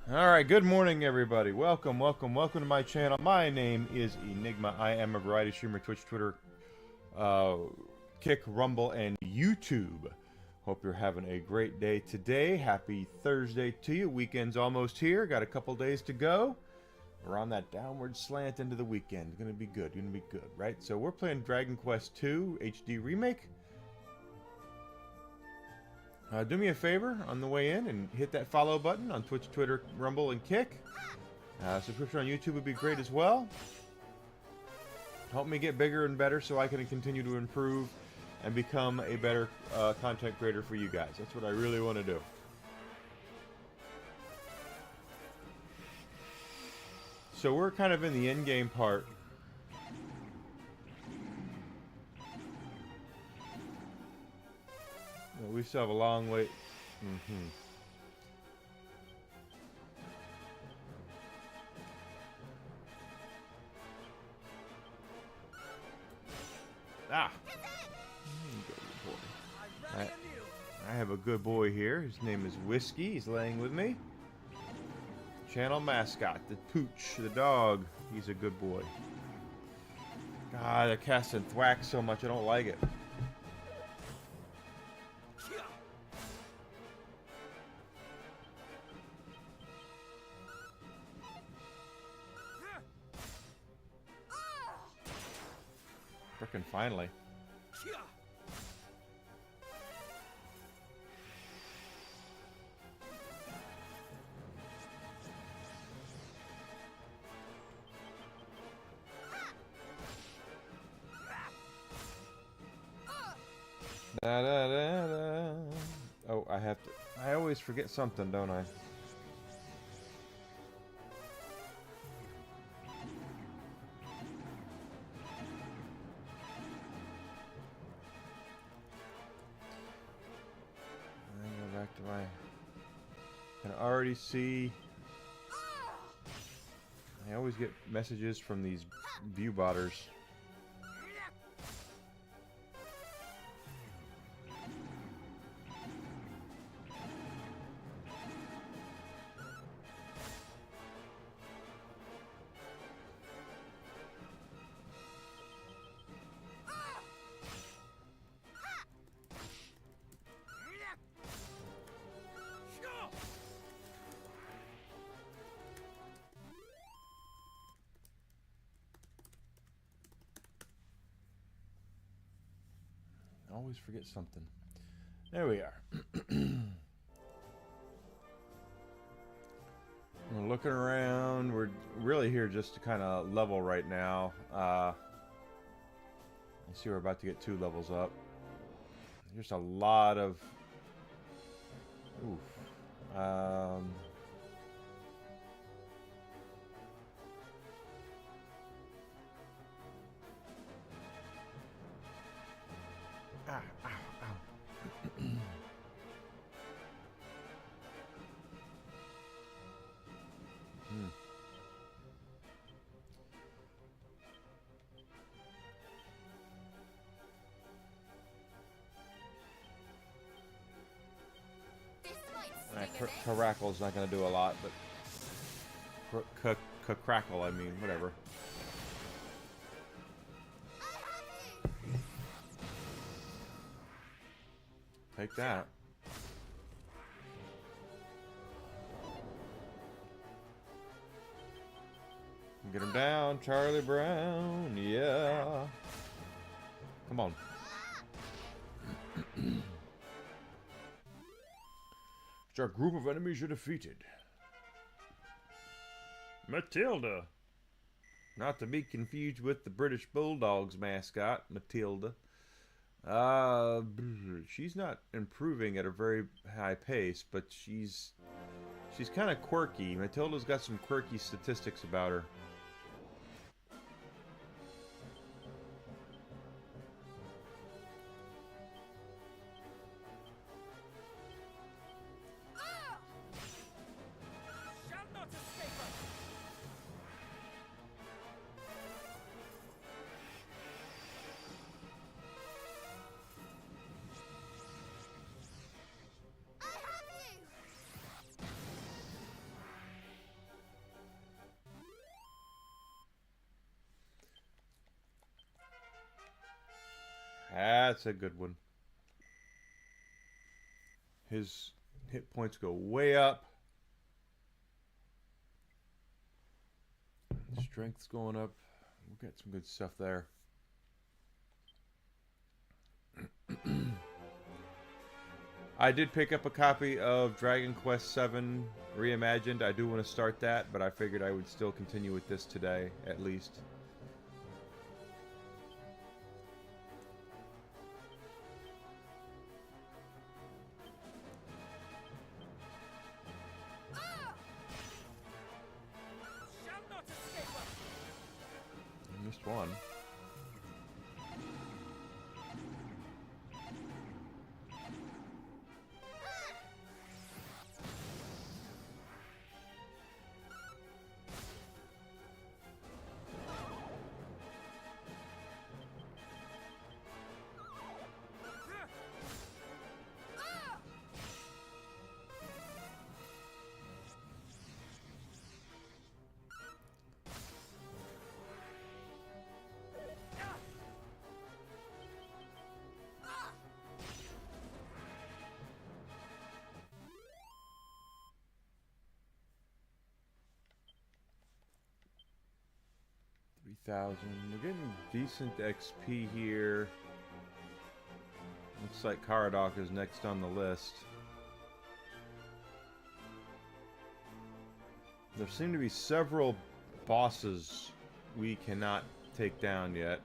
Alright, good morning everybody. Welcome to my channel. My name is Enigma. I am a variety streamer, Twitch, Twitter, Kick, Rumble, and YouTube. Hope you're having a great day today. Happy Thursday to you. Weekend's almost here. Got a couple days to go. We're on that downward slant into the weekend. Gonna be good, right? So we're playing Dragon Quest II HD Remake. Do me a favor on the way in and hit that follow button on Twitch, Twitter, Rumble, and Kick. Subscription on YouTube would be great as well. Help me get bigger and better so I can continue to improve and become a better content creator for you guys. That's what I really want to do. So we're kind of in the end game part. We still have a long way. Ah! I have a good boy here. His name is Whiskey. He's laying with me. Channel mascot, the Pooch, the dog. He's a good boy. God, they're casting thwack so much. I don't like it. Frickin' finally. Da, da, da, da. Oh, I have to. I always forget something, don't I? I can already see. I always get messages from these view botters. Always forget something. There we are. We're looking around. We're really here just to kind of level right now. I see we're about to get 2 levels up. There's a lot of... Oof. Ow, ow. Crackle's not going to do a lot, but crackle, I mean, whatever. Take that. Get him down, Charlie Brown. Yeah. Come on. Our group of enemies are defeated. Matilda. Not to be confused with the British Bulldogs mascot, Matilda. She's not improving at a very high pace, but she's kind of quirky. Matilda's got some quirky statistics about her. That's a good one. His hit points go way up. Strength's going up. We'll get some good stuff there. I did pick up a copy of Dragon Quest VII Reimagined. I do want to start that, but I figured I would still continue with this today, at least. Missed one. $3,000. We're getting decent XP here. Looks like Caradoc is next on the list. There seem to be several bosses we cannot take down yet.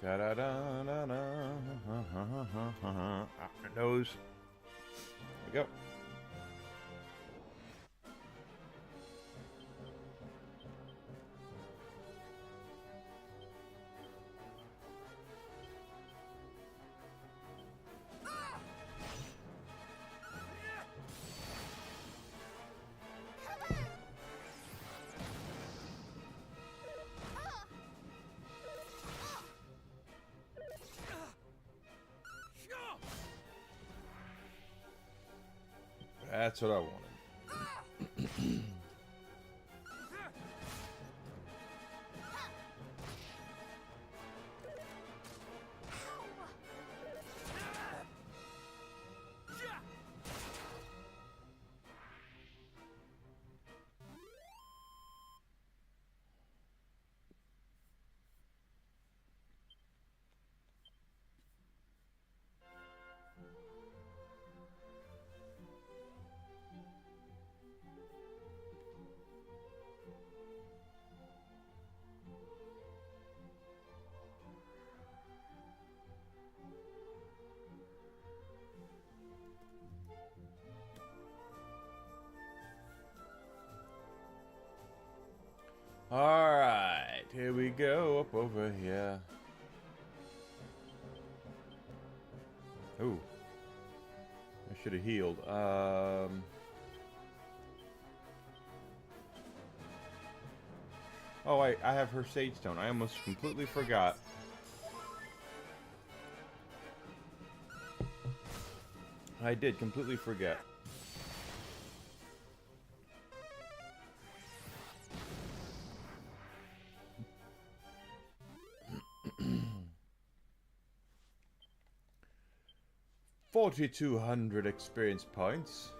Da da da da da. Out my nose. There we go. That's what I wanted. Alright, here we go, up over here. Ooh. I should have healed. Oh, I have her Sage Stone. I almost completely forgot. I did completely forget. $4,200 experience points.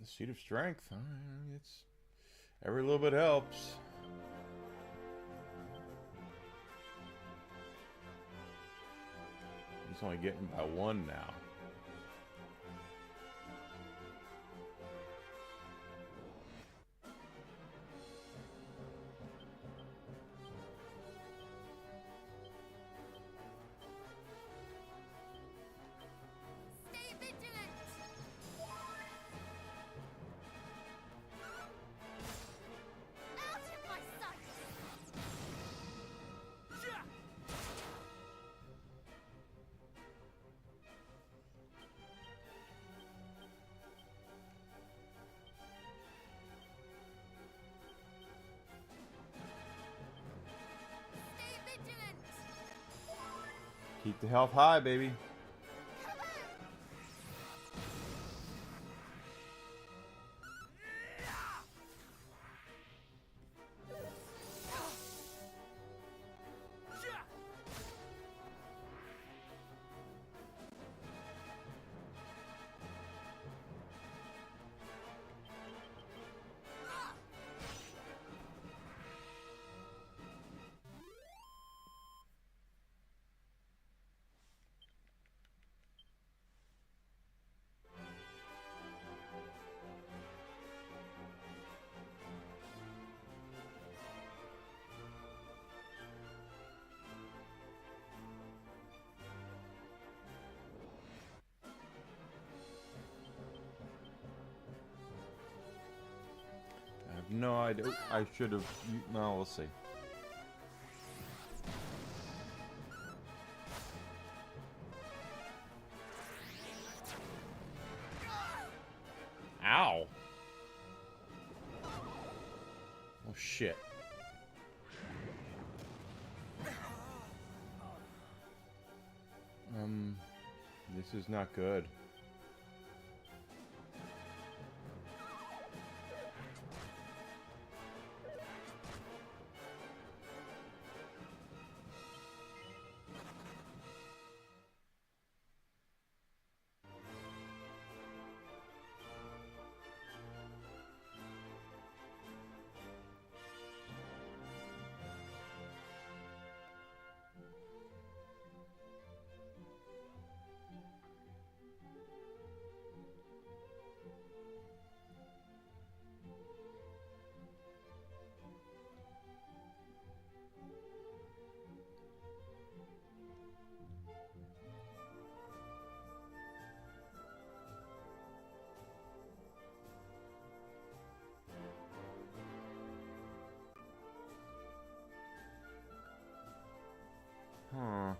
The Seed of Strength. It's every little bit helps. He's only getting by one now. Keep the health high, baby. I have no idea. I should have. No, we'll see. Ow. Oh, shit. This is not good. Huh.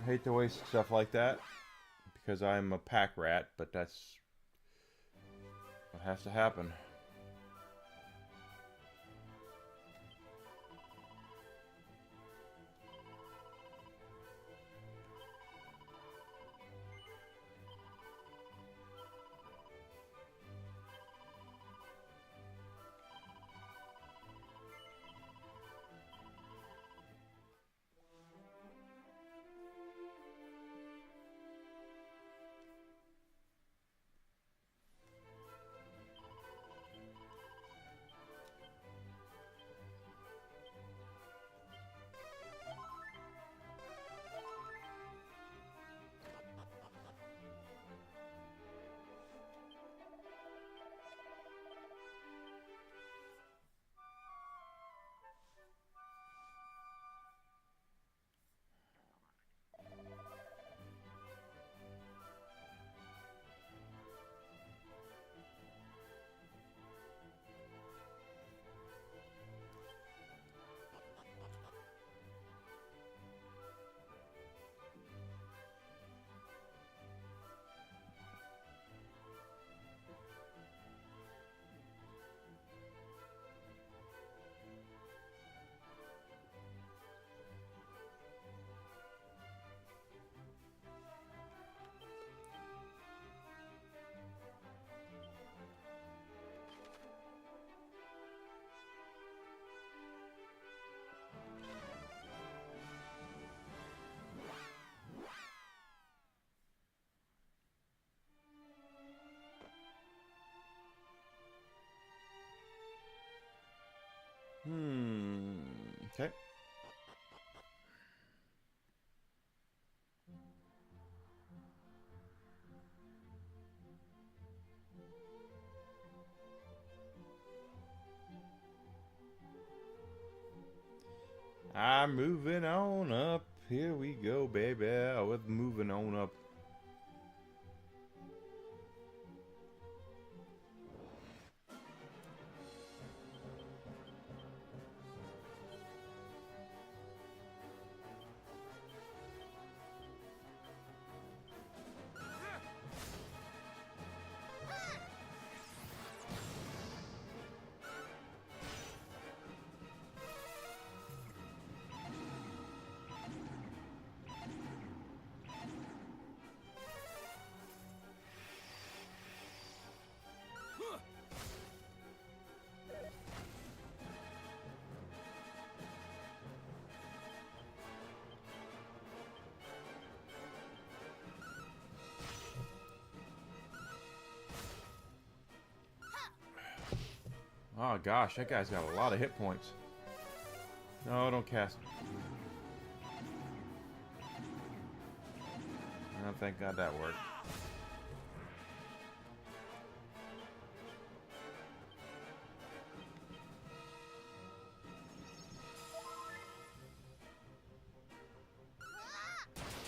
I hate to waste stuff like that because I'm a pack rat, but that's what has to happen. I'm moving on up. Here we go, baby. We're moving on up. Oh gosh, that guy's got a lot of hit points. No, don't cast. Oh, thank God that worked.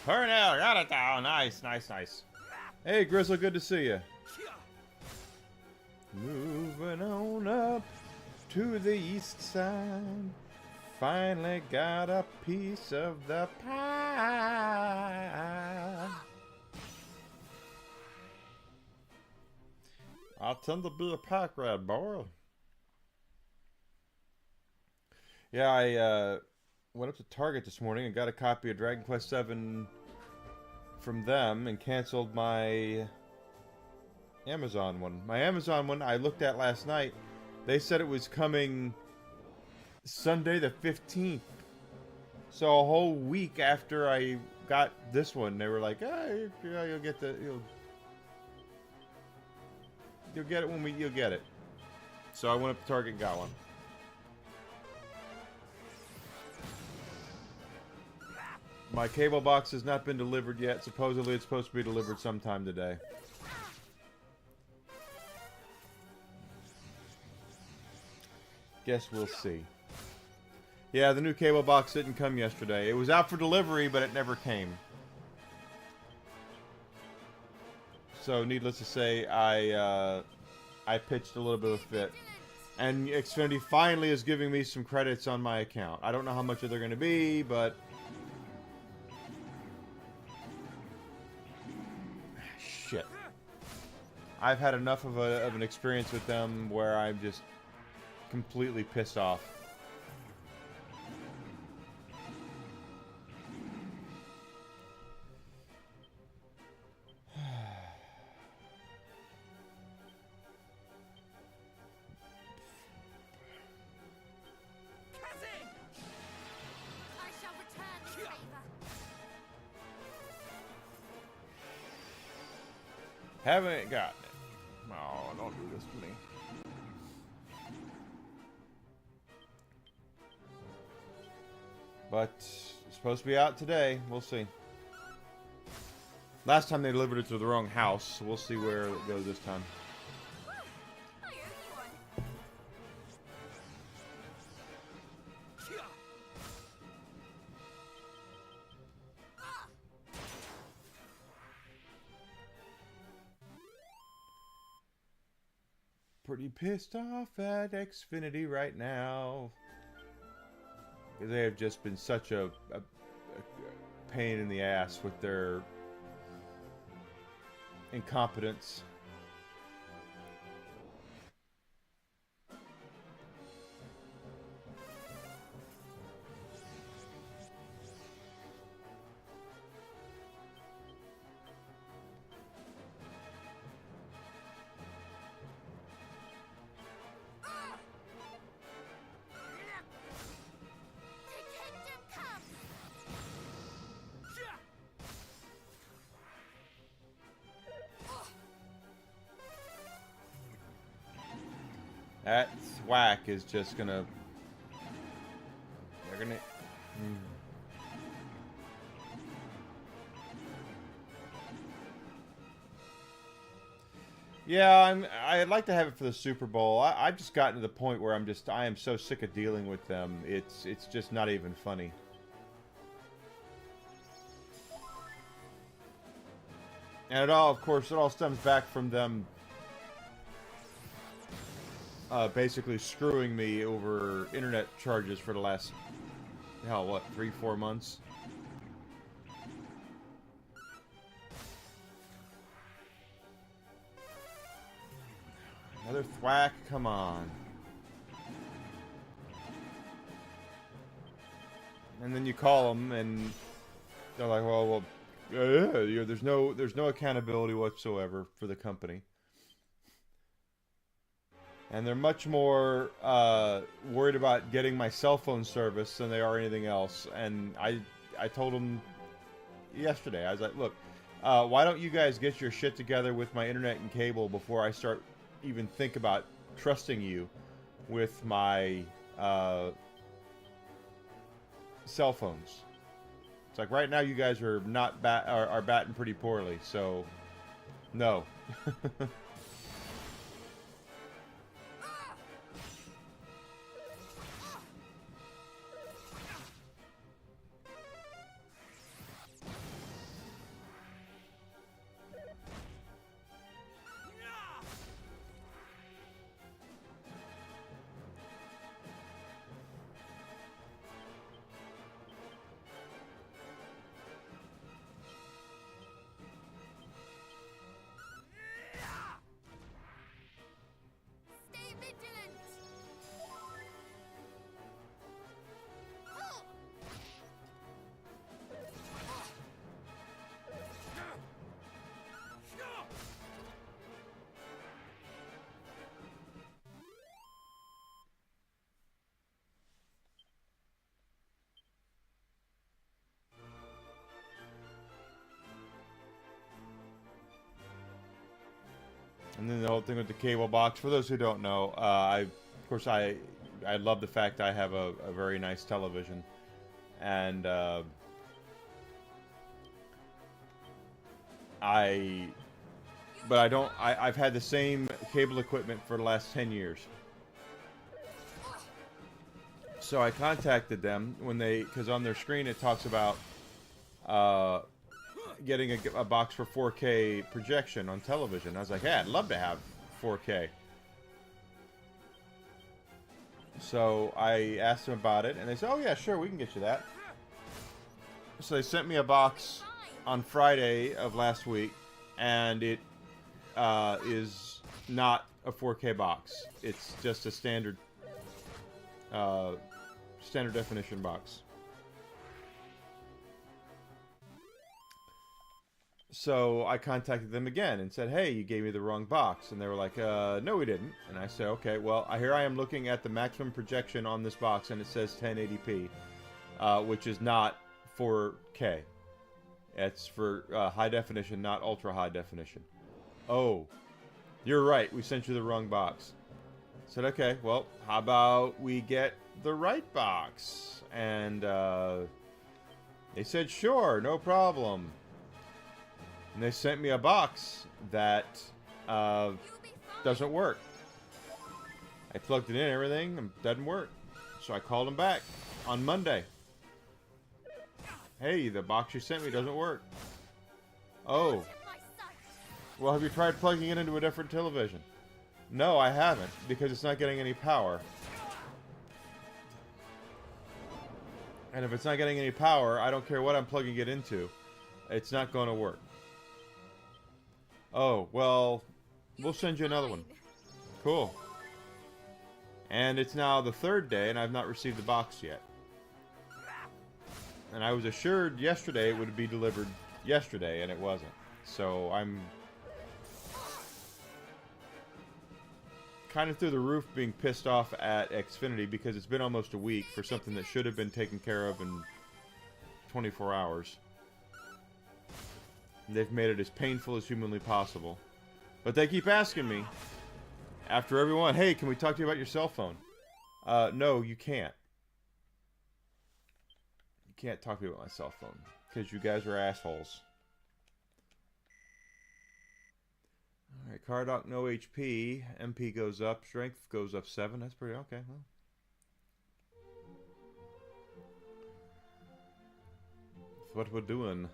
Hurry now, got it down. Nice, nice, nice. Hey, Grizzle, good to see you. Moving on up to the east side. Finally got a piece of the pie. I tend to be a pack rat, boy. Yeah, I went up to Target this morning and got a copy of Dragon Quest VII from them and canceled my Amazon one. My Amazon one I looked at last night. They said it was coming Sunday the 15th. So a whole week after I got this one, they were like, "Hey, you'll get the you'll get it when you'll get it." So I went up to Target and got one. My cable box has not been delivered yet. Supposedly it's supposed to be delivered sometime today. Guess we'll see. Yeah, the new cable box didn't come yesterday. It was out for delivery, but it never came. So, needless to say, I pitched a little bit of a fit. And Xfinity finally is giving me some credits on my account. I don't know how much they're going to be, but... Shit. I've had enough of an experience with them where I'm just completely pissed off. Haven't gotten it. Oh, don't do this to me. But it's supposed to be out today. We'll see. Last time they delivered it to the wrong house, so we'll see where it goes this time. Pretty pissed off at Xfinity right now. Because they have just been such a pain in the ass with their incompetence. That thwack is just gonna... They're gonna... Yeah, I'd like to have it for the Super Bowl. I've just gotten to the point where I am so sick of dealing with them. It's just not even funny. And it all, of course, it all stems back from them basically screwing me over internet charges for the last, hell, what, 3-4 months? Another thwack? Come on. And then you call them, and they're like, well, yeah, there's no accountability whatsoever for the company. And they're much more worried about getting my cell phone service than they are anything else. And I told them yesterday, I was like, look, why don't you guys get your shit together with my internet and cable before I start even think about trusting you with my cell phones. It's like right now you guys are not are batting pretty poorly, so no. And then the whole thing with the cable box. For those who don't know, of course, I love the fact I have a very nice television, and but I don't. I've had the same cable equipment for the last 10 years. So I contacted them when because on their screen it talks about getting a box for 4K projection on television. I was like, hey, I'd love to have 4K. So I asked them about it, and they said, oh yeah, sure, we can get you that. So they sent me a box on Friday of last week, and it is not a 4K box. It's just a standard definition box. So I contacted them again and said, hey, you gave me the wrong box. And they were like, no, we didn't. And I said, okay, well, here I am looking at the maximum projection on this box, and it says 1080p, which is not 4K. It's for high definition, not ultra high definition. Oh, you're right. We sent you the wrong box. I said, okay, well, how about we get the right box? And they said, sure, no problem. And they sent me a box that doesn't work. I plugged it in and everything, and it doesn't work. So I called them back on Monday. Hey, the box you sent me doesn't work. Oh. Well, have you tried plugging it into a different television? No, I haven't, because it's not getting any power. And if it's not getting any power, I don't care what I'm plugging it into. It's not going to work. Oh, well, we'll send you another one. Cool. And it's now the third day, and I've not received the box yet. And I was assured yesterday it would be delivered yesterday, and it wasn't. So I'm kind of through the roof being pissed off at Xfinity because it's been almost a week for something that should have been taken care of in 24 hours. They've made it as painful as humanly possible. But they keep asking me, after everyone, hey, can we talk to you about your cell phone? No, you can't. You can't talk to me about my cell phone, because you guys are assholes. Alright, Cardock, no HP. MP goes up. Strength goes up 7. That's pretty okay. Well. That's what we're doing.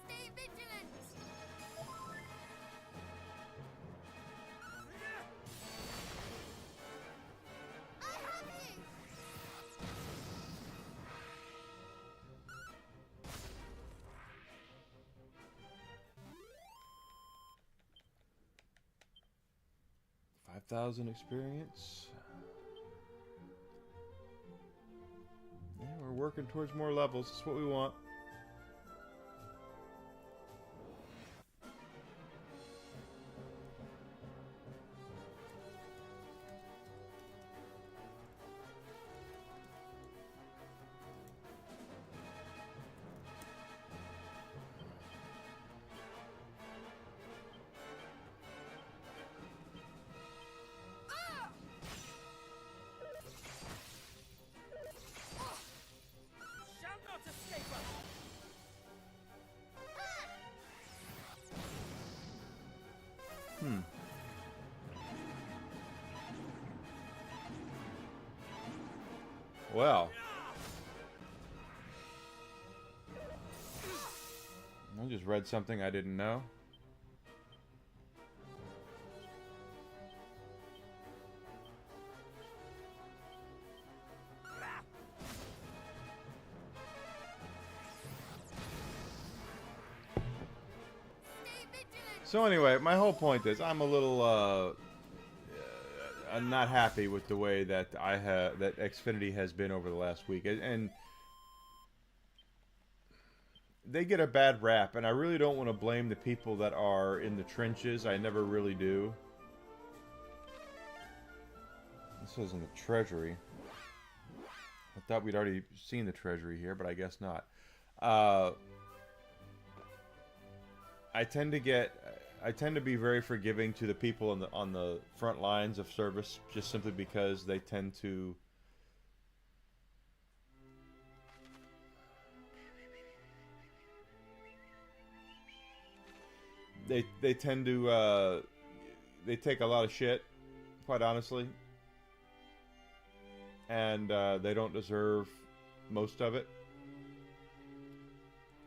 Stay vigilant. 5,000 experience. Yeah, we're working towards more levels. That's what we want. Shall not escape us. Well. I just read something I didn't know. So anyway, my whole point is I'm a little I'm not happy with the way that that Xfinity has been over the last week, and they get a bad rap, and I really don't want to blame the people that are in the trenches. I never really do. This is in the treasury. I thought we'd already seen the treasury here, but I guess not. I tend to be very forgiving to the people on the front lines of service, just simply because they tend to they tend to they take a lot of shit, quite honestly, and they don't deserve most of it,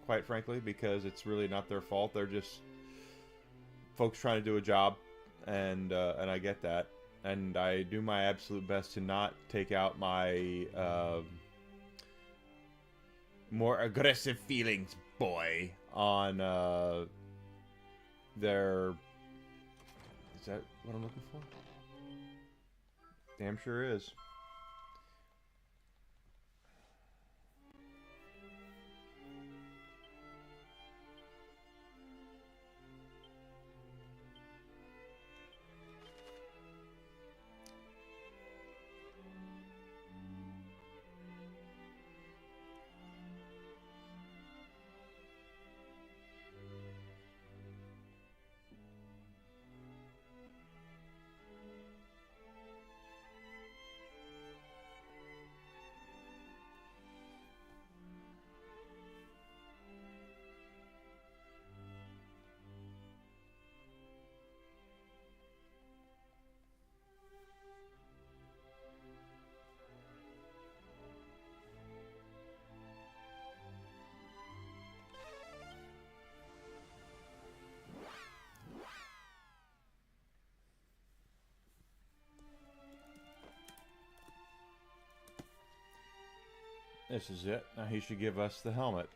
quite frankly, because it's really not their fault. They're just folks trying to do a job, and I get that, and I do my absolute best to not take out my more aggressive feelings, boy, on their... Is that what I'm looking for? Damn sure is. This is it. Now he should give us the helmet.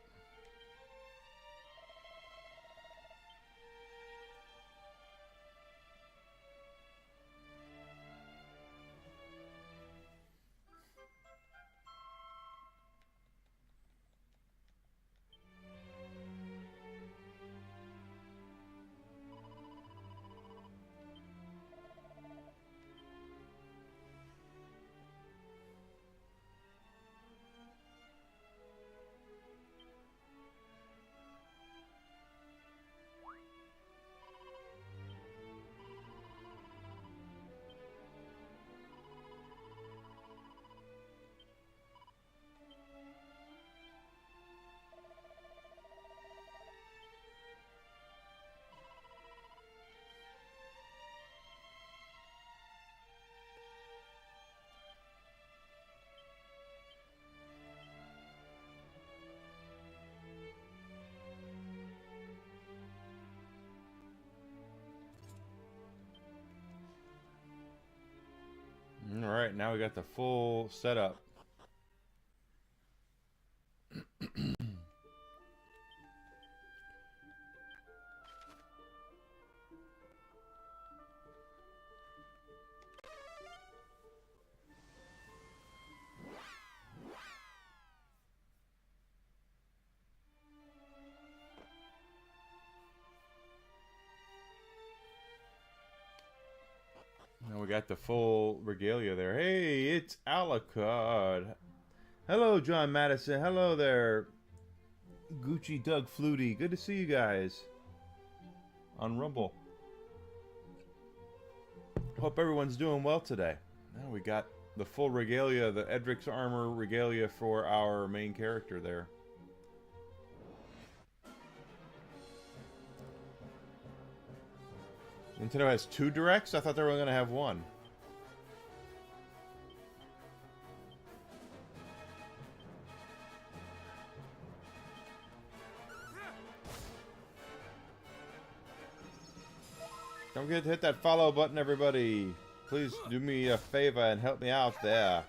Alright, now we got the full setup. Now we got the full regalia there. Hey, it's Alucard. Hello, John Madison. Hello there, Gucci Doug Flutie. Good to see you guys on Rumble. Hope everyone's doing well today. Now we got the full regalia, the Edric's armor regalia for our main character there. Nintendo has 2 directs? I thought they were going to have 1. Don't forget to hit that follow button, everybody. Please do me a favor and help me out there.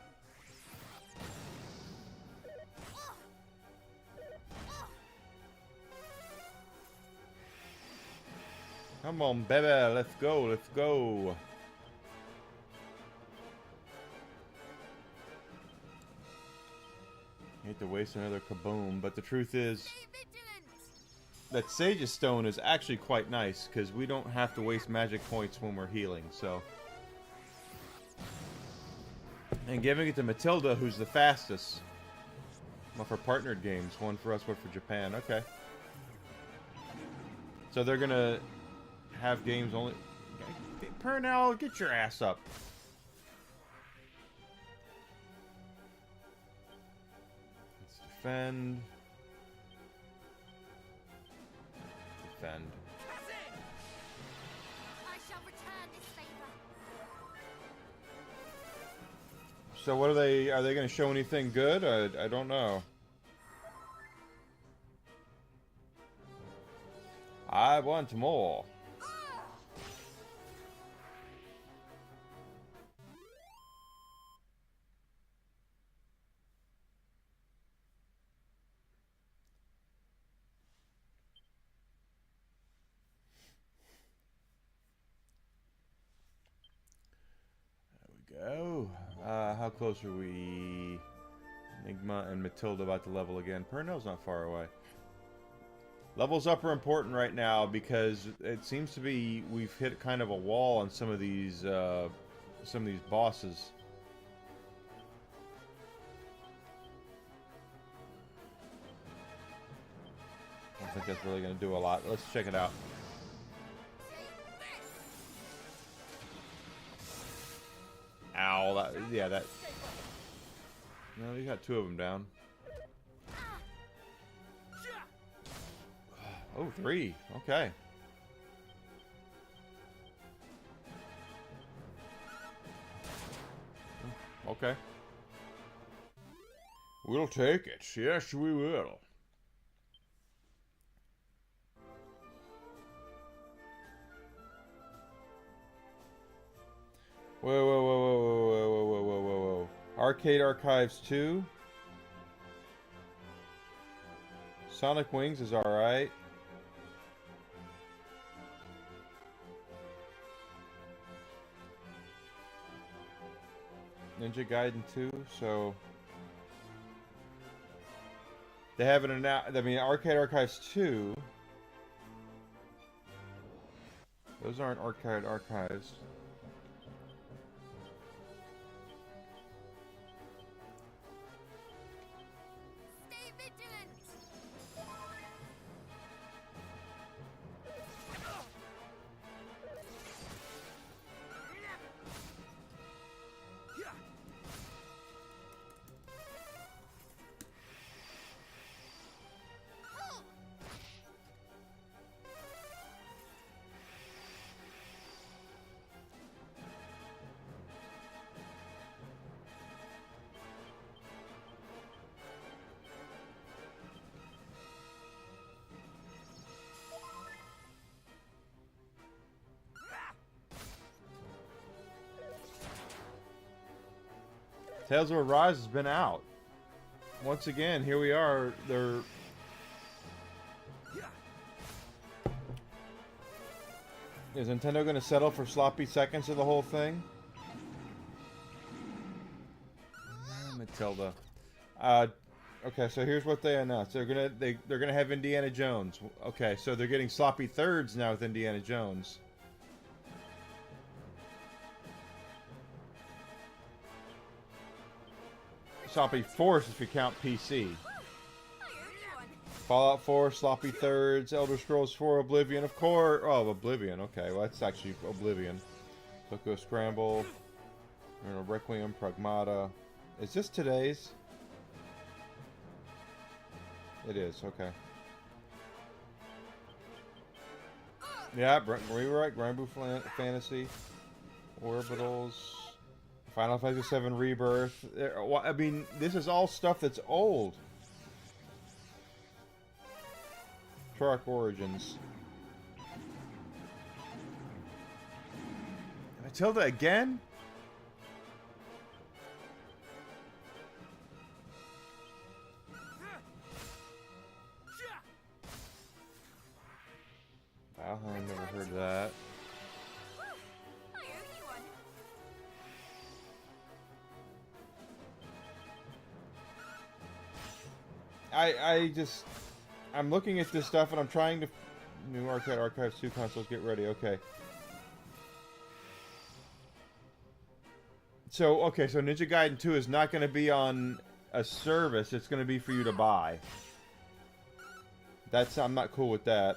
Come on, baby. Let's go. Let's go. Hate to waste another kaboom, but the truth is that Sage's Stone is actually quite nice because we don't have to waste magic points when we're healing, so. And giving it to Matilda, who's the fastest. Well, for partnered games. One for us, one for Japan. Okay. So they're gonna have games only. Purnell, get your ass up. Let's defend. Defend. I shall return this favor. So what are they going to show anything good? I don't know. I want more. Go. How close are we? Enigma and Matilda about to level again. Purnell's not far away. Levels up are important right now because it seems to be we've hit kind of a wall on some of these bosses. I don't think that's really going to do a lot. Let's check it out. Ow, that. No, you got 2 of them down. Oh, 3. Okay. Okay. We'll take it. Yes, we will. Whoa. Arcade Archives 2. Sonic Wings is alright. Ninja Gaiden 2, so they have it announced. I mean, Arcade Archives 2. Those aren't Arcade Archives. Stay vigilant. Tales of Arise has been out. Once again, here we are. Is Nintendo going to settle for sloppy seconds of the whole thing? Matilda. Okay, so here's what they announced. They're gonna have Indiana Jones. Okay, so they're getting sloppy thirds now with Indiana Jones. Sloppy fourths if you count PC. Fallout 4, sloppy thirds, Elder Scrolls 4, Oblivion, of course. Oh, Oblivion. Okay, well that's actually Oblivion. Tokyo Scramble, Requiem, Pragmata. Is this today's? It is, okay. Yeah, we were right. Granblue Fantasy, Orbitals, Final Fantasy VII Rebirth. I mean, this is all stuff that's old. Trark Origins. Matilda again? Wow, I never heard of that. I'm looking at this stuff and I'm trying to... New Arcade Archives 2 consoles, get ready, okay. So, okay, so Ninja Gaiden 2 is not going to be on a service, it's going to be for you to buy. I'm not cool with that.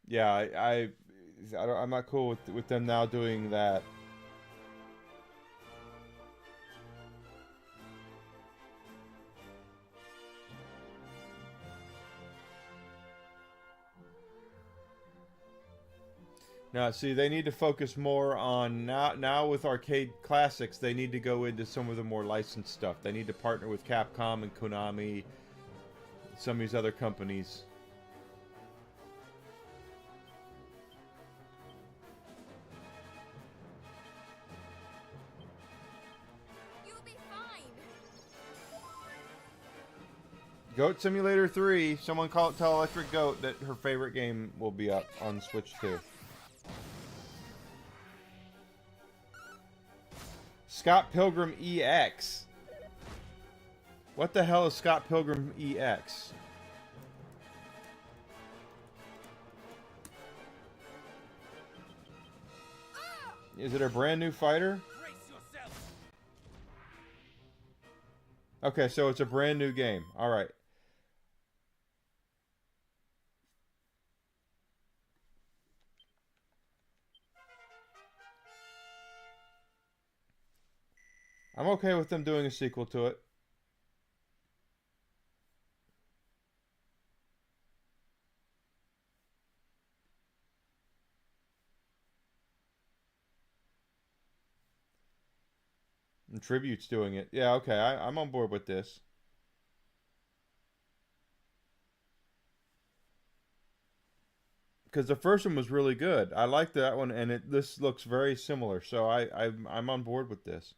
Yeah, I'm not cool with them now doing that. Now, see, they need to focus more on now with arcade classics. They need to go into some of the more licensed stuff. They need to partner with Capcom and Konami, some of these other companies. Goat Simulator 3. Someone tell Electric Goat that her favorite game will be up on Switch 2. Scott Pilgrim EX. What the hell is Scott Pilgrim EX? Is it a brand new fighter? Okay, so it's a brand new game. Alright. I'm okay with them doing a sequel to it. And Tribute's doing it. Yeah, okay, I'm on board with this. Because the first one was really good. I liked that one, and this looks very similar. So I'm on board with this.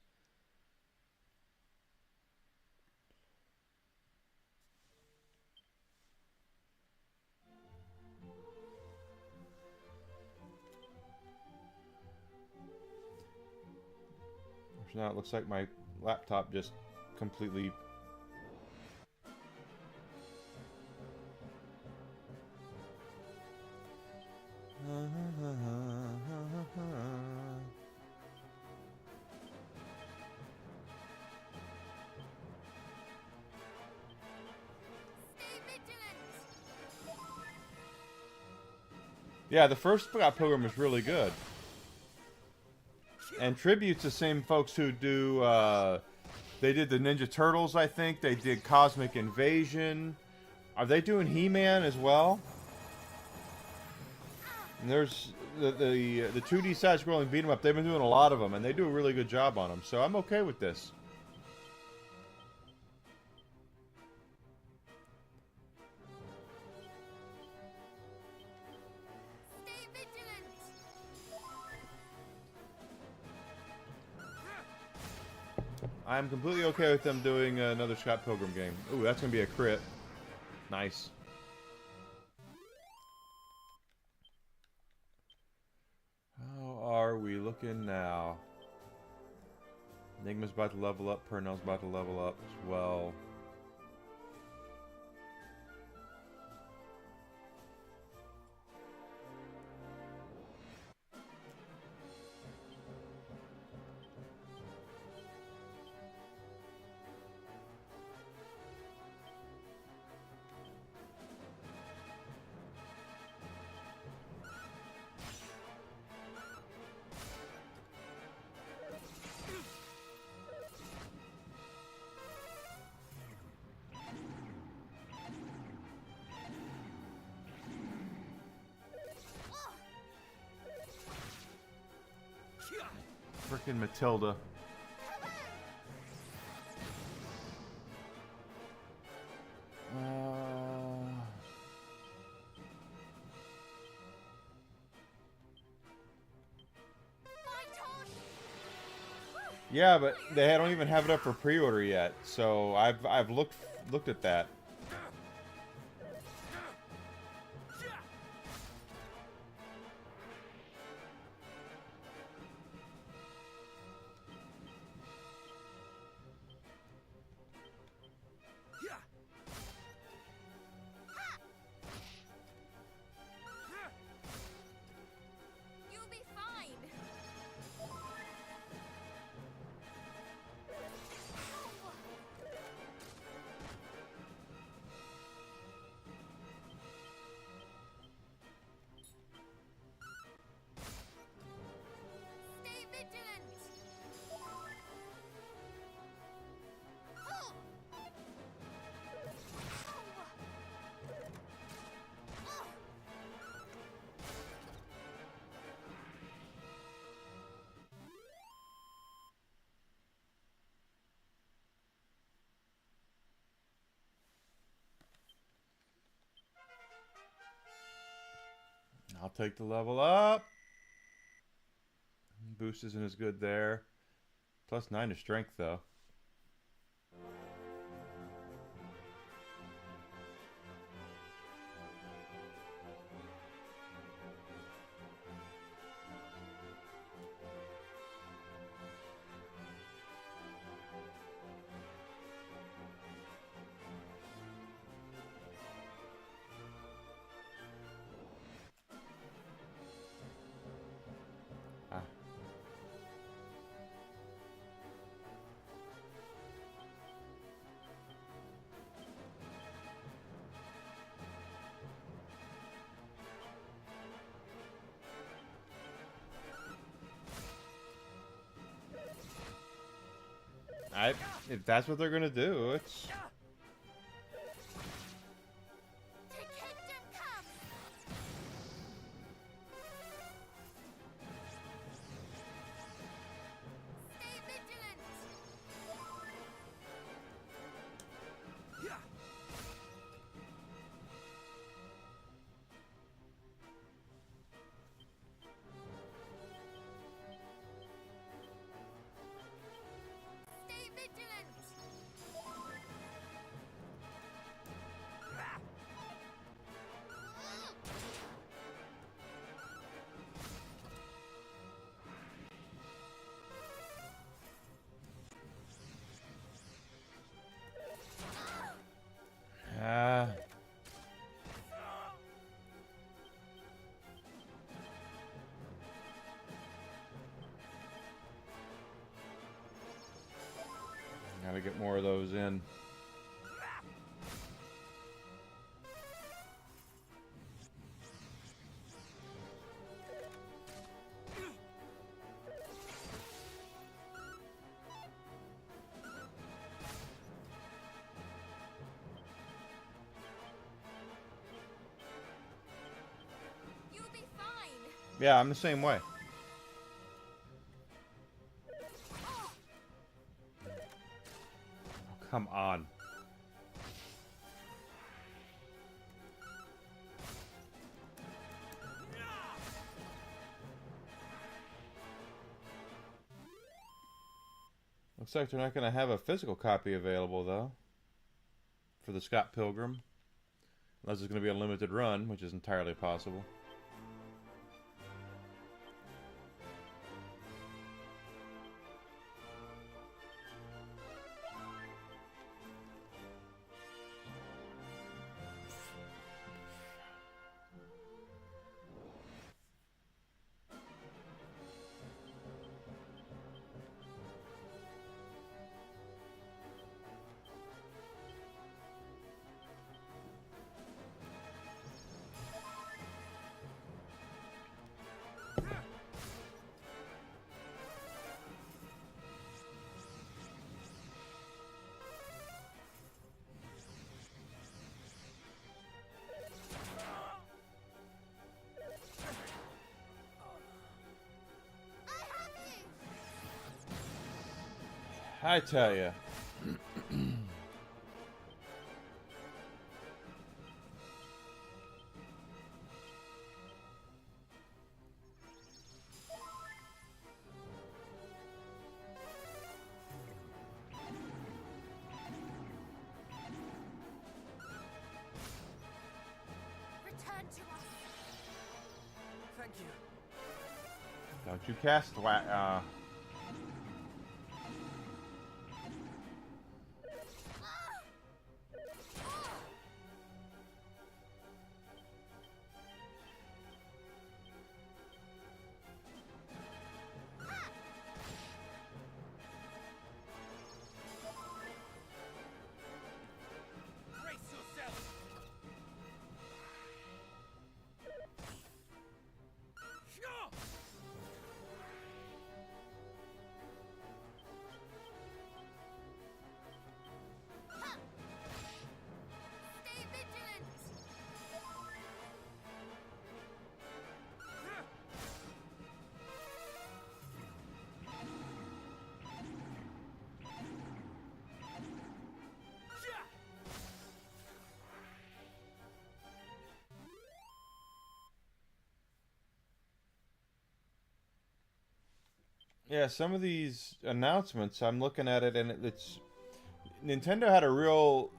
Now it looks like my laptop just completely... Yeah, the first Scott Pilgrim was really good. And Tribute's the same folks who do, they did the Ninja Turtles, I think. They did Cosmic Invasion. Are they doing He-Man as well? And there's the 2D side-scrolling beat-em-up. They've been doing a lot of them, and they do a really good job on them. So I'm okay with this. I'm completely okay with them doing another Scott Pilgrim game. Ooh, that's gonna be a crit. Nice. How are we looking now? Enigma's about to level up. Purnell's about to level up as well. Frickin' Matilda. Yeah, but they don't even have it up for pre-order yet. So I've looked at that. You'll be fine. Stay vigilant. I'll take the level up. Boost isn't as good there. +9 to strength though. Ah. If that's what they're gonna do, it's... The kingdom comes. Stay vigilant. Stay vigilant. Ah. Gotta get more of those in. You'll be fine. Yeah, I'm the same way. Oh, come on. Looks Looks like they're not going to have a physical copy available, though, for the Scott Pilgrim. Unless it's going to be a limited run, which is entirely possible. I tell ya. Return to us. Thank you. Don't you cast Brace yourself. Stay vigilant. Yeah, some of these announcements, I'm looking at it, and it's Nintendo had a real.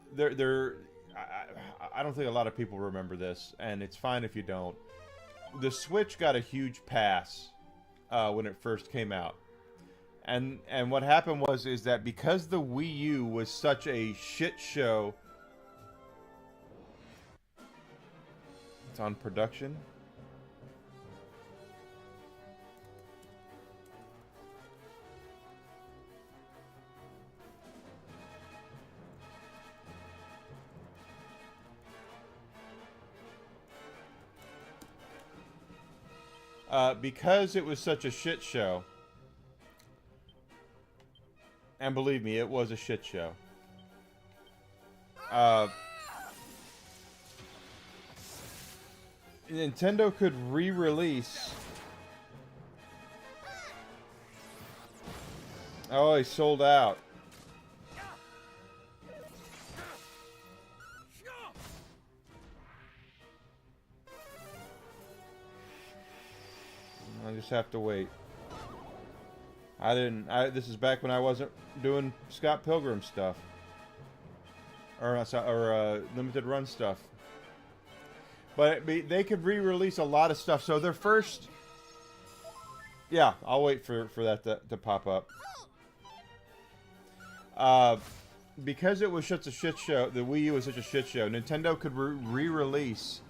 I don't think a lot of people remember this, and it's fine if you don't. The Switch got a huge pass when it first came out, and what happened is that because the Wii U was such a shit show. It's on production. Because it was such a shit show, and believe me, it was a shit show. Nintendo could re-release. Oh, he sold out. I just have to wait. This is back when I wasn't doing Scott Pilgrim stuff. Or limited run stuff. But they could re-release a lot of stuff. So their first... Yeah, I'll wait for that to pop up. Because it was such a shit show, the Wii U was such a shit show, Nintendo could re-release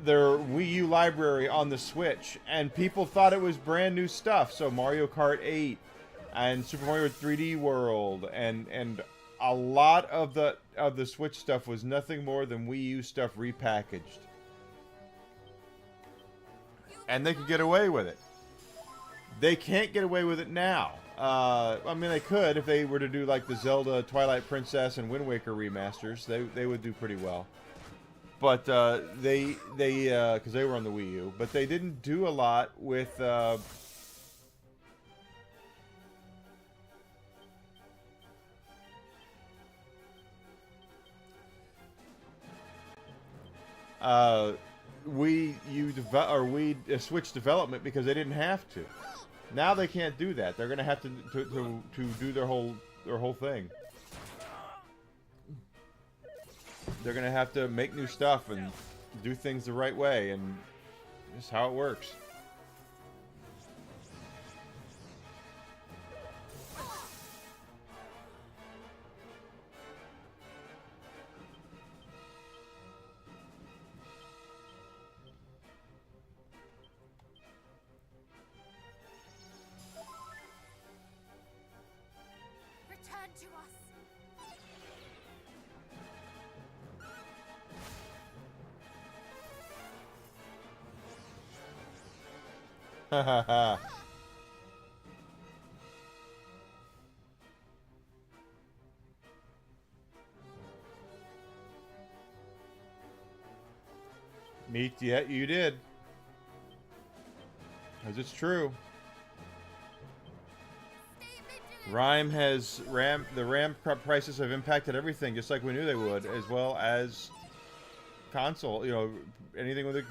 their Wii U library on the Switch, and people thought it was brand new stuff. So Mario Kart 8 and Super Mario 3D World and a lot of the Switch stuff was nothing more than Wii U stuff repackaged. And they could get away with it. They can't get away with it now. I mean, they could if they were to do like the Zelda, Twilight Princess, and Wind Waker remasters. They would do pretty well. But because they were on the Wii U, but they didn't do a lot with Switch development because they didn't have to. Now they can't do that. They're gonna have to do their whole thing. They're gonna have to make new stuff and do things the right way, and that's how it works. Return to us. Ha ha ha. Meek, yeah, you did. Because it's true. Stay vigilant. The RAM prices have impacted everything, just like we knew they would, as well as console. You know, anything that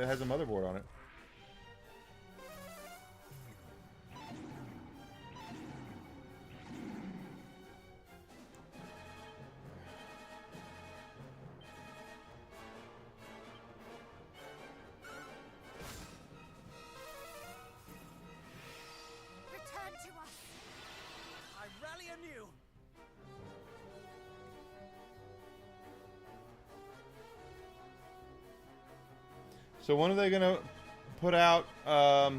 has a motherboard on it. Return to us. I rally anew. So when are they gonna put out? I owe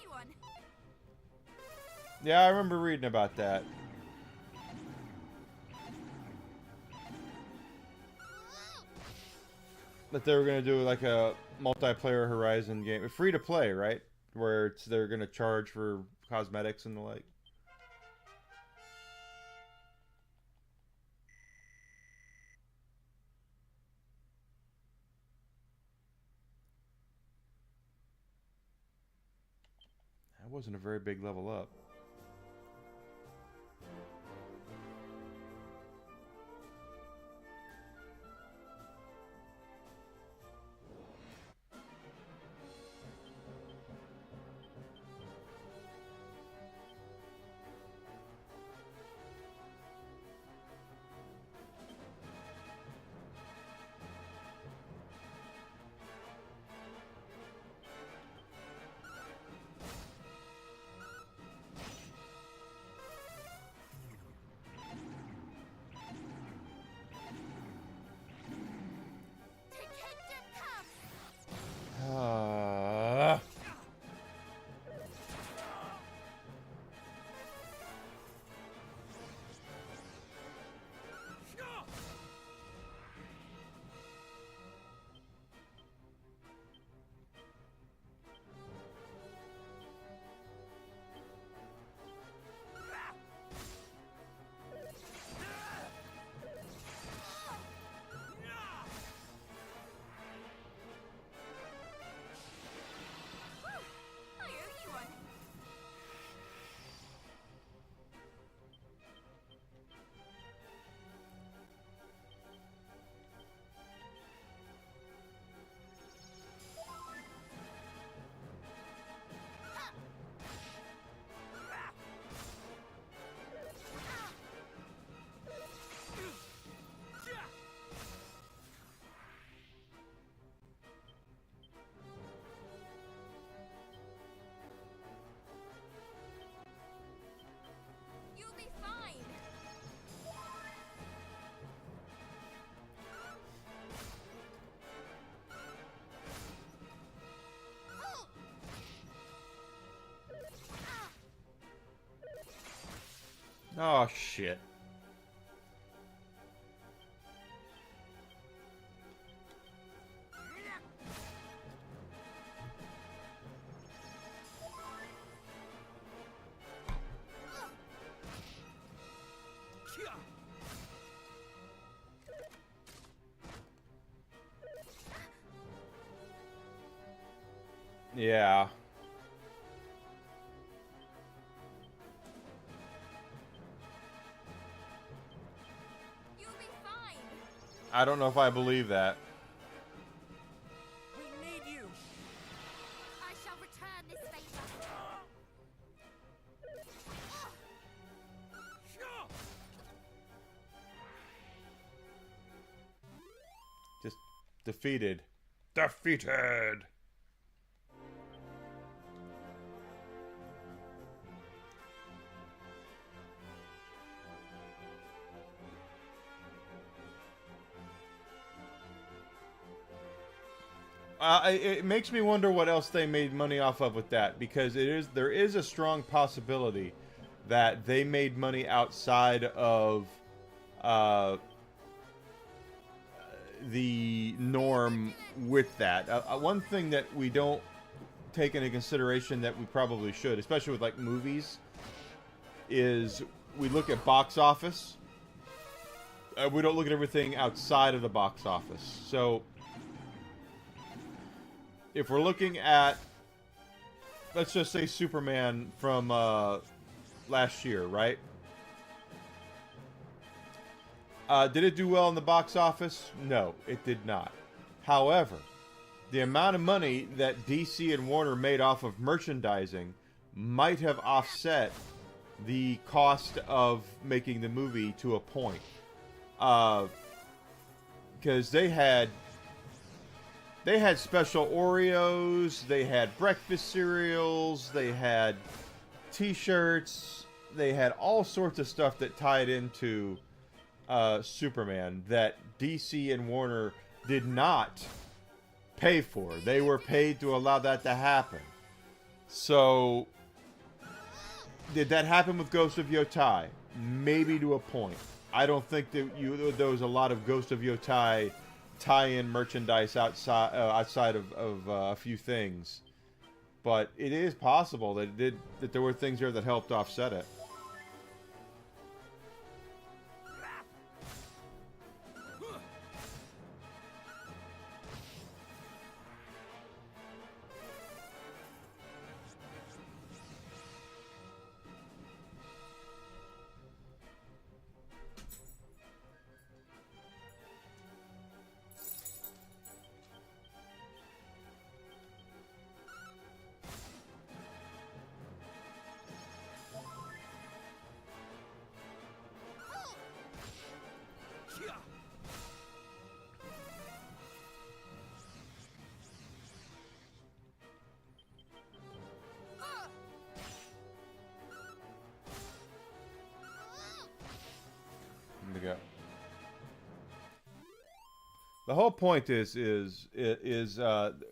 you one. Yeah, I remember reading about that. That they were gonna do like a multiplayer Horizon game, free to play, right? Where they're gonna charge for cosmetics and the like. That wasn't a very big level up. The kingdom comes. I owe you one. You'll be fine. Oh shit. Yeah. You'll be fine. I don't know if I believe that. We need you. I shall return this favor. Sure. Just defeated. Defeated! It makes me wonder what else they made money off of with that, because there is a strong possibility that they made money outside of the norm with that. One thing that we don't take into consideration that we probably should, especially with like movies, is we look at box office. We don't look at everything outside of the box office. So if we're looking at, let's just say Superman from last year, right? Did it do well in the box office? No, it did not. However, the amount of money that DC and Warner made off of merchandising might have offset the cost of making the movie to a point. Because they had special Oreos, they had breakfast cereals, they had t-shirts, they had all sorts of stuff that tied into Superman that DC and Warner did not pay for. They were paid to allow that to happen. So, did that happen with Ghost of Yotai? Maybe to a point. I don't think that there was a lot of Ghost of Yotai tie-in merchandise outside of a few things, but it is possible that there were things there that helped offset it. Yeah. There we go. The whole point is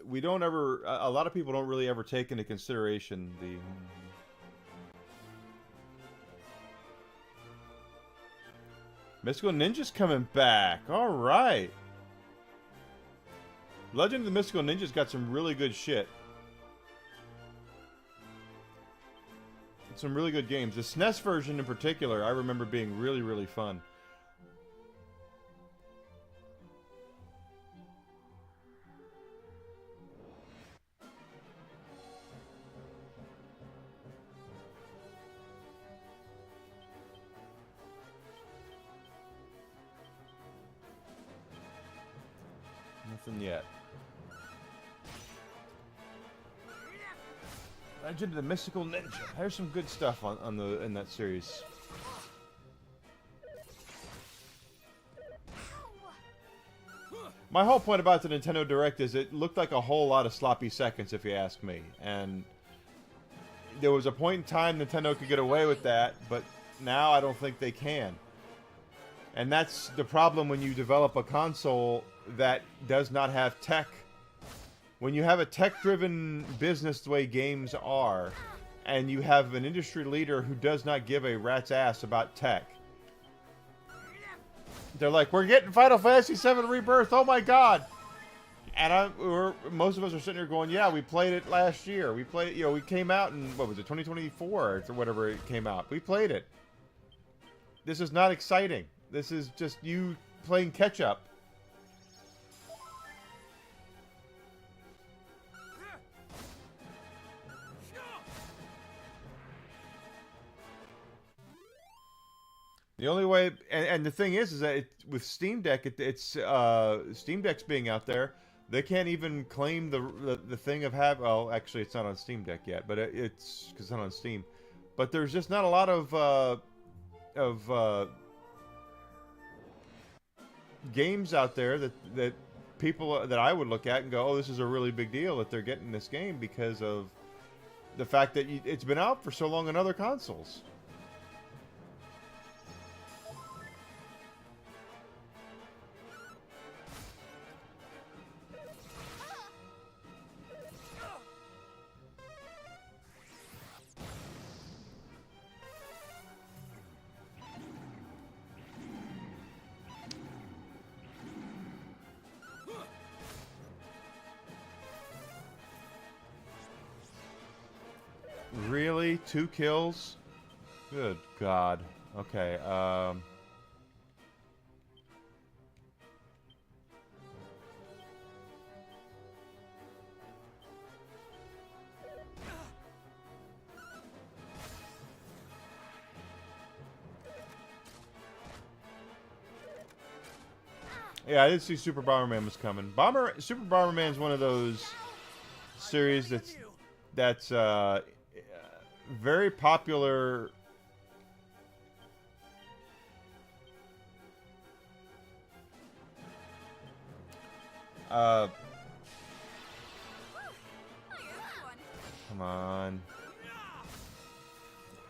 we don't ever, a lot of people don't really ever take into consideration the Mystical Ninja's coming back. All right. Legend of the Mystical Ninja's got some really good shit. Some really good games. The SNES version in particular, I remember being really, really fun. Nothing yet. Legend of the Mystical Ninja. There's some good stuff in that series. My whole point about the Nintendo Direct is it looked like a whole lot of sloppy seconds, if you ask me. And there was a point in time Nintendo could get away with that, but now I don't think they can. And that's the problem when you develop a console that does not have tech. When you have a tech-driven business the way games are, and you have an industry leader who does not give a rat's ass about tech. They're like, we're getting Final Fantasy VII Rebirth, oh my god! And most of us are sitting here going, yeah, we played it last year. We played, we came out in, what was it, 2024 or whatever it came out. We played it. This is not exciting. This is just you playing catch-up. The only way, and the thing is that with Steam Deck, it's Steam Deck's being out there. They can't even claim the thing of have. Well, actually, it's not on Steam Deck yet, but it's because it's not on Steam. But there's just not a lot of games out there that people that I would look at and go, oh, this is a really big deal that they're getting this game because of the fact that it's been out for so long on other consoles. Really? 2 kills? Good God. Okay, yeah, I did see Super Bomberman was coming. Super Bomberman is one of those series that's very popular. Come on.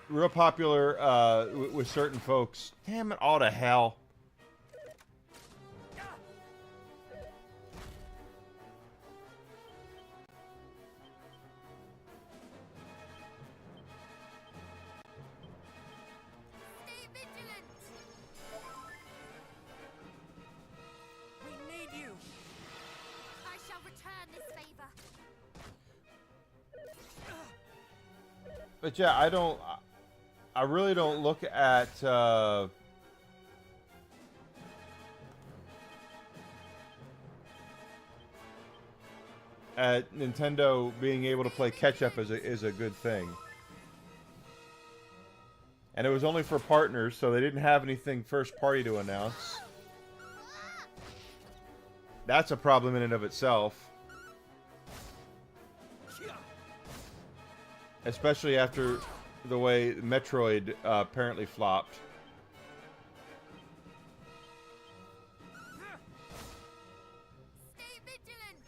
Real popular with certain folks. Damn it, all to hell. Stay vigilant. We need you. I shall return this favor. But yeah, I really don't look at Nintendo being able to play catch up is a good thing. And it was only for partners, so they didn't have anything first party to announce. That's a problem in and of itself. Especially after the way Metroid apparently flopped. Stay vigilant.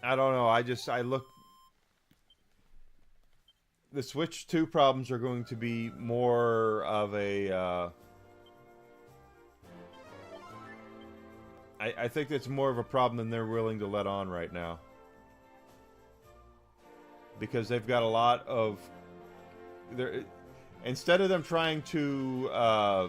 I don't know. I look. The Switch 2 problems are going to be more of a. I think it's more of a problem than they're willing to let on right now. Because they've got a lot of. Instead of them trying to.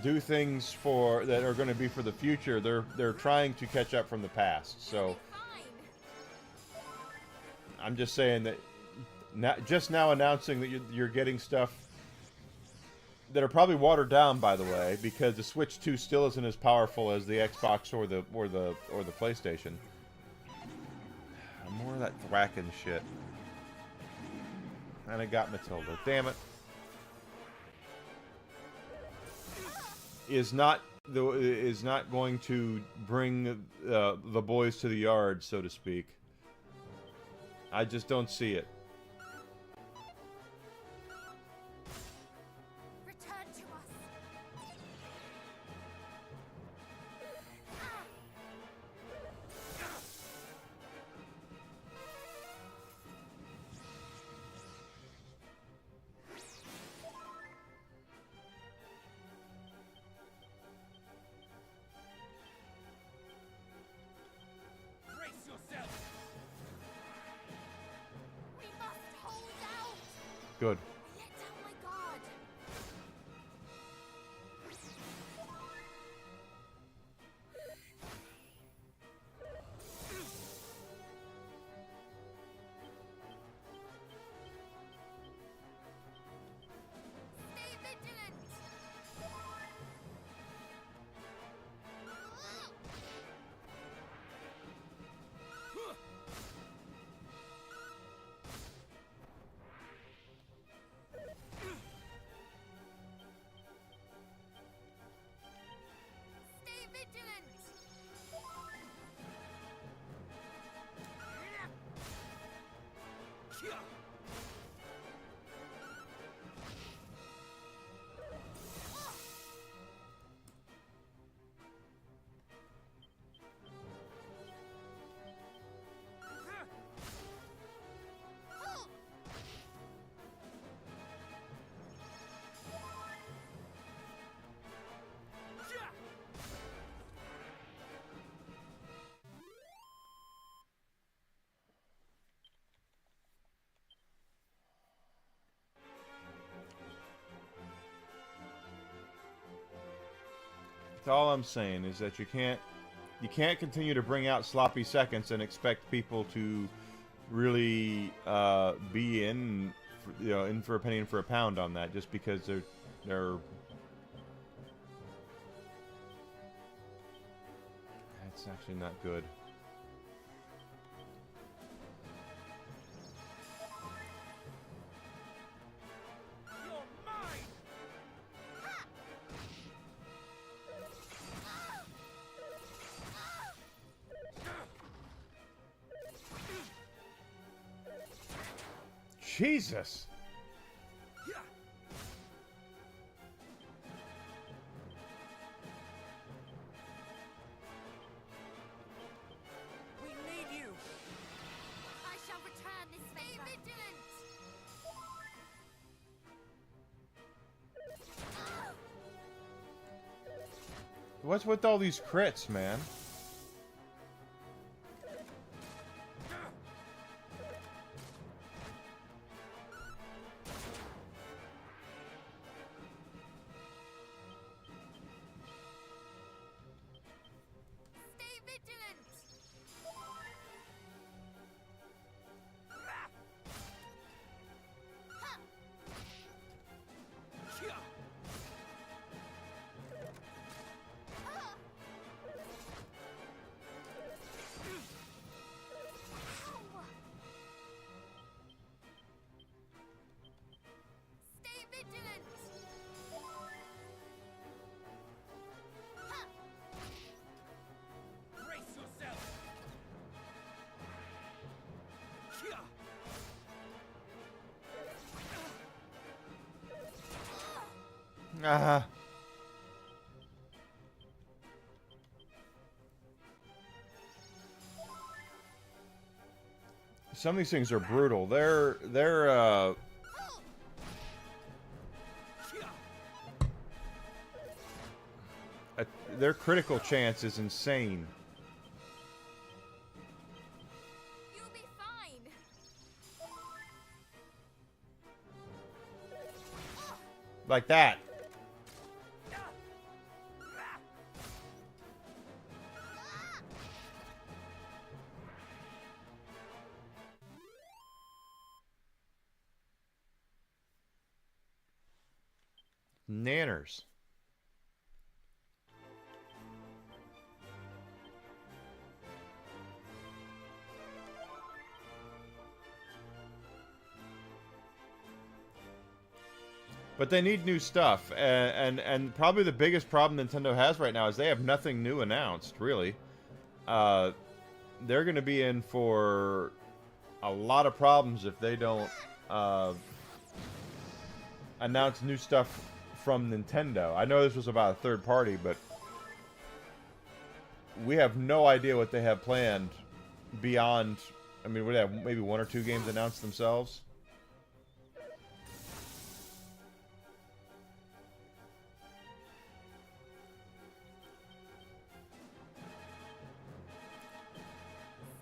Do things for that are going to be for the future. They're trying to catch up from the past. So Fine. I'm just saying that just now announcing that you're getting stuff that are probably watered down, by the way, because the Switch 2 still isn't as powerful as the Xbox or the PlayStation. More of that thwacking shit. And I got Matilda. Damn it. Is not going to bring the boys to the yard, so to speak. I just don't see it. Return to us. Brace yourself. We must hold out. Good. Let down my guard. That's all I'm saying is that you can't continue to bring out sloppy seconds and expect people to really be in, in for a penny and for a pound on that just because they're. That's actually not good. You're mine! Jesus. We need you! I shall return this favor. Be vigilant! What's with all these crits, man? Stay vigilant! Stay vigilant! Brace yourself! Ah. Some of these things are brutal. Their critical chance is insane. You'll be fine! Like that. Nanners. But they need new stuff, and probably the biggest problem Nintendo has right now is they have nothing new announced, really. They're going to be in for a lot of problems if they don't announce new stuff from Nintendo. I know this was about a third party, but we have no idea what they have planned beyond. I mean, we have maybe one or two games announced themselves.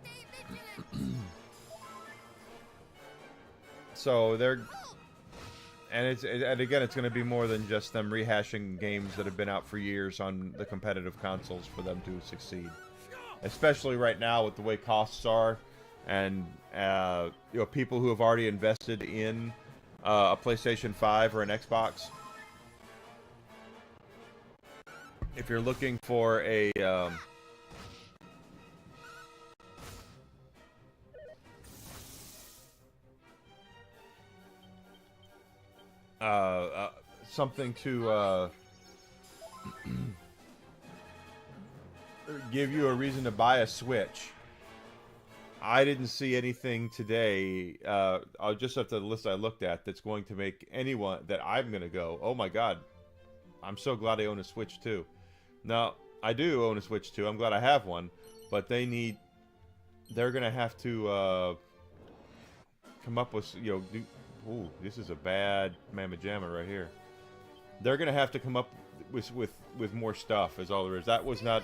Stay vigilant! So they're, and again, it's going to be more than just them rehashing games that have been out for years on the competitive consoles for them to succeed. Especially right now with the way costs are, and people who have already invested in a PlayStation 5 or an Xbox. If you're looking for a something to give you a reason to buy a Switch. I didn't see anything today, just at the list I looked at, that's going to make anyone that I'm going to go, oh my god, I'm so glad I own a Switch too. Now, I do own a Switch too. I'm glad I have one, but they're going to have to come up with, ooh, this is a bad mamma jamma right here. They're going to have to come up with more stuff, is all there is. That was not...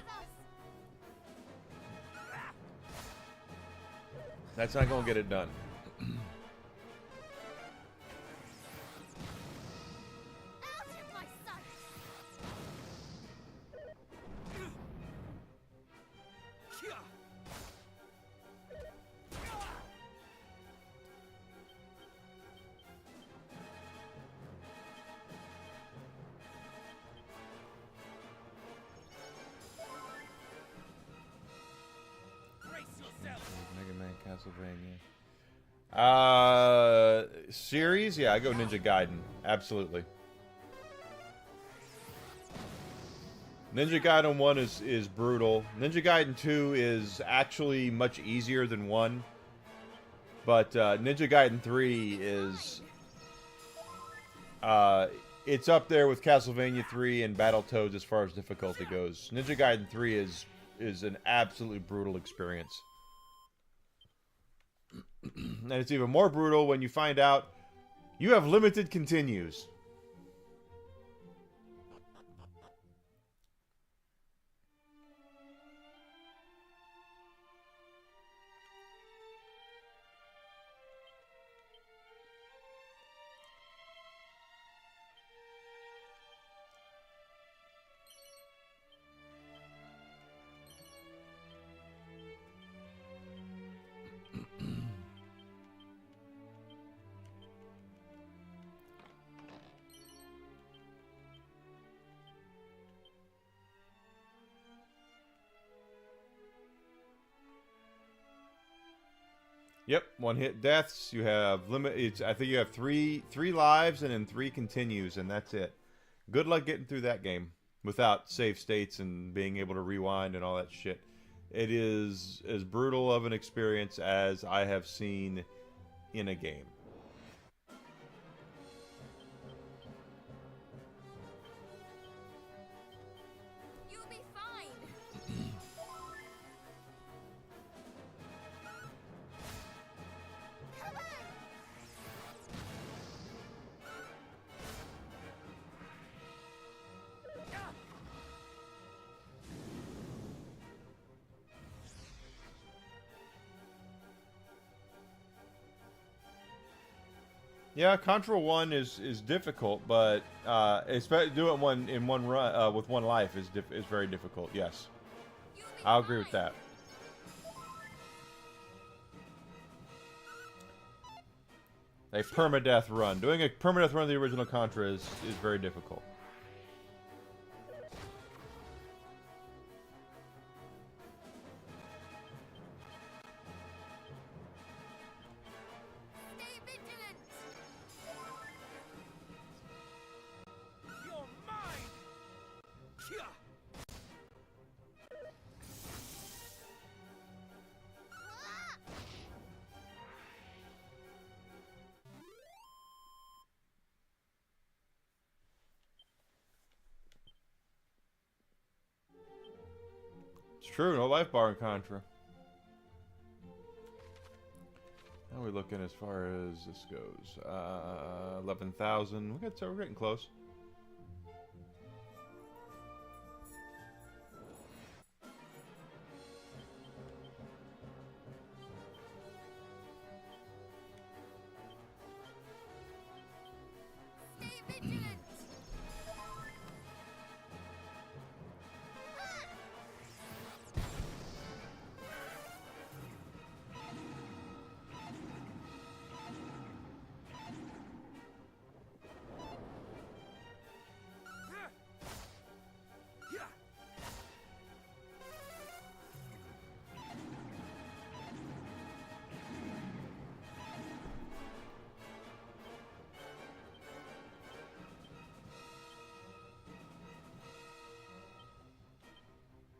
That's not going to get it done. Out of my sight! Castlevania. Series? Yeah, I go Ninja Gaiden. Absolutely. Ninja Gaiden 1 is brutal. Ninja Gaiden 2 is actually much easier than 1. But Ninja Gaiden 3 is... it's up there with Castlevania 3 and Battletoads as far as difficulty goes. Ninja Gaiden 3 is an absolutely brutal experience. And it's even more brutal when you find out you have limited continues. Yep, one-hit deaths. You have limit. I think you have three lives and then 3 continues, and that's it. Good luck getting through that game without save states and being able to rewind and all that shit. It is as brutal of an experience as I have seen in a game. You'll be fine. Come on. Yeah, Contra 1 is difficult, but especially do it in one run with one life is very difficult. Yes, You'll be I'll agree with fine. that. A permadeath run. Doing a permadeath run of the original Contra is very difficult. Stay vigilant. You're mine! Kia! Ah! It's true, no life bar in Contra. How are we looking as far as this goes? 11,000. We're getting close. Stay vigilant. Yeah!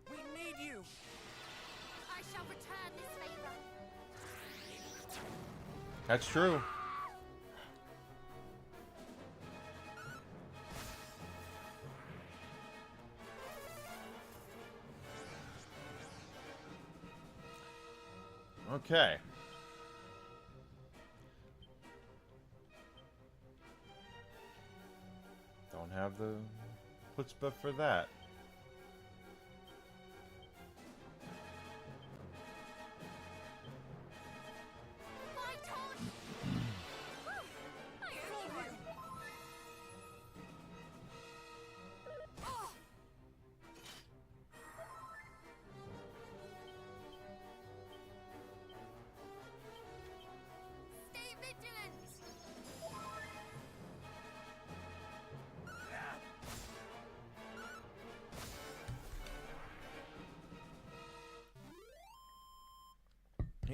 We need you! I shall return this favor. That's true. Okay. Don't have the chutzpah for that. Fight on. I feel you. Oh. Stay vigilant.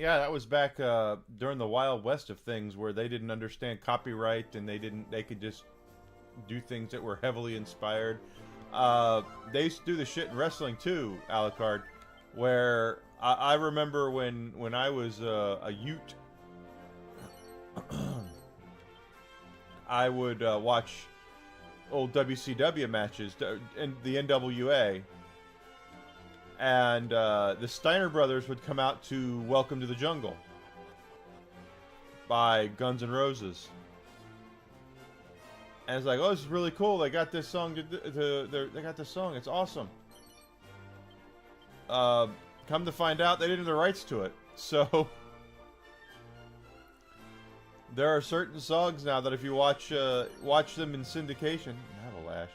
Yeah, that was back during the Wild West of things, where they didn't understand copyright and they could just do things that were heavily inspired. They used to do the shit in wrestling too, Alucard, where I remember when I was a Ute, I would watch old WCW matches in the NWA, and the Steiner brothers would come out to "Welcome to the Jungle" by Guns N' Roses. And it's like, oh, this is really cool. They got this song. They got this song. It's awesome. Come to find out, they didn't have the rights to it. So there are certain songs now that if you watch them in syndication, Avalash,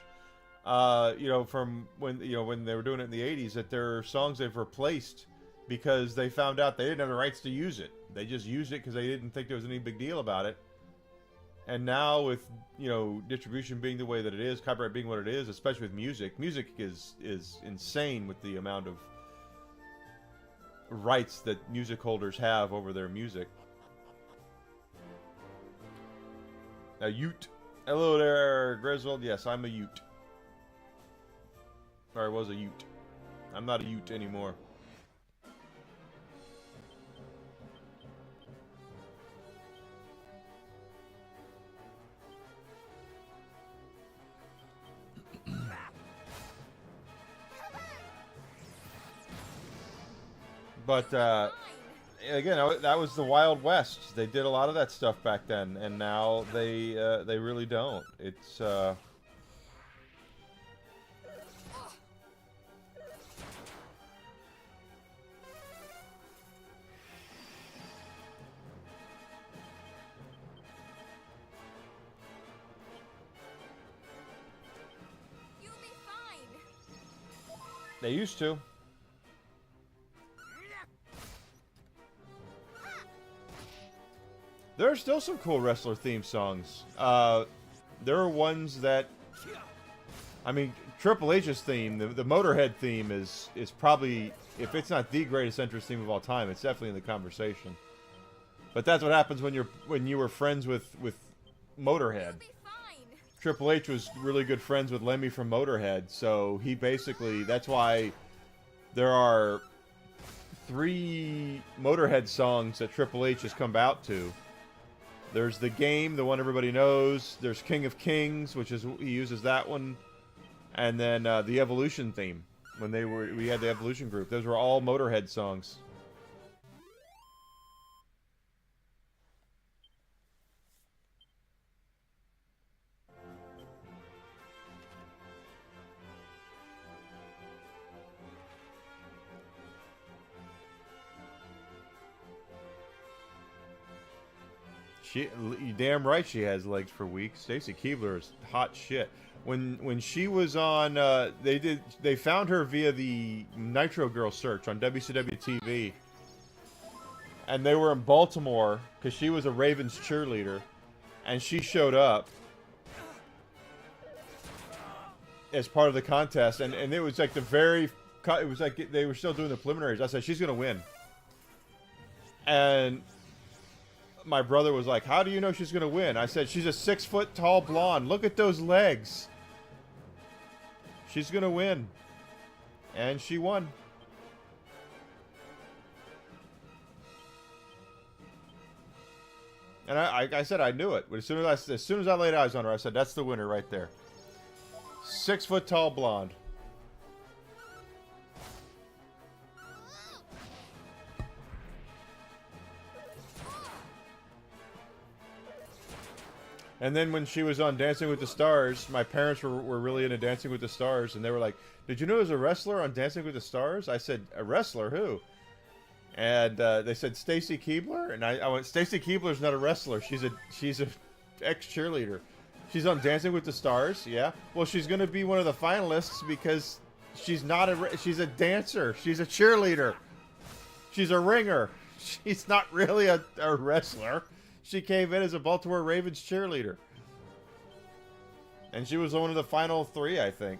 from when they were doing it in the '80s, that there are songs they've replaced because they found out they didn't have the rights to use it. They just used it because they didn't think there was any big deal about it. And now with, distribution being the way that it is, copyright being what it is, especially with music is insane with the amount of rights that music holders have over their music. A Ute. Hello there, Griswold. Yes, I'm a Ute. Or I was a Ute. I'm not a Ute anymore. But again, that was the Wild West. They did a lot of that stuff back then, and now they really don't. It's You'll be fine. they used to. There are still some cool wrestler theme songs. There are ones that, I mean, Triple H's theme, the Motorhead theme is probably, if it's not the greatest entrance theme of all time, it's definitely in the conversation. But that's what happens when you were friends with Motorhead. You'll be fine. Triple H was really good friends with Lemmy from Motorhead, so he basically, that's why there are 3 Motorhead songs that Triple H has come out to. There's The Game, the one everybody knows. There's King of Kings, which is, he uses that one. And then the Evolution theme, when we had the Evolution group. Those were all Motorhead songs. You damn right she has legs for weeks. Stacy Keibler is hot shit. When she was on, they found her via the Nitro Girl search on WCW TV, and they were in Baltimore because she was a Ravens cheerleader, and she showed up as part of the contest, and it was like it was like they were still doing the preliminaries. I said, she's gonna win, and my brother was like, how do you know she's gonna win? I said, she's a 6-foot tall blonde. Look at those legs. She's gonna win. And she won. And I said I knew it. But as soon as I laid eyes on her, I said, that's the winner right there. 6-foot tall blonde. And then when she was on Dancing with the Stars, my parents were really into Dancing with the Stars, and they were like, did you know there's a wrestler on Dancing with the Stars? I said, a wrestler? Who? And they said, Stacy Keibler? And I went, Stacy Keibler's not a wrestler. She's a ex-cheerleader. She's on Dancing with the Stars, yeah? Well, she's going to be one of the finalists because she's she's a dancer. She's a cheerleader. She's a ringer. She's not really a wrestler. She came in as a Baltimore Ravens cheerleader. And she was one of the final 3, I think.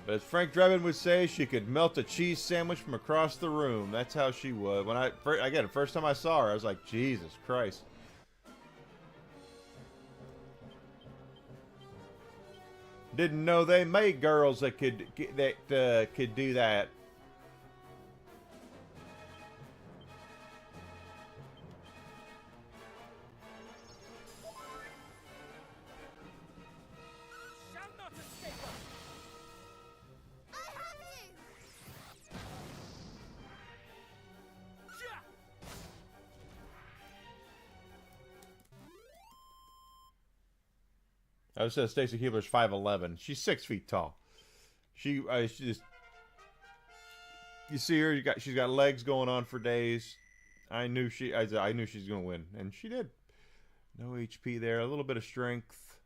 But as Frank Drebin would say, she could melt a cheese sandwich from across the room. That's how she would. When the first time I saw her, I was like, Jesus Christ. Didn't know they made girls that could do that. Shall not escape us. I have you! Kia! I was saying Stacy Keebler's 5'11". She's 6 feet tall. She just, you see her. She's got legs going on for days. I knew she's gonna win, and she did. No HP there. A little bit of strength.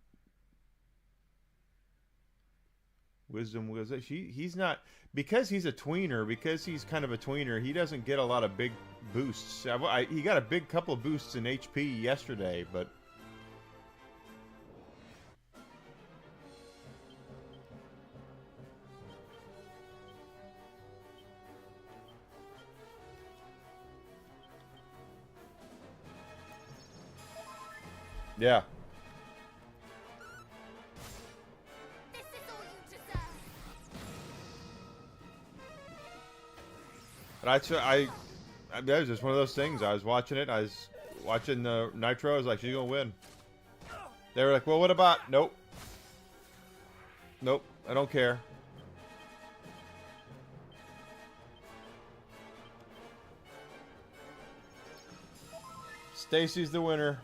Wisdom was it? He's not, because he's a tweener. Because he's kind of a tweener. He doesn't get a lot of big boosts. He got a big couple of boosts in HP yesterday, but. Yeah. This is all you deserve. But that was just one of those things. I was watching it. I was watching the Nitro. I was like, she's gonna win. They were like, well, what about? Nope. Nope. I don't care. Stacy's the winner.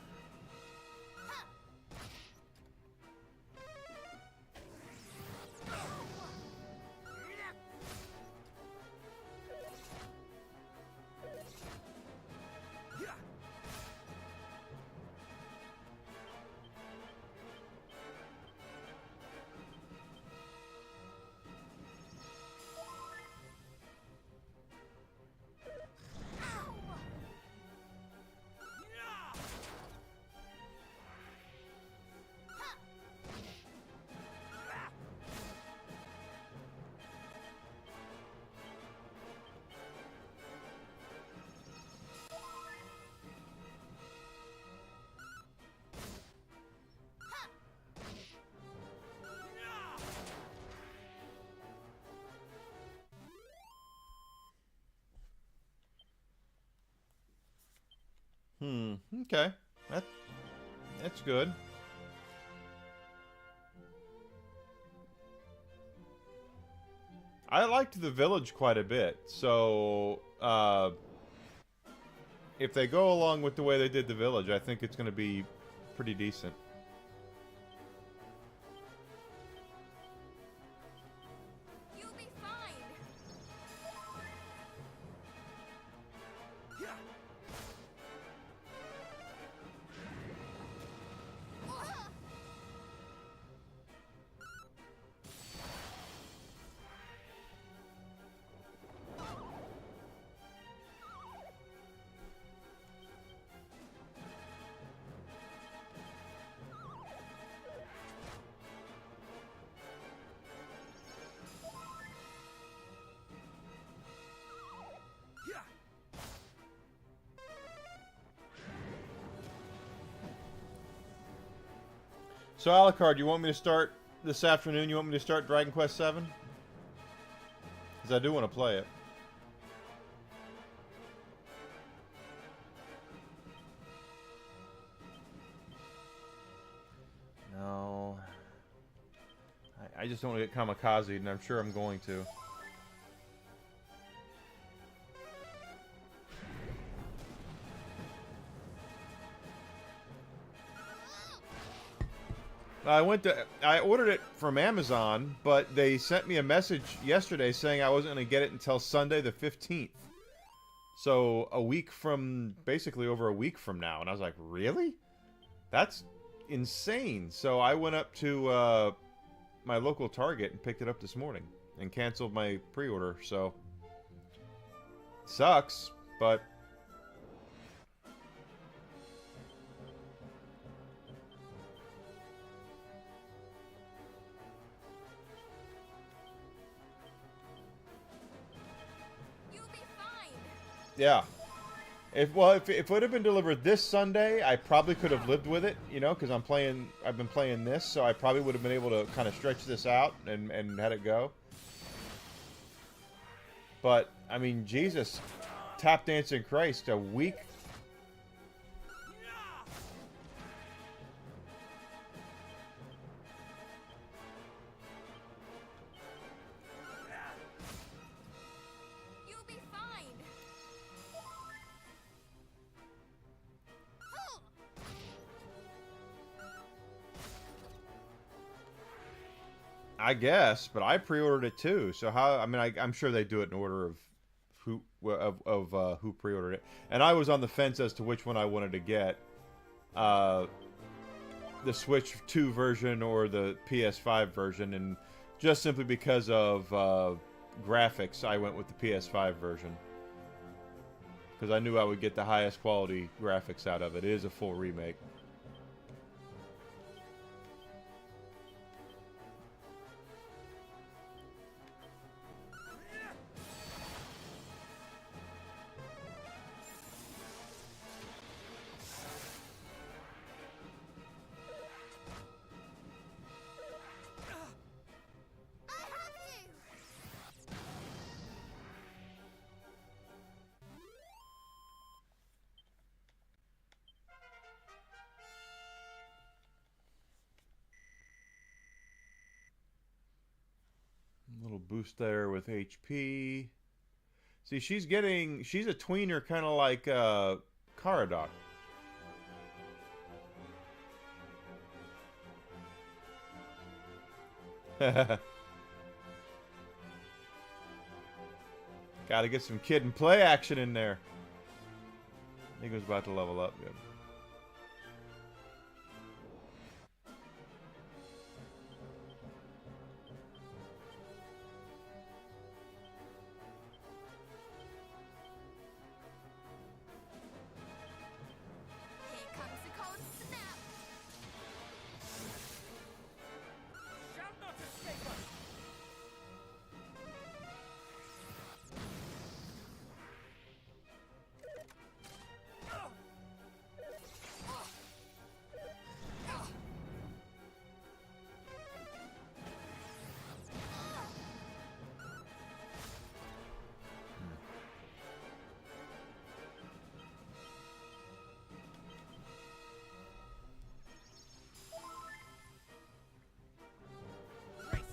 Okay. That's good. I liked the village quite a bit, so if they go along with the way they did the village, I think it's going to be pretty decent. You'll be fine. So, Alucard, you want me to start this afternoon? You want me to start Dragon Quest VII? Because I do want to play it. No. I just don't want to get kamikazed, and I'm sure I'm going to. I ordered it from Amazon, but they sent me a message yesterday saying I wasn't going to get it until Sunday the 15th. So basically over a week from now. And I was like, really? That's insane. So I went up to my local Target and picked it up this morning and canceled my pre-order. So, sucks, but... Yeah. If it would have been delivered this Sunday, I probably could have lived with it, you know, because I've been playing this, so I probably would have been able to kind of stretch this out and had it go. But I mean, Jesus, Tap Dancing Christ, a week. You'll be fine. Oh. I guess, but I pre-ordered it too. So how? I mean, I'm sure they do it in order of who who pre-ordered it, and I was on the fence as to which one I wanted to get, the Switch 2 version or the PS5 version, and just simply because of graphics, I went with the PS5 version because I knew I would get the highest quality graphics out of it. It is a full remake. I have you. A little boost there with HP. See, she's a tweener, kind of like Caradoc. Gotta get some kid and play action in there. Nico's about to level up. Good. Here comes the cold snap. Shall not escape us.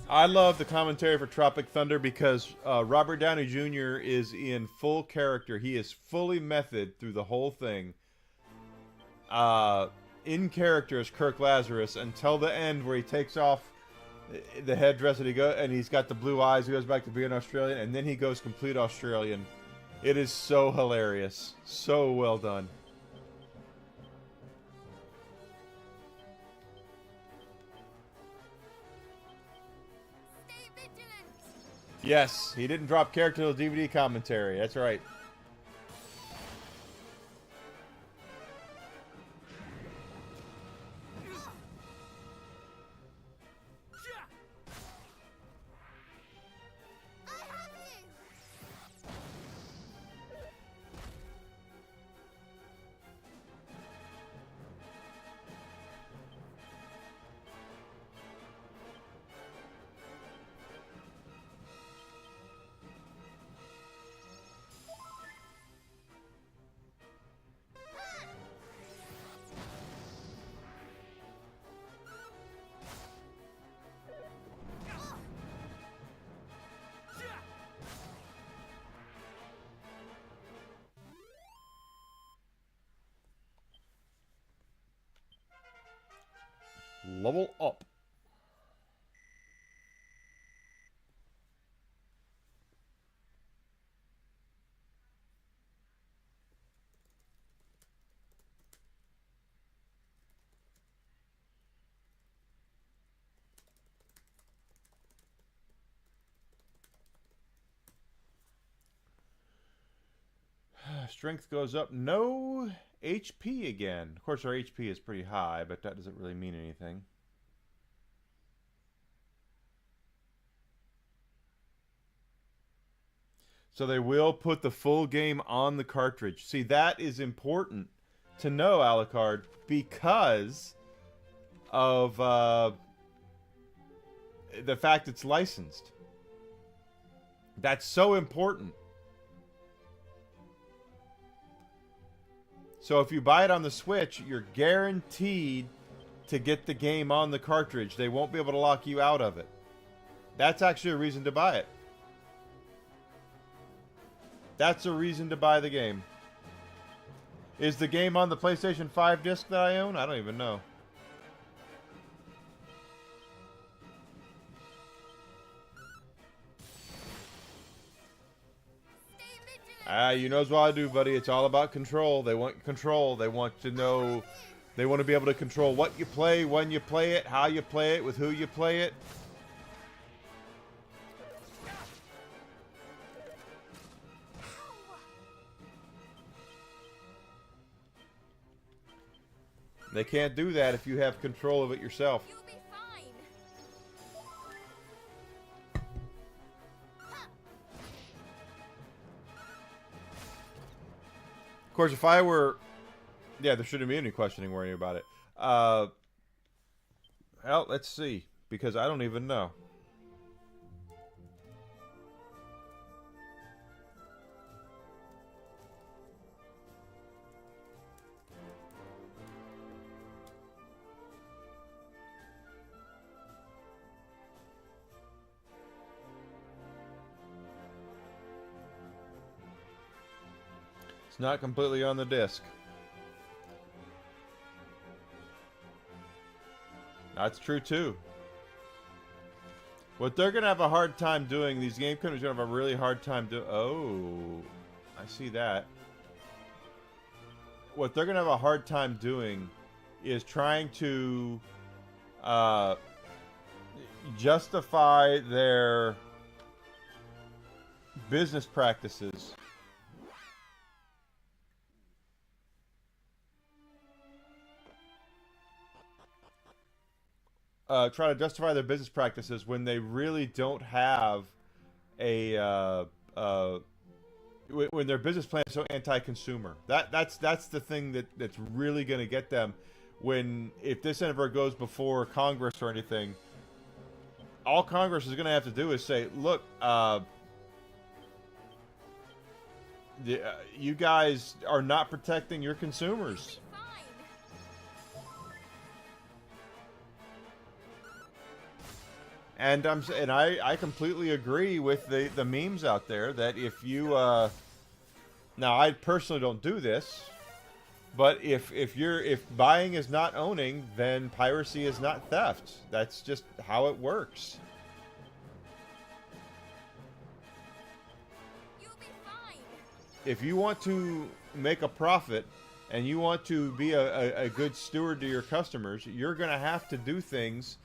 I love the commentary for Tropic Thunder because Robert Downey Jr. is in full character. He is fully method through the whole thing. In character as Kirk Lazarus until the end where he takes off the headdress and he's got the blue eyes. He goes back to being Australian, and then he goes complete Australian. It is so hilarious. So well done. Stay vigilant. Yes, he didn't drop character till DVD commentary. That's right. I have you. Level up. Strength goes up. No HP again. Of course, our HP is pretty high, but that doesn't really mean anything. So they will put the full game on the cartridge. See, that is important to know, Alucard, because of the fact it's licensed. That's so important. So if you buy it on the Switch, you're guaranteed to get the game on the cartridge. They won't be able to lock you out of it. That's actually a reason to buy it. That's a reason to buy the game. Is the game on the PlayStation 5 disc that I own? I don't even know. You knows what I do, buddy. It's all about control. They want control. They want to know. They want to be able to control what you play, when you play it, how you play it, with who you play it. They can't do that if you have control of it yourself. You'll be fine. Of course, if I were... Yeah, there shouldn't be any questioning worrying about it. Well, let's see. Because I don't even know. It's not completely on the disc. That's true too. What they're gonna have a hard time doing, these game companies are gonna have a really hard time doing. Oh, I see that. What they're gonna have a hard time doing is trying to justify their business practices. Try to justify their business practices when they really don't have a when their business plan is so anti-consumer. That's the thing that's really going to get them. When if this ever goes before Congress or anything, all Congress is going to have to do is say, look, you guys are not protecting your consumers. And I completely agree with the memes out there that if you now I personally don't do this, but if buying is not owning, then piracy is not theft. That's just how it works. You'll be fine. If you want to make a profit and you want to be a good steward to your customers, you're going to have to do things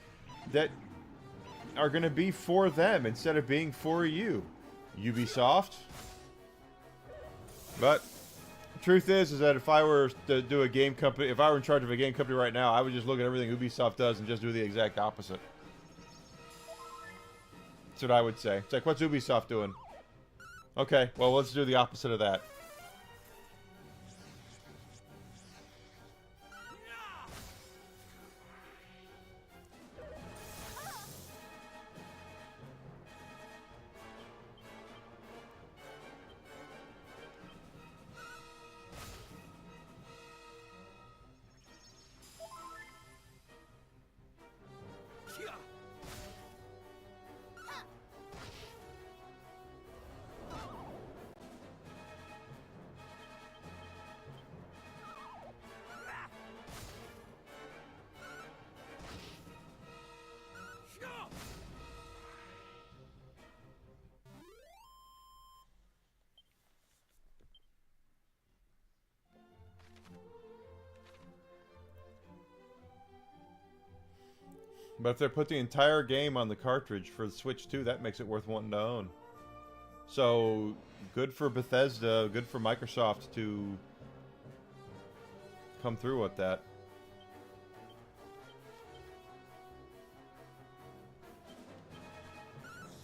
that are going to be for them instead of being for you, Ubisoft. But the truth is that if I were to do a game company, if I were in charge of a game company right now, I would just look at everything Ubisoft does and just do the exact opposite. That's what I would say. It's like, what's Ubisoft doing? Okay, well, let's do the opposite of that. But if they put the entire game on the cartridge for the Switch 2, that makes it worth wanting to own. So, good for Bethesda, good for Microsoft to come through with that.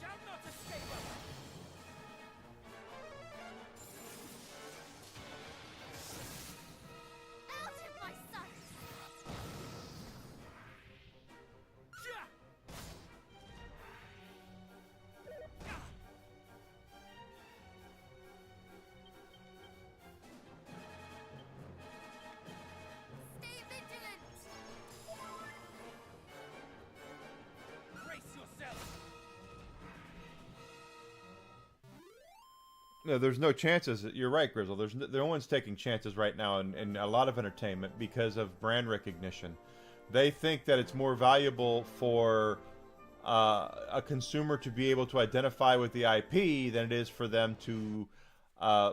Shall not escape us. No, there's no chances. You're right, Grizzle. No one's taking chances right now in a lot of entertainment because of brand recognition. They think that it's more valuable for a consumer to be able to identify with the IP than it is for them to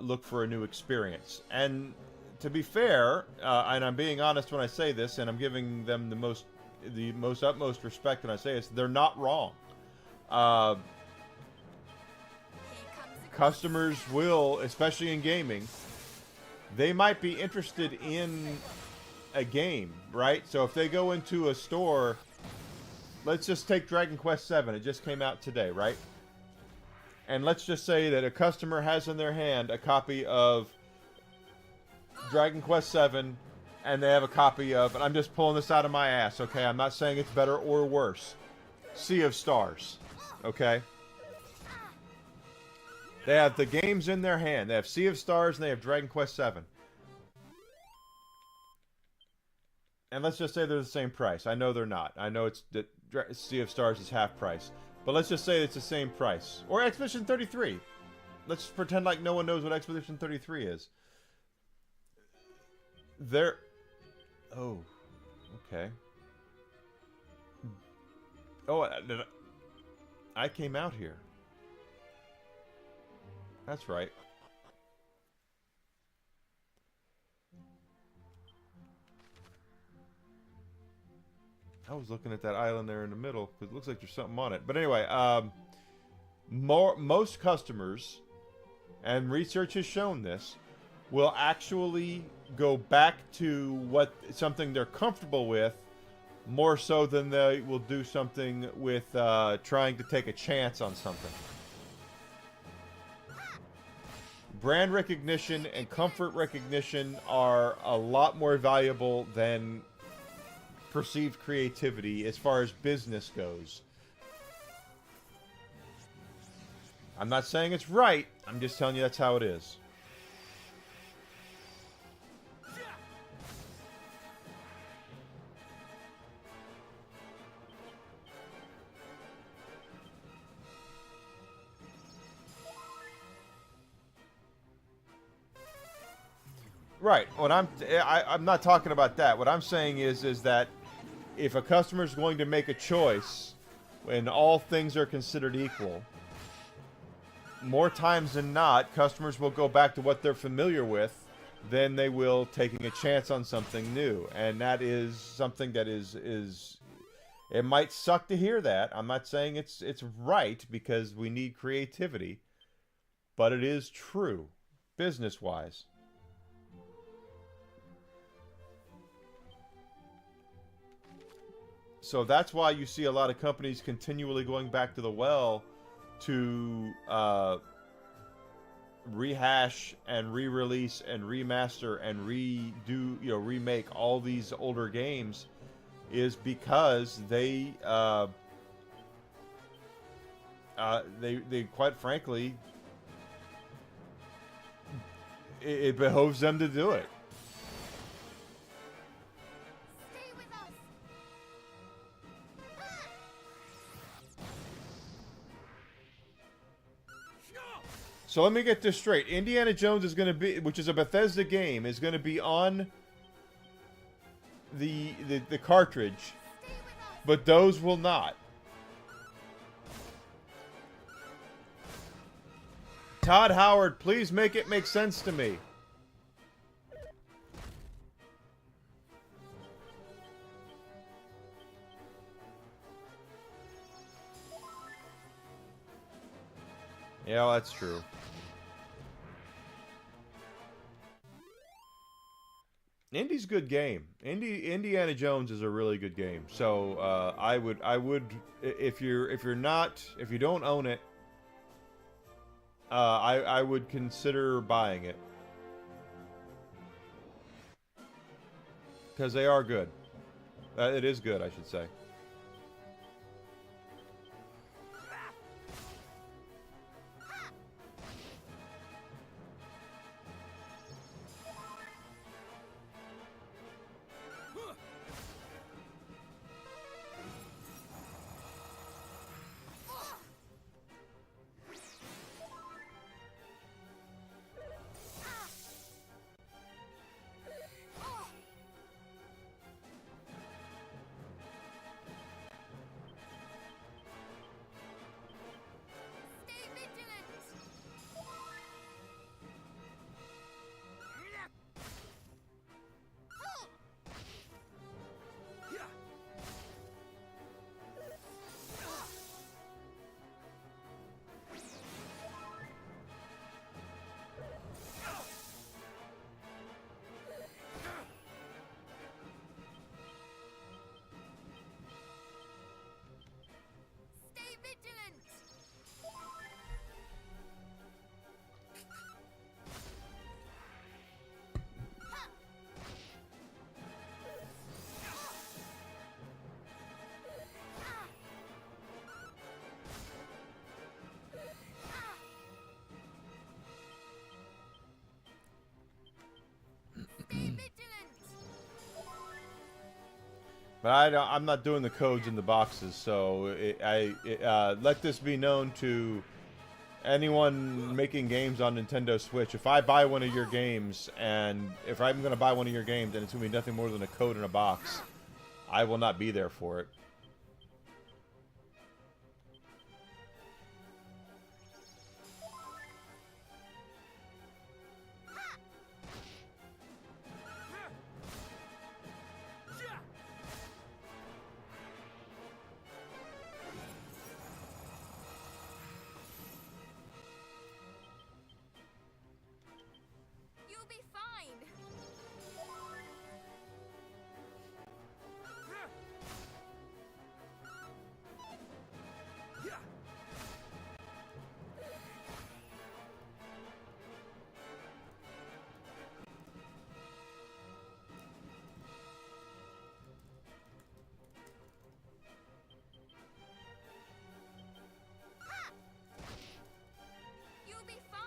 look for a new experience. And to be fair, and I'm being honest when I say this, and I'm giving them the most utmost respect when I say this, they're not wrong. Customers will, especially in gaming, they might be interested in a game, right? So if they go into a store, let's just take Dragon Quest VII. It just came out today, right? And let's just say that a customer has in their hand a copy of Dragon Quest VII, and they have a copy of, and I'm just pulling this out of my ass, okay? I'm not saying it's better or worse. Sea of Stars, okay? They have the games in their hand. They have Sea of Stars and they have Dragon Quest VII. And let's just say they're the same price. I know they're not. I know it's that Sea of Stars is half price. But let's just say it's the same price. Or Expedition 33. Let's pretend like no one knows what Expedition 33 is. They're... Oh. Okay. Oh, I came out here. That's right. I was looking at that island there in the middle because it looks like there's something on it. But anyway, most customers, and research has shown this, will actually go back to something they're comfortable with more so than they will do something with trying to take a chance on something. Brand recognition and comfort recognition are a lot more valuable than perceived creativity as far as business goes. I'm not saying it's right. I'm just telling you that's how it is. Right. I'm not talking about that. What I'm saying is that if a customer is going to make a choice when all things are considered equal, more times than not, customers will go back to what they're familiar with than they will taking a chance on something new. And that is something that is it might suck to hear that. I'm not saying it's right because we need creativity, but it is true business-wise. So that's why you see a lot of companies continually going back to the well to rehash and re-release and remaster and remake all these older games, is because they quite frankly, it behoves them to do it. So let me get this straight. Indiana Jones is going to be, which is a Bethesda game, is going to be on the cartridge, but those will not. Todd Howard, please make it make sense to me. Yeah, well, that's true. Indy's a good game. Indiana Jones is a really good game. So I would if you don't own it, I would consider buying it because they are good. It is good, I should say. But I'm not doing the codes in the boxes, so let this be known to anyone making games on Nintendo Switch. If I buy one of your games, and if I'm going to buy one of your games, and it's going to be nothing more than a code in a box, I will not be there for it. You'll be fine. You'll be fine.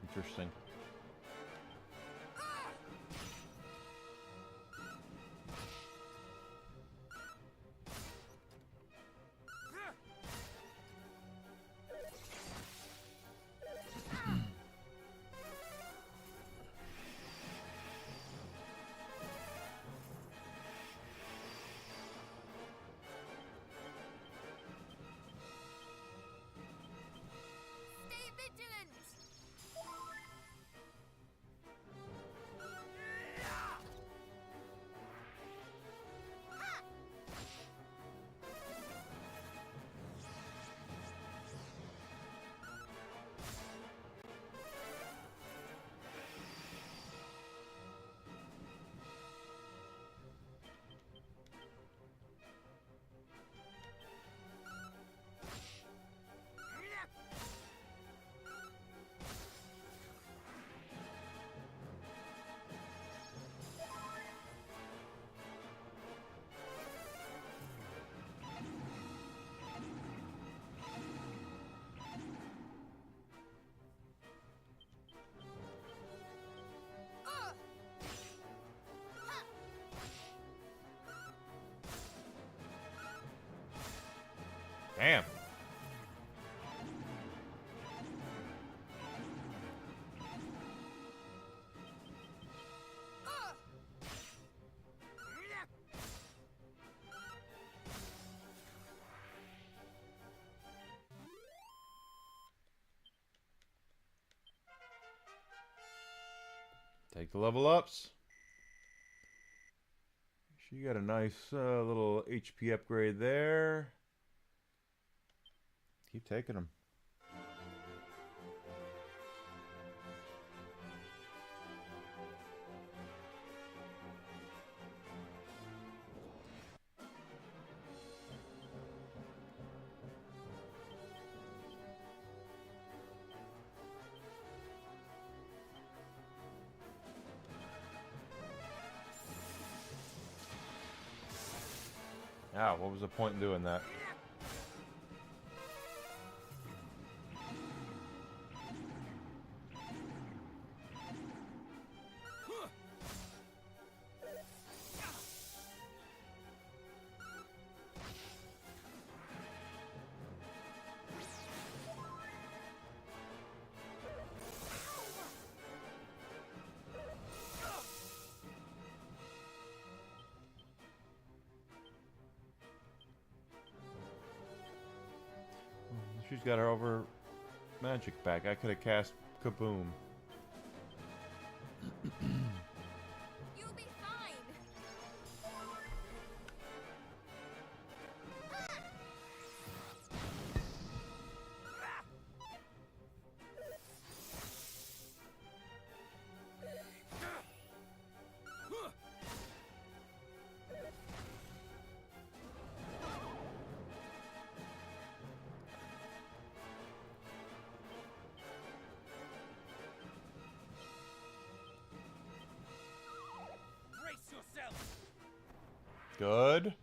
Interesting. Stay vigilant. Damn. Take the level ups. She got a nice little HP upgrade there. Keep taking them. Ah, what was the point in doing that? She's got her over magic back. I could have cast Kaboom. You'll be fine. Good.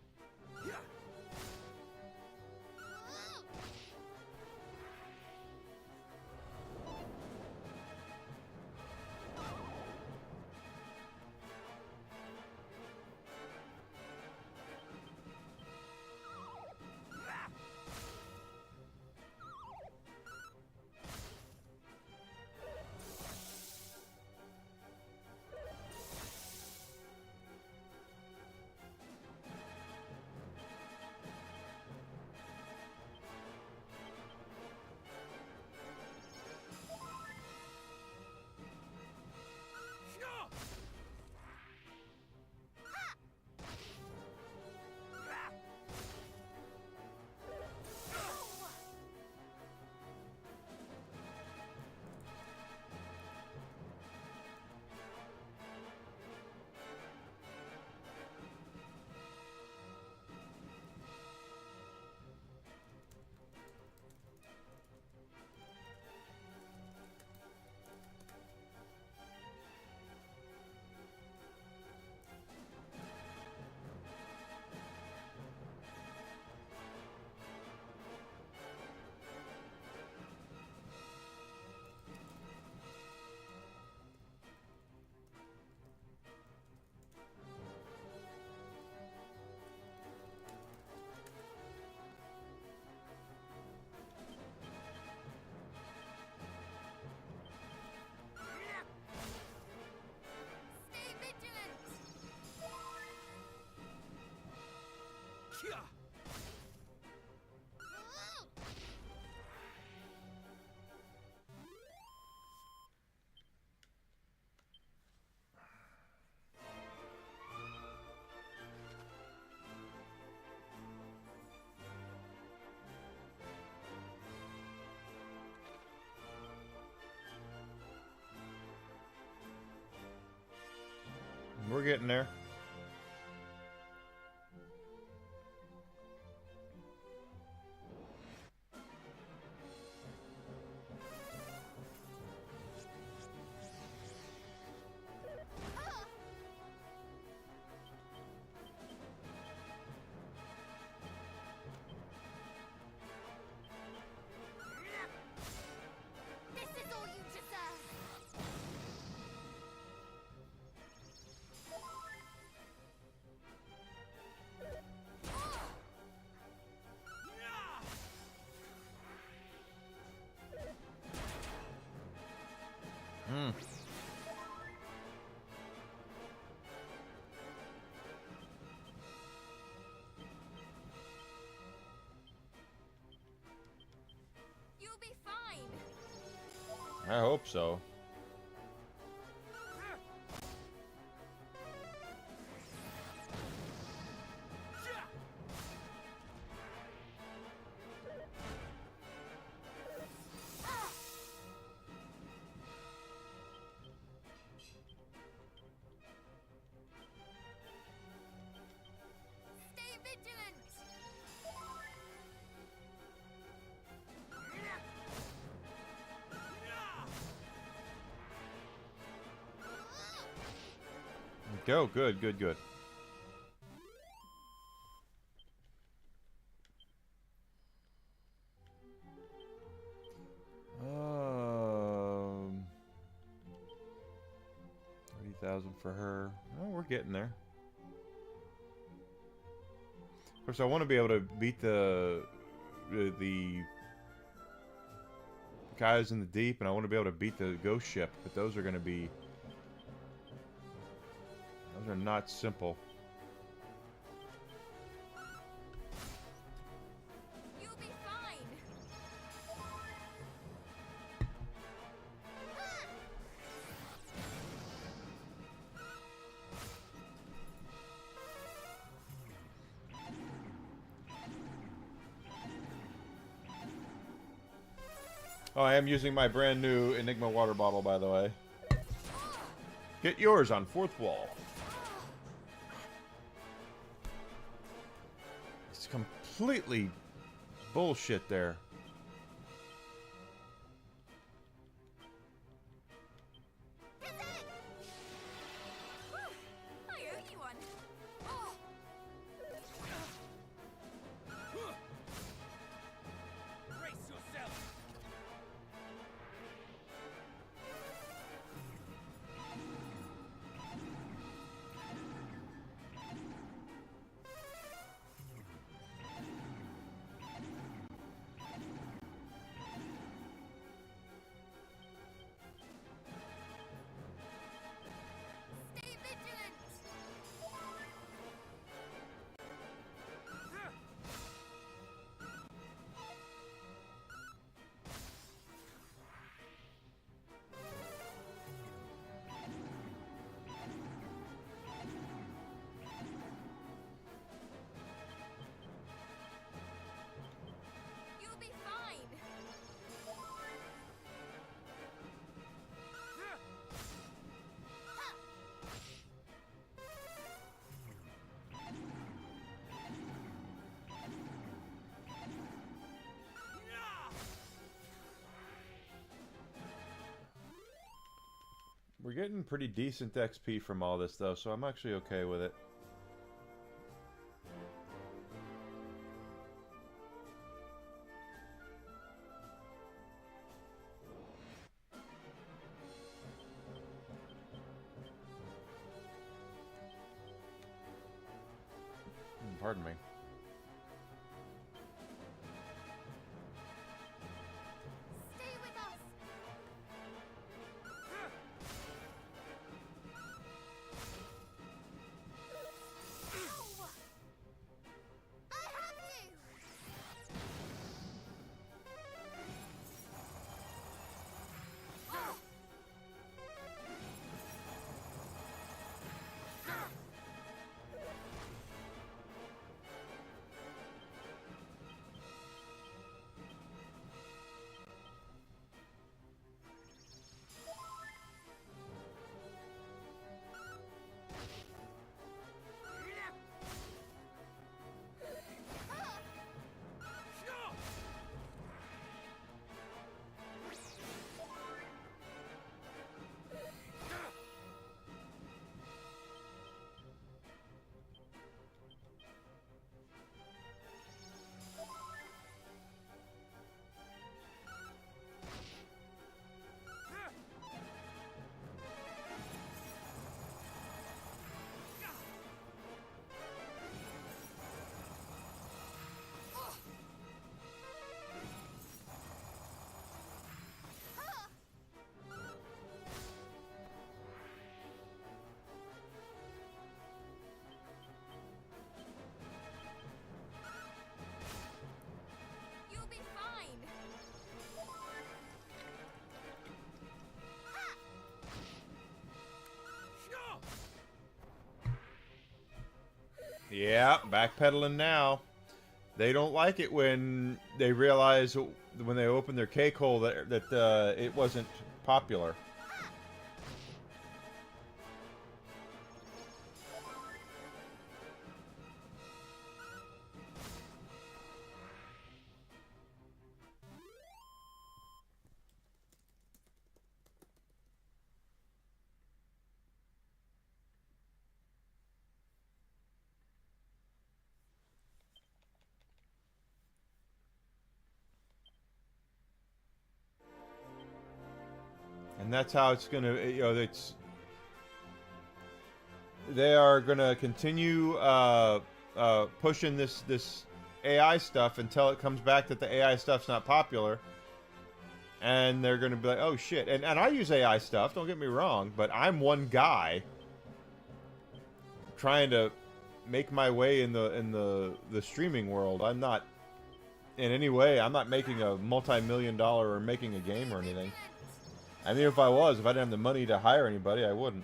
Stay vigilant! We're getting there. This is all you deserve! Hmm. You'll be fine! I hope so. Stay vigilant! Go. Good, good, good. Um, 30,000 for her. Oh, we're getting there. Of course, I want to be able to beat the guys in the deep, and I want to be able to beat the ghost ship, but those are going to be... Those are not simple. You'll be fine! Oh, I am using my brand new Enigma water bottle, by the way. Get yours on fourth wall. It's completely bullshit there. Is it? Whew, I owe you one. Oh. We're getting pretty decent XP from all this, though, so I'm actually okay with it. Pardon me. Stay with us. Ow! I have you. You'll be fine. Yeah, backpedaling now. They don't like it when they realize when they open their cake hole that it wasn't popular. And that's how it's gonna, they are gonna continue pushing this AI stuff until it comes back that the AI stuff's not popular, and they're gonna be like, oh shit. And I use AI stuff. Don't get me wrong, but I'm one guy trying to make my way in the streaming world. I'm not in any way. I'm not making a multi-million-dollar or making a game or anything. I mean, if I was, if I didn't have the money to hire anybody, I wouldn't.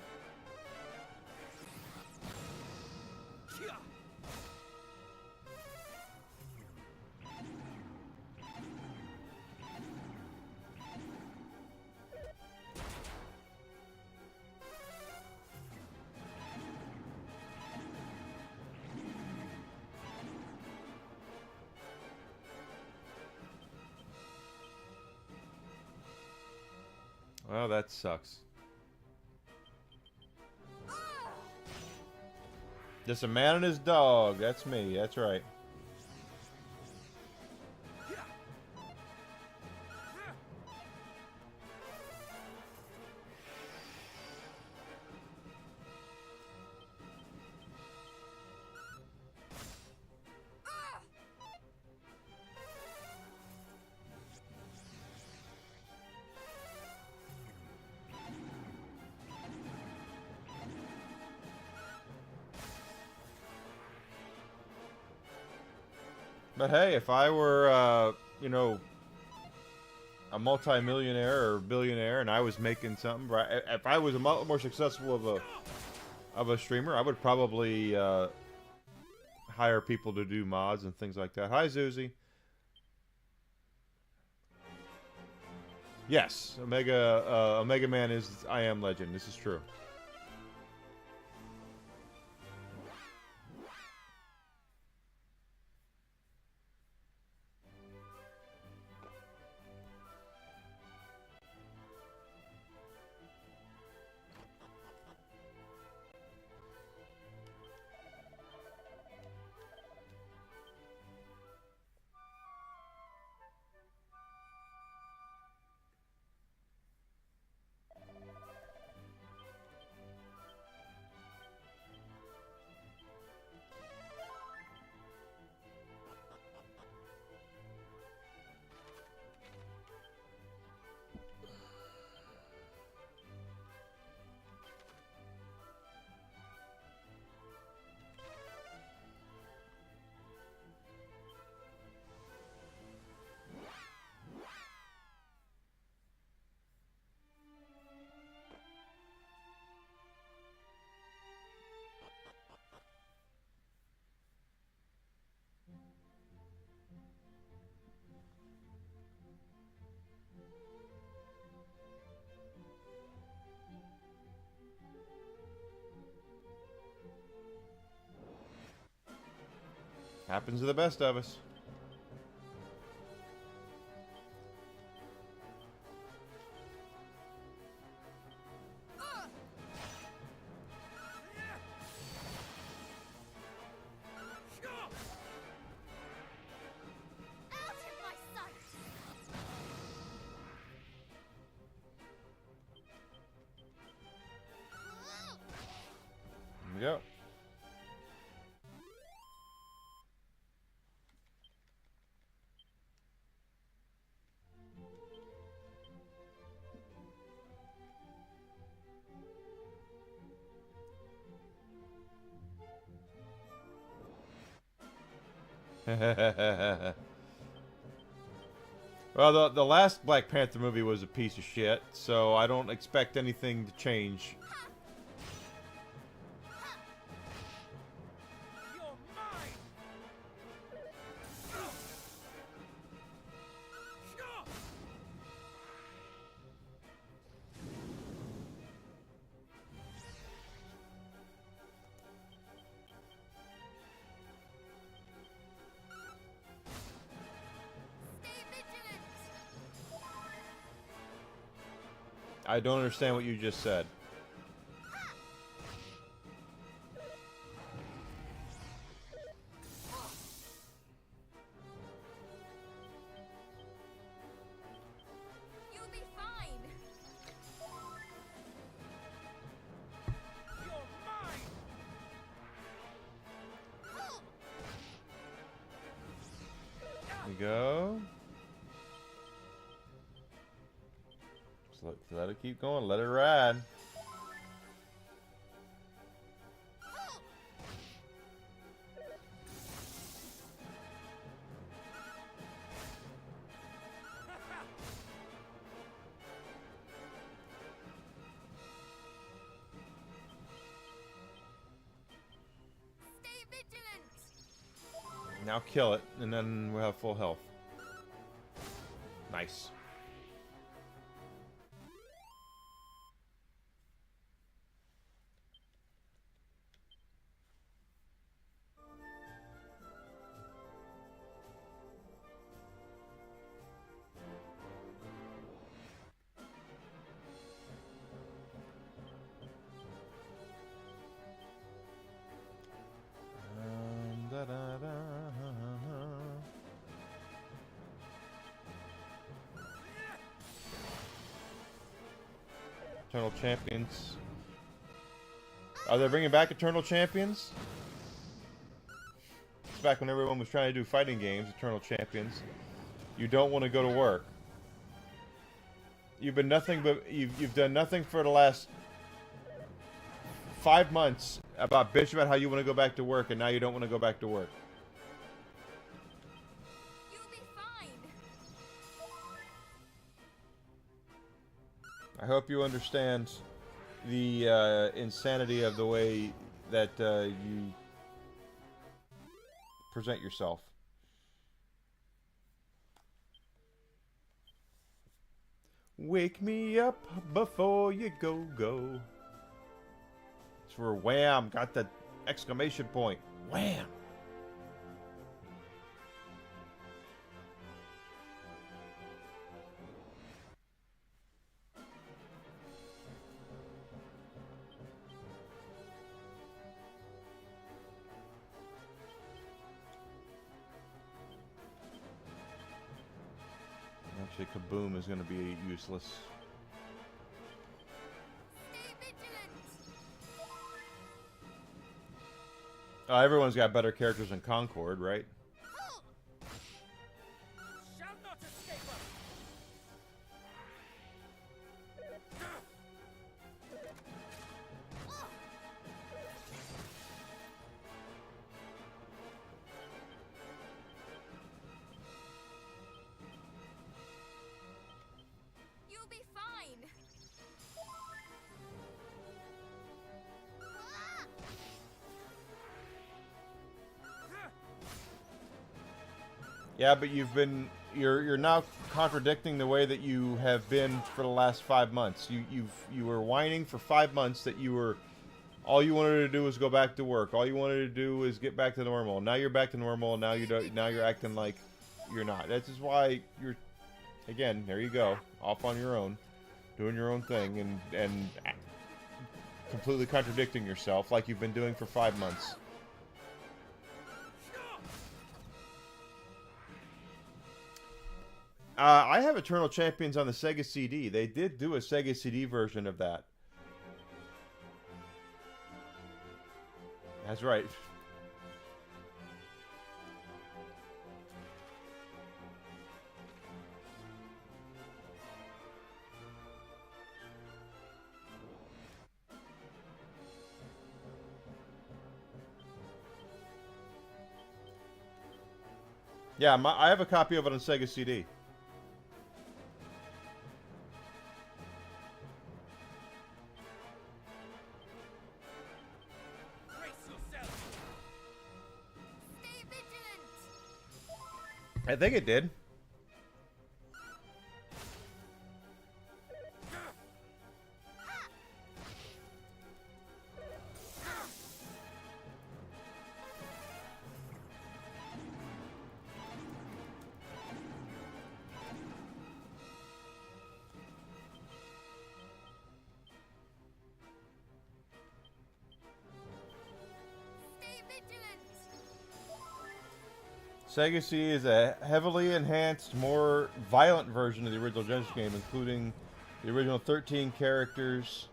Well, that sucks. Just a man and his dog. That's me. That's right. But hey, if I were, a multi-millionaire or billionaire and I was making something, right? If I was a lot more successful of a streamer, I would probably hire people to do mods and things like that. Hi, Zuzi. Yes, Omega Man is I Am Legend. This is true. Happens to the best of us. Out of my sight! Here we go. Well, the last Black Panther movie was a piece of shit, so I don't expect anything to change. You're mine! Stay vigilant! I don't understand what you just said. You'll be fine! You're mine! There we go. Just let it keep going. Let it ride. Stay vigilant! Now kill it, and then we'll have full health. Nice. Da, da, da. Eternal Champions. Are they bringing back Eternal Champions? It's back when everyone was trying to do fighting games, Eternal Champions. You don't want to go to work. You've been nothing but you've done nothing for the last 5 months about bitch about how you want to go back to work, and now you don't want to go back to work. You'll be fine! I hope you understand the insanity of the way that you present yourself. Wake me up before you go. It's where Wham got the exclamation point. Wham! Actually, Kaboom is going to be useless. Stay vigilant! Everyone's got better characters than Concord, right? Shall not escape us! You'll be fine! Yeah, but you're now contradicting the way that you have been for the last 5 months. You were whining for 5 months that you were All you wanted to do was go back to work. All you wanted to do was get back to normal. Now you're back to normal. Now you don't. Now you're acting like you're not. That's just why you're. Again, there you go, off on your own, doing your own thing, and completely contradicting yourself like you've been doing for 5 months. I have Eternal Champions on the Sega CD. They did do a Sega CD version of that. That's right. Yeah, I have a copy of it on Sega CD. Brace yourself. Stay vigilant. I think it did. Stay vigilant. Sega CD is a heavily enhanced, more violent version of the original Genesis game, including the original 13 characters,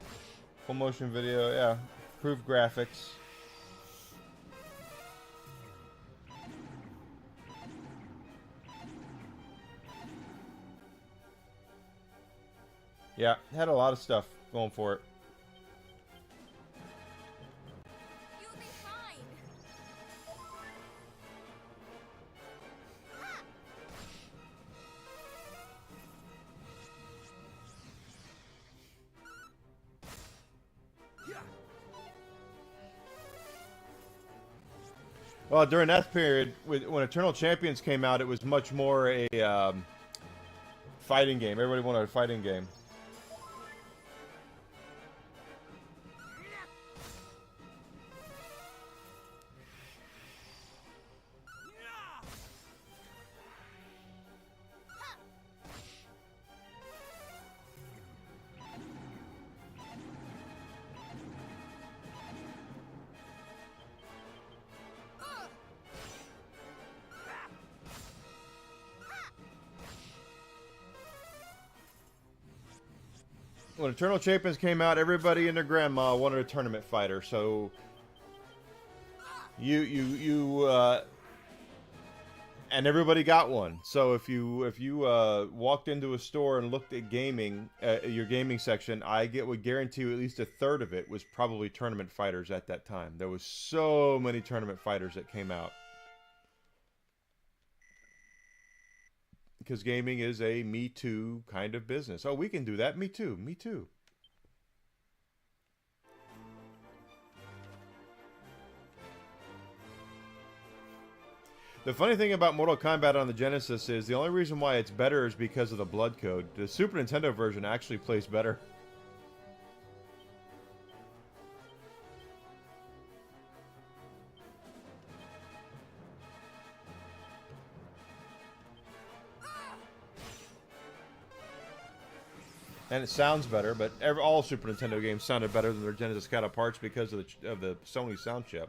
full motion video, yeah, improved graphics. Yeah, had a lot of stuff going for it. You'll be fine. Well, during that period, when Eternal Champions came out, it was much more a fighting game. Everybody wanted a fighting game. When Eternal Champions came out, everybody and their grandma wanted a tournament fighter. So and everybody got one. So if you walked into a store and looked at gaming, your gaming section, would guarantee you at least a third of it was probably tournament fighters at that time. There was so many tournament fighters that came out. Because gaming is a Me Too kind of business. Oh, we can do that. Me too. Me too. The funny thing about Mortal Kombat on the Genesis is the only reason why it's better is because of the blood code. The Super Nintendo version actually plays better. And it sounds better, but all Super Nintendo games sounded better than their Genesis counterparts because of the Sony sound chip.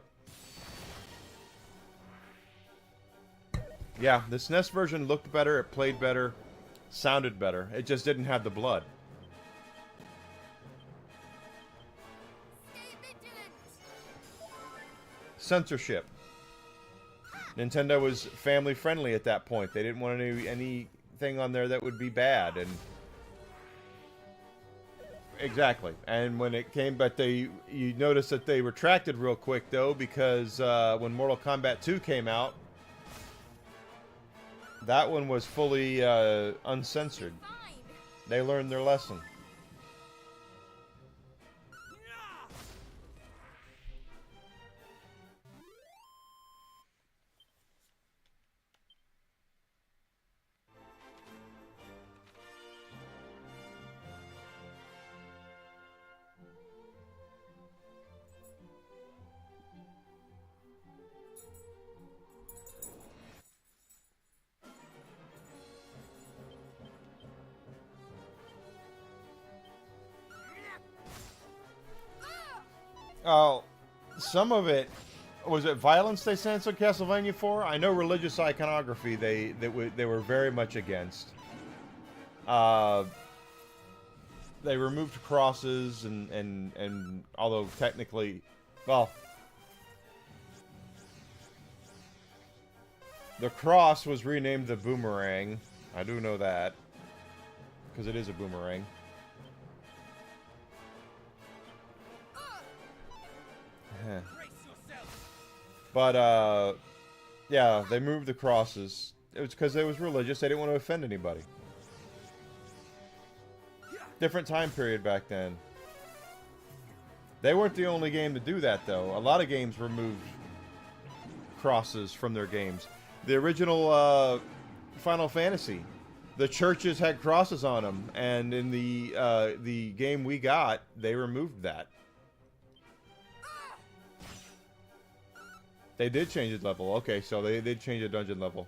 Yeah, the SNES version looked better, it played better, sounded better. It just didn't have the blood. Stay vigilant. Censorship. Nintendo was family friendly at that point. They didn't want anything on there that would be bad, and exactly. And when it came, but you notice that they retracted real quick though, because when Mortal Kombat 2 came out, that one was fully uncensored. Fine. They learned their lesson. Oh, some of it was it violence they censored Castlevania for? I know religious iconography they were very much against. Uh, they removed crosses and although technically, well, the cross was renamed the boomerang. I do know that because it is a boomerang. Brace yourself. But, yeah, they moved the crosses. It was because they was religious. They didn't want to offend anybody. Different time period back then. They weren't the only game to do that, though. A lot of games removed crosses from their games. The original, Final Fantasy, the churches had crosses on them, and in the game we got, they removed that. They did change the level. Okay, so they did change the dungeon level.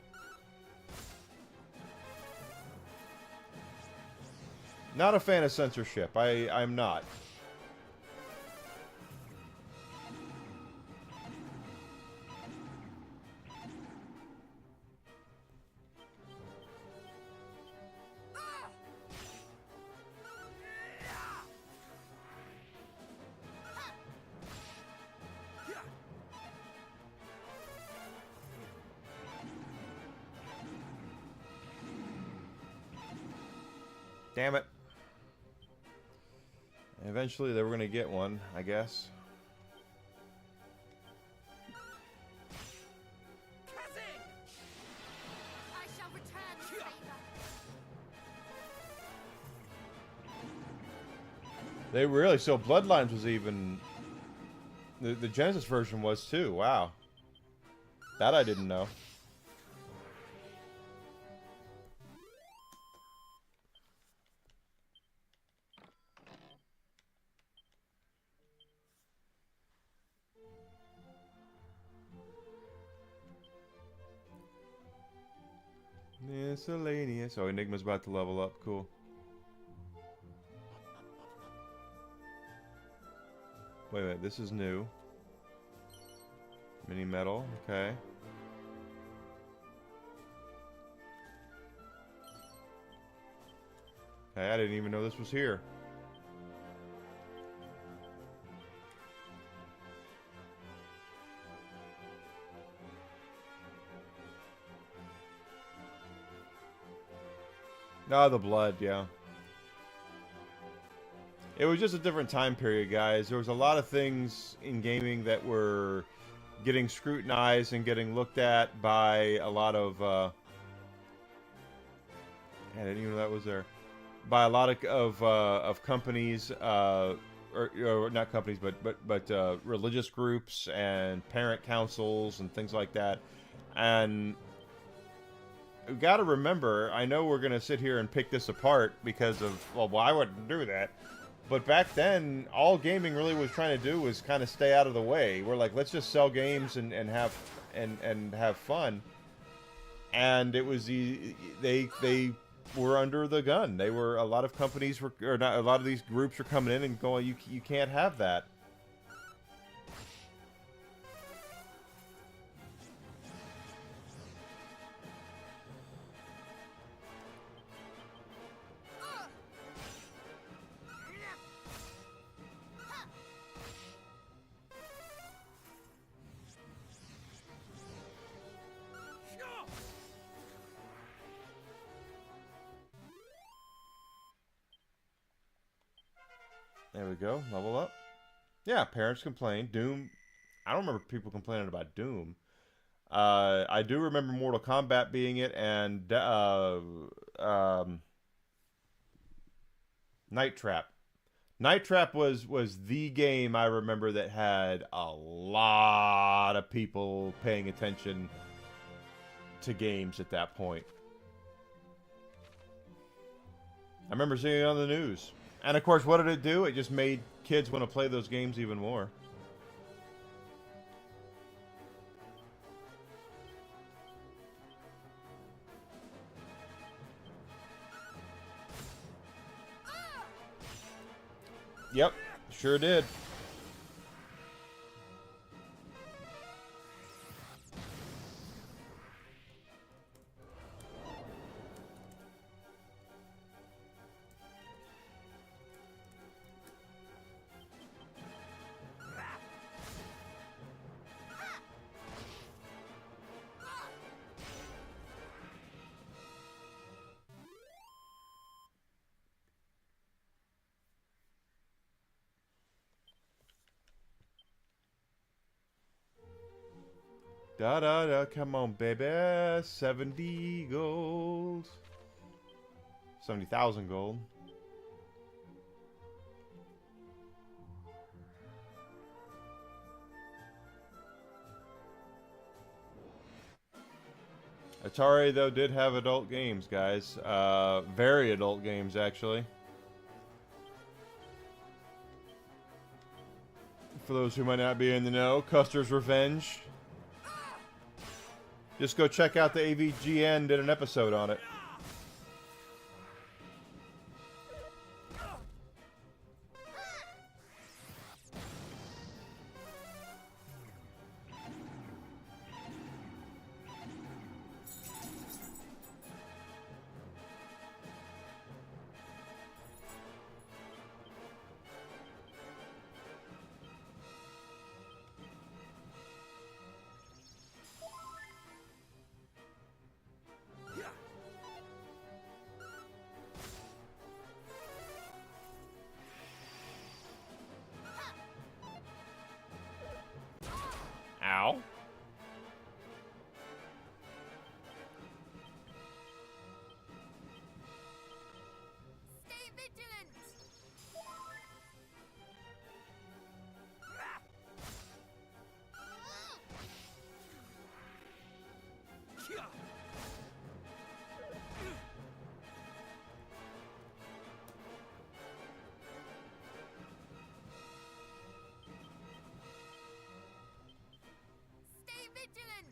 Not a fan of censorship. I'm not. Damn it. Eventually they were going to get one, I guess. I shall return this favor. They really, so Bloodlines was even, the Genesis version was too, wow. That I didn't know. Miscellaneous. Oh, Enigma's about to level up. Cool. Wait. This is new. Mini metal. Okay. Okay, I didn't even know this was here. Oh, the blood, yeah. It was just a different time period, guys. There was a lot of things in gaming that were getting scrutinized and getting looked at by a lot of, I didn't even know that was there. By a lot of companies, or not companies, but religious groups and parent councils and things like that. And we got to remember, I know we're going to sit here and pick this apart because of, well, I wouldn't do that. But back then, all gaming really was trying to do was kind of stay out of the way. We're like, let's just sell games and have fun. And it was they were under the gun. They were, a lot of companies were, or not, a lot of these groups were coming in and going, you can't have that. There we go. Level up. Yeah, parents complain. Doom. I don't remember people complaining about Doom. I do remember Mortal Kombat being it, and Night Trap. Night Trap was the game I remember that had a lot of people paying attention to games at that point. I remember seeing it on the news. And of course, what did it do? It just made kids want to play those games even more. Yep, sure did. Da da da, come on, baby. 70 gold. 70,000 gold. Atari, though, did have adult games, guys. Very adult games, actually. For those who might not be in the know, Custer's Revenge. Just go check out the AVGN, did an episode on it. Ow. Stay vigilant. Stay vigilant.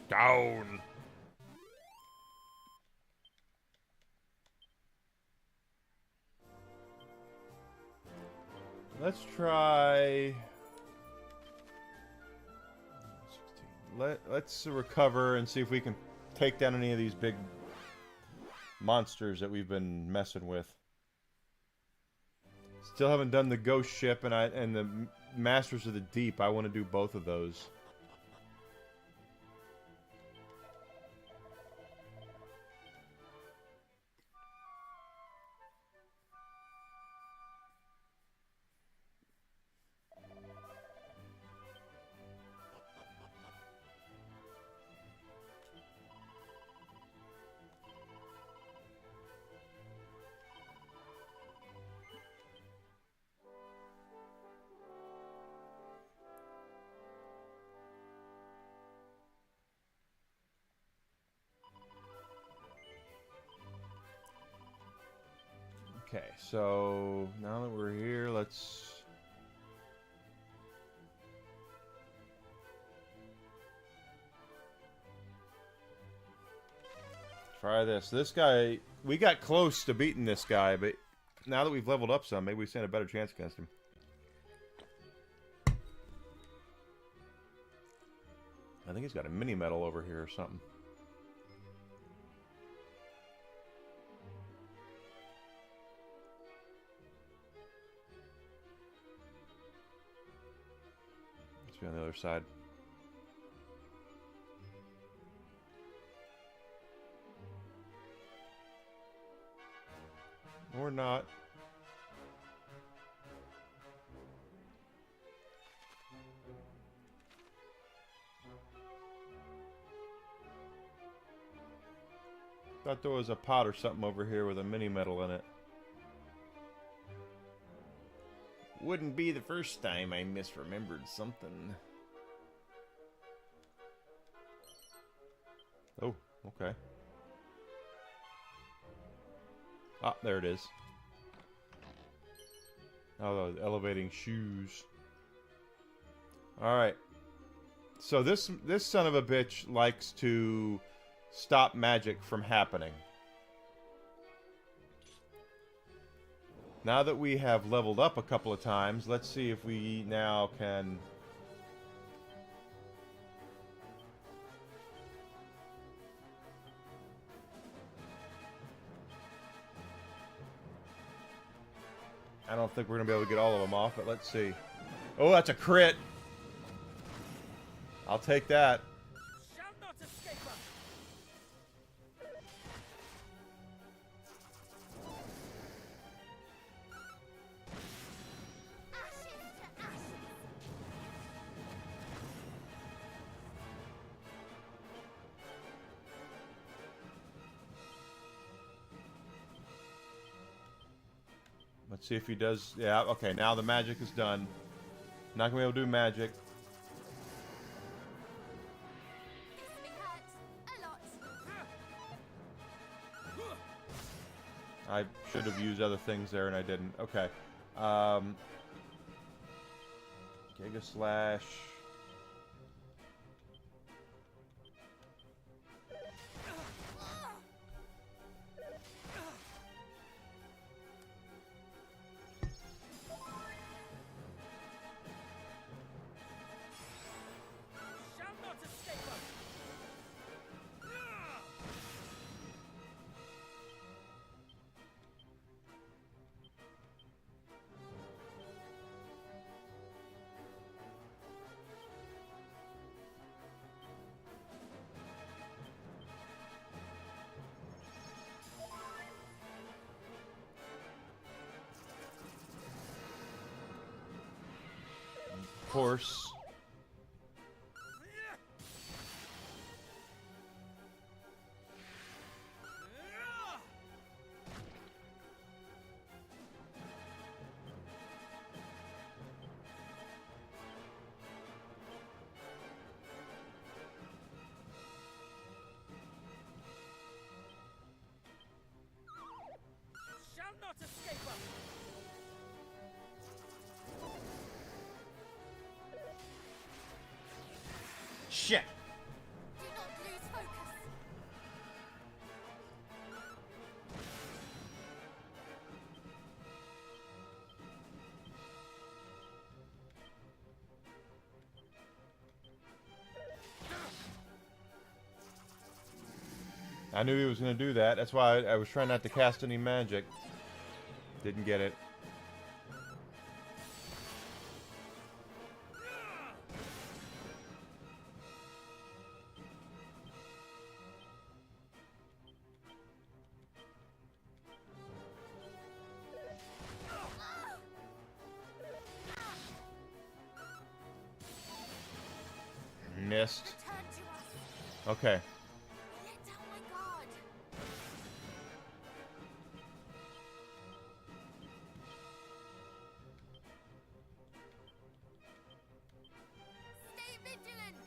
Down. Let's try. Let's recover and see if we can take down any of these big monsters that we've been messing with. Still haven't done the ghost ship and the Masters of the Deep. I want to do both of those. Okay, so now that we're here, let's try this. This guy, we got close to beating this guy, but now that we've leveled up some, maybe we stand a better chance against him. I think he's got a mini medal over here or something. Let's be on the other side. Or not. Thought there was a pot or something over here with a mini medal in it. Wouldn't be the first time I misremembered something. Oh, okay. Ah, there it is. Oh, the elevating shoes. Alright. So this son of a bitch likes to stop magic from happening. Now that we have leveled up a couple of times, let's see if we now can... I don't think we're going to be able to get all of them off, but let's see. Oh, that's a crit! I'll take that. Shall not escape us. See if he does. Yeah, okay, now the magic is done. Not gonna be able to do magic. This me hurt a lot. I should have used other things there and I didn't. Okay. Giga Slash. Shall not escape us. Of course. Shall not escape us. Shit. Do not lose focus. I knew he was going to do that. That's why I was trying not to cast any magic. Didn't get it. Missed. Return to us. Okay. Let down my guard. Stay vigilant.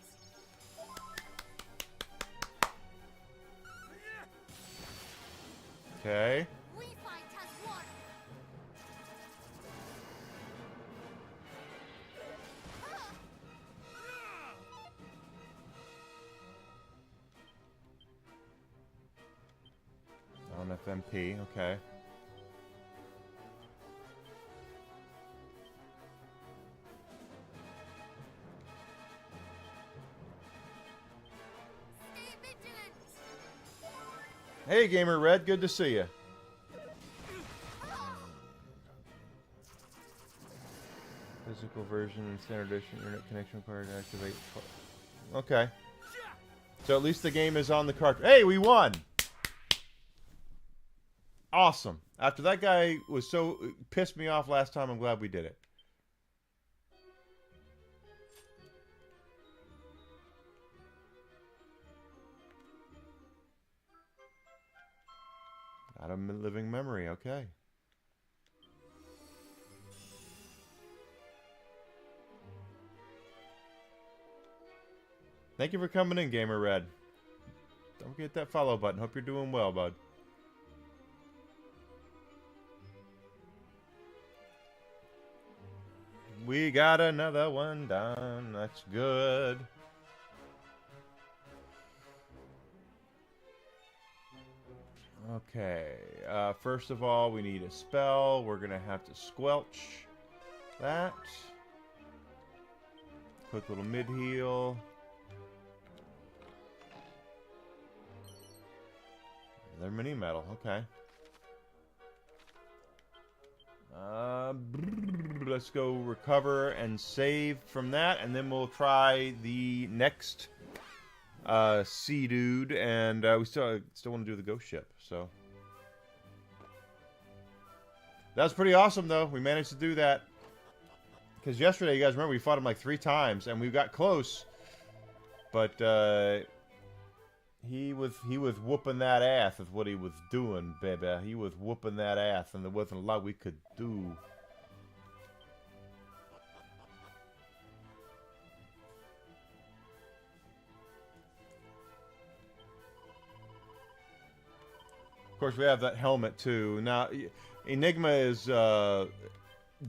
Okay. We fight as one. On FMP. Okay. Stay vigilant. Hey, Gamer Red. Good to see you. Physical version and standard edition internet connection required to activate. Okay. So at least the game is on the cartridge. Hey, we won! Awesome. After that guy was so pissed me off last time, I'm glad we did it. Out of living memory, okay. Thank you for coming in, Gamer Red. Don't forget that follow button. Hope you're doing well, bud. We got another one done. That's good. Okay. First of all, we need a spell. We're going to have to squelch that. Quick little mid-heal. Another mini metal. Okay. Let's go recover and save from that, and then we'll try the next sea dude, and we still want to do the ghost ship. So that was pretty awesome, though. We managed to do that because yesterday, you guys remember, we fought him like 3 times, and we got close, but He was whooping that ass is what he was doing, baby. He was whooping that ass, and there wasn't a lot we could do. Of course, we have that helmet too. Now, Enigma is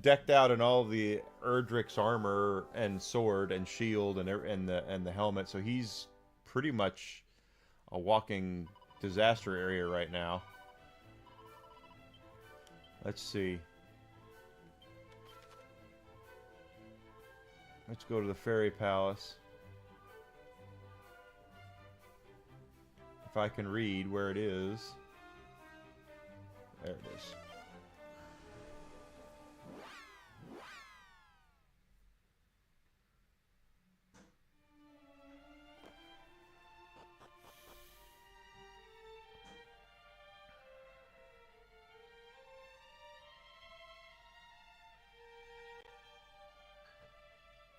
decked out in all the Erdrick's armor and sword and shield and the helmet, so he's pretty much a walking disaster area right now. Let's see. Let's go to the Fairy Palace. If I can read where it is. There it is.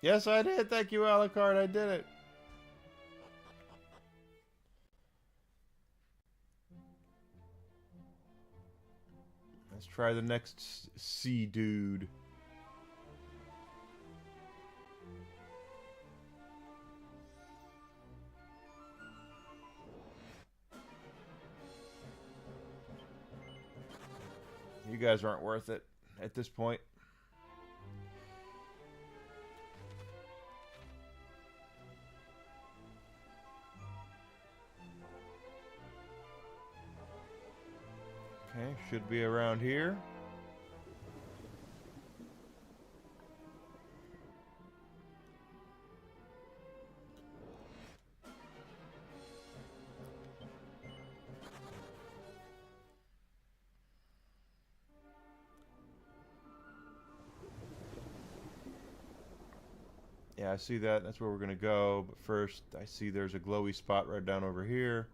Yes, I did. Thank you, Alucard. I did it. Let's try the next sea dude. You guys aren't worth it at this point. Okay, should be around here. Yeah, I see that. That's where we're going to go. But first, I see there's a glowy spot right down over here.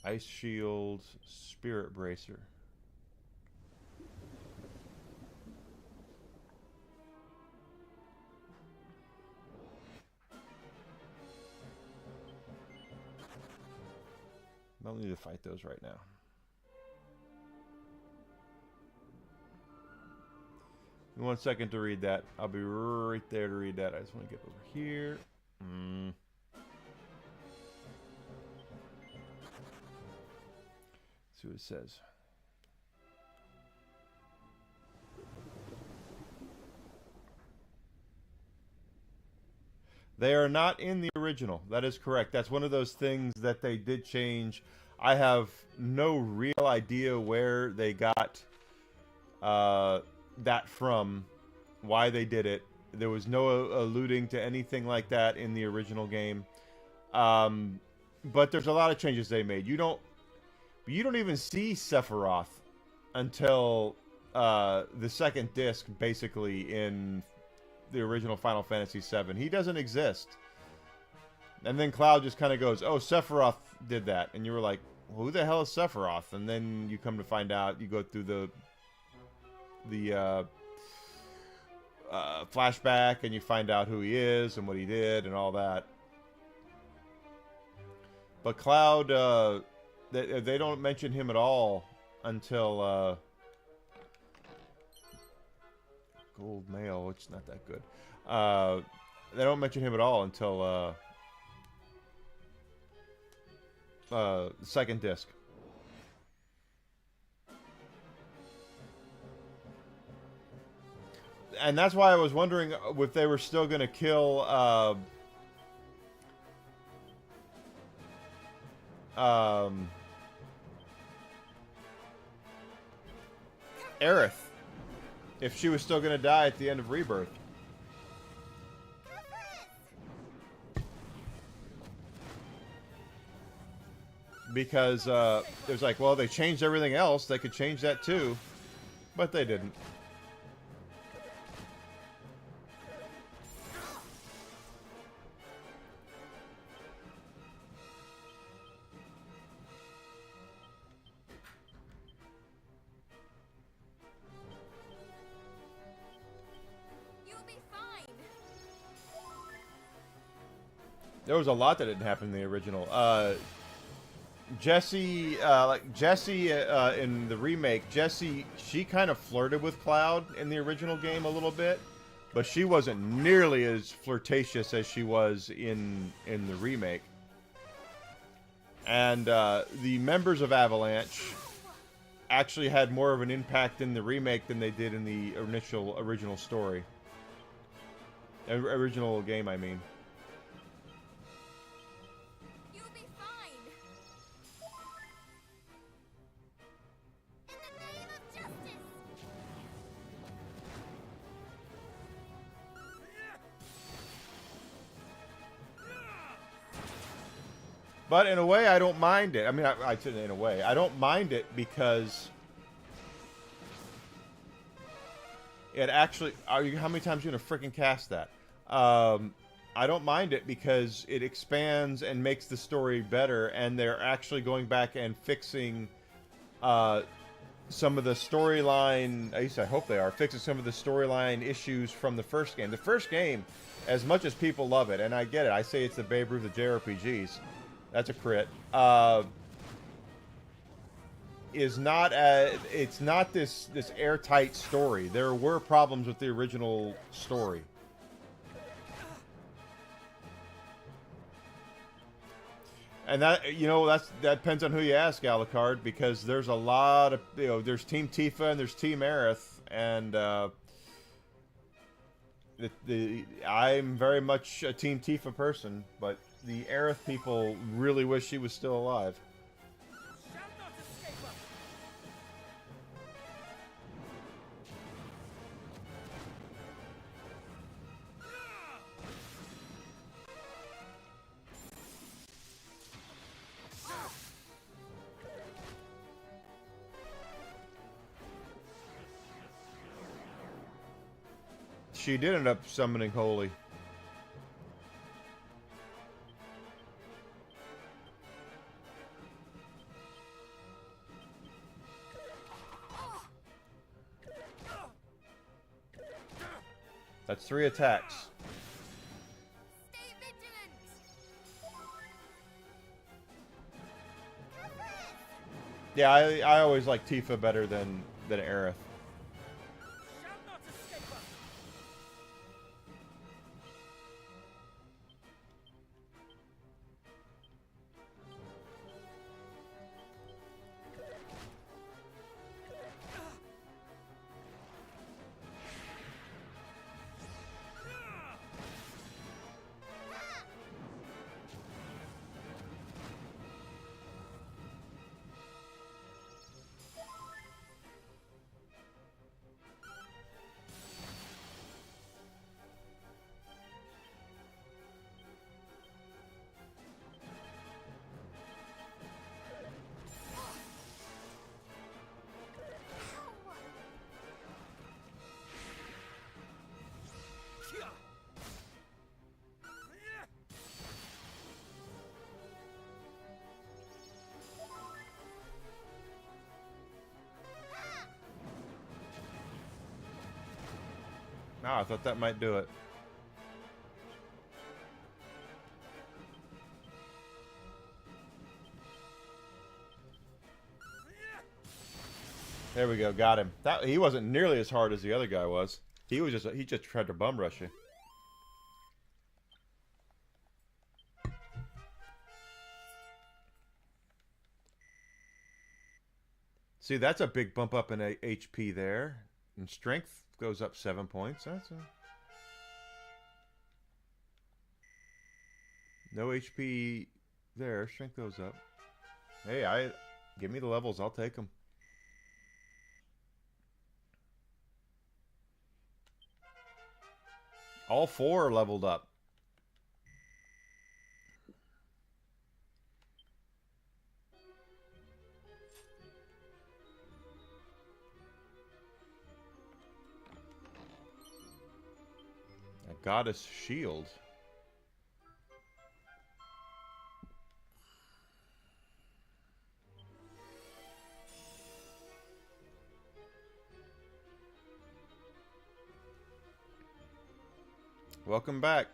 Ice Shield, Spirit Bracer. Don't need to fight those right now. Give me 1 second to read that. I'll be right there to read that. I just want to get over here. See what it says. They are not in the original. That is correct. That's one of those things that they did change. I have no real idea where they got that from, why they did it. There was no alluding to anything like that in the original game. But there's a lot of changes they made. You don't even see Sephiroth until the second disc, basically, in the original Final Fantasy VII. He doesn't exist. And then Cloud just kind of goes, oh, Sephiroth did that. And you were like, well, who the hell is Sephiroth? And then you come to find out, you go through the flashback, and you find out who he is and what he did and all that. But Cloud, they don't mention him at all until Gold Mail, which is not that good. They don't mention him at all until the second disc. And that's why I was wondering if they were still going to kill Aerith, if she was still going to die at the end of Rebirth. Because it was like, well, they changed everything else. They could change that too. But they didn't. You'll be fine. There was a lot that didn't happen in the original. Jesse, in the remake, Jesse, she kind of flirted with Cloud in the original game a little bit, but she wasn't nearly as flirtatious as she was in the remake. And the members of Avalanche actually had more of an impact in the remake than they did in the original story. Original game, I mean. You'll be fine. In the name of justice. But in a way, I don't mind it. I mean, I said in a way. I don't mind it because it actually... how many times are you going to freaking cast that? I don't mind it because it expands and makes the story better, and they're actually going back and fixing some of the storyline... At least I hope they are. Fixing some of the storyline issues from the first game. The first game, as much as people love it, and I get it. I say it's the Babe Ruth of JRPGs. That's a crit. Is not it's not this airtight story. There were problems with the original story. And that that depends on who you ask, Alucard, because there's a lot of there's Team Tifa and there's Team Aerith, and I'm very much a Team Tifa person, but the Aerith people really wish she was still alive. Shall not escape us. She did end up summoning Holy. That's 3 attacks. Stay vigilant. Yeah, I always like Tifa better than Aerith. Shall not escape us. Ah, I thought that might do it. There we go, got him. He wasn't nearly as hard as the other guy was. He just tried to bum rush you. See, that's a big bump up in HP there. And strength goes up 7 points. That's a... No HP there. Strength goes up. Hey, give me the levels. I'll take them. All 4 are leveled up. A goddess shield. Welcome back.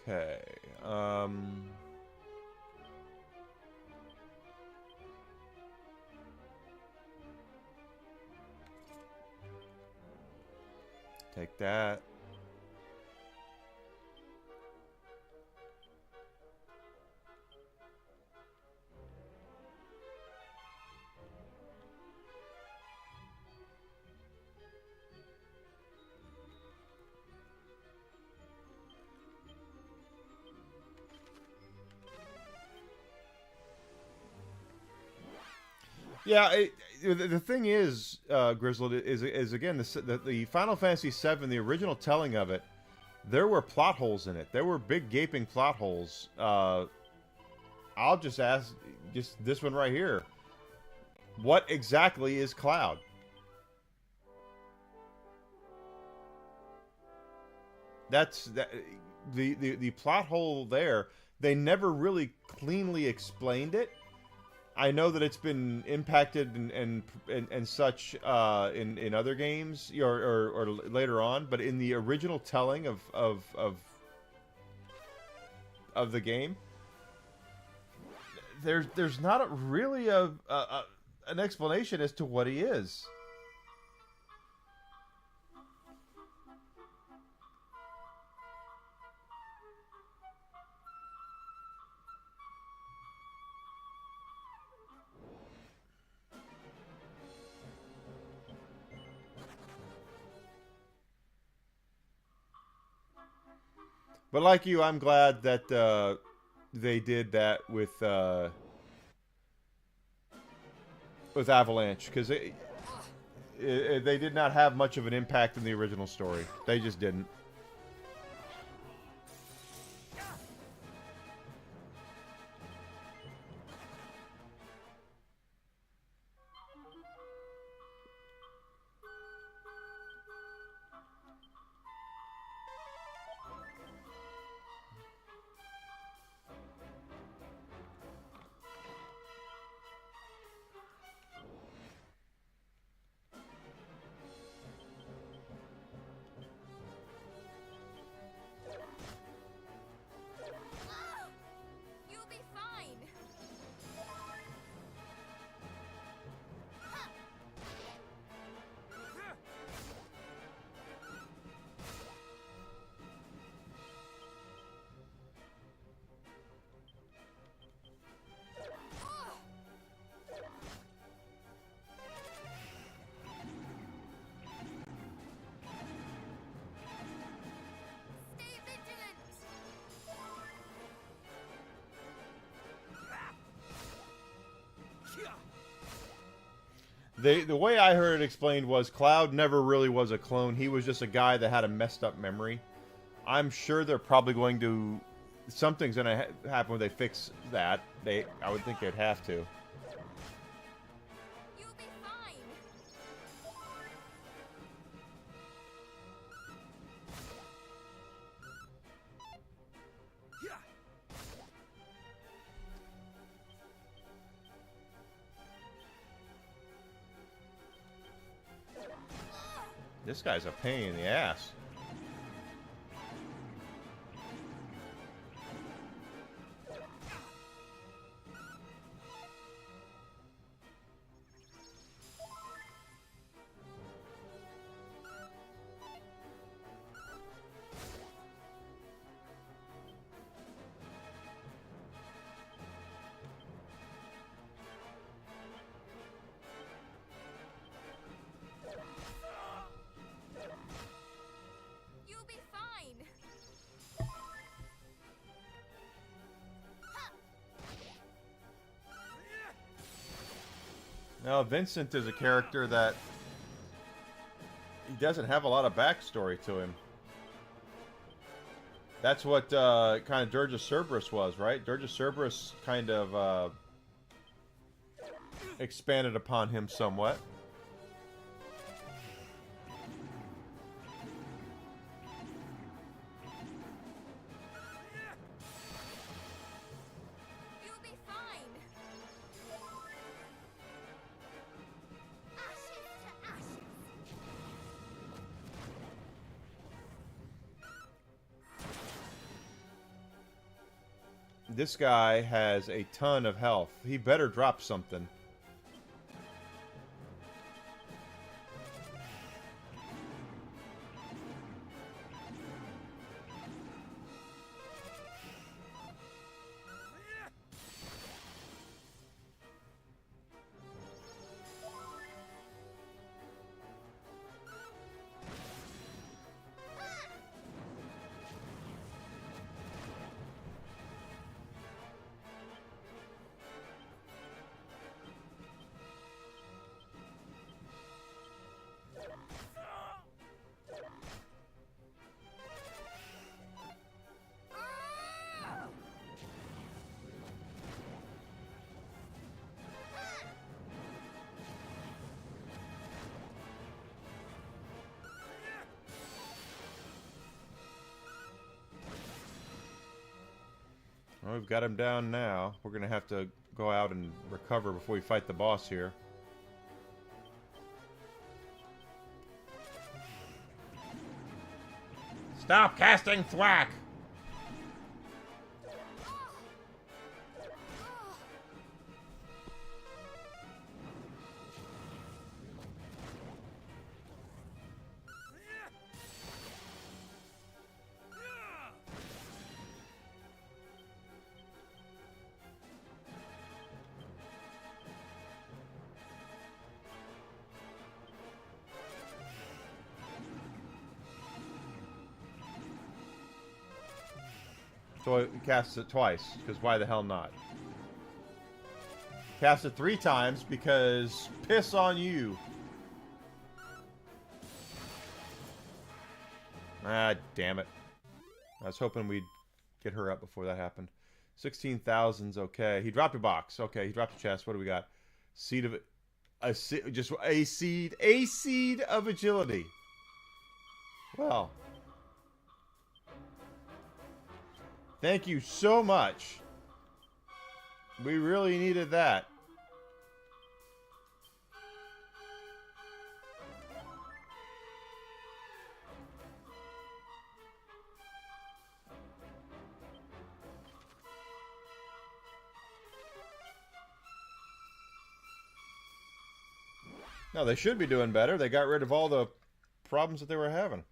Okay. Take that. Yeah, the thing is, Grizzled, is again the Final Fantasy VII, the original telling of it. There were plot holes in it. There were big gaping plot holes. I'll just ask, just this one right here. What exactly is Cloud? That's that. The plot hole there. They never really cleanly explained it. I know that it's been impacted and such in other games or later on, but in the original telling of the game, there's not really an explanation as to what he is. But like you, I'm glad that they did that with Avalanche, because they did not have much of an impact in the original story. They just didn't. You'll be fine. Stay vigilant. The way I heard it explained was Cloud never really was a clone. He was just a guy that had a messed up memory. I'm sure they're probably going to... Something's going to happen when they fix that. I would think they'd have to. You'll be fine. This guy's a pain in the ass. You'll be fine. Now, Vincent is a character that he doesn't have a lot of backstory to him. That's what kind of Dirge of Cerberus was, right? Dirge of Cerberus kind of expanded upon him somewhat. You'll this guy has a ton of health. He better drop something. Well, we've got him down now. We're going to have to go out and recover before we fight the boss here. Stop casting thwack! So he casts it twice, because why the hell not? Cast it 3 times, because piss on you. Ah, damn it. I was hoping we'd get her up before that happened. 16,000's okay. He dropped a box. Okay, he dropped a chest. What do we got? Seed of... just a seed. A seed of agility. Well... thank you so much. We really needed that. No, they should be doing better. They got rid of all the problems that they were having.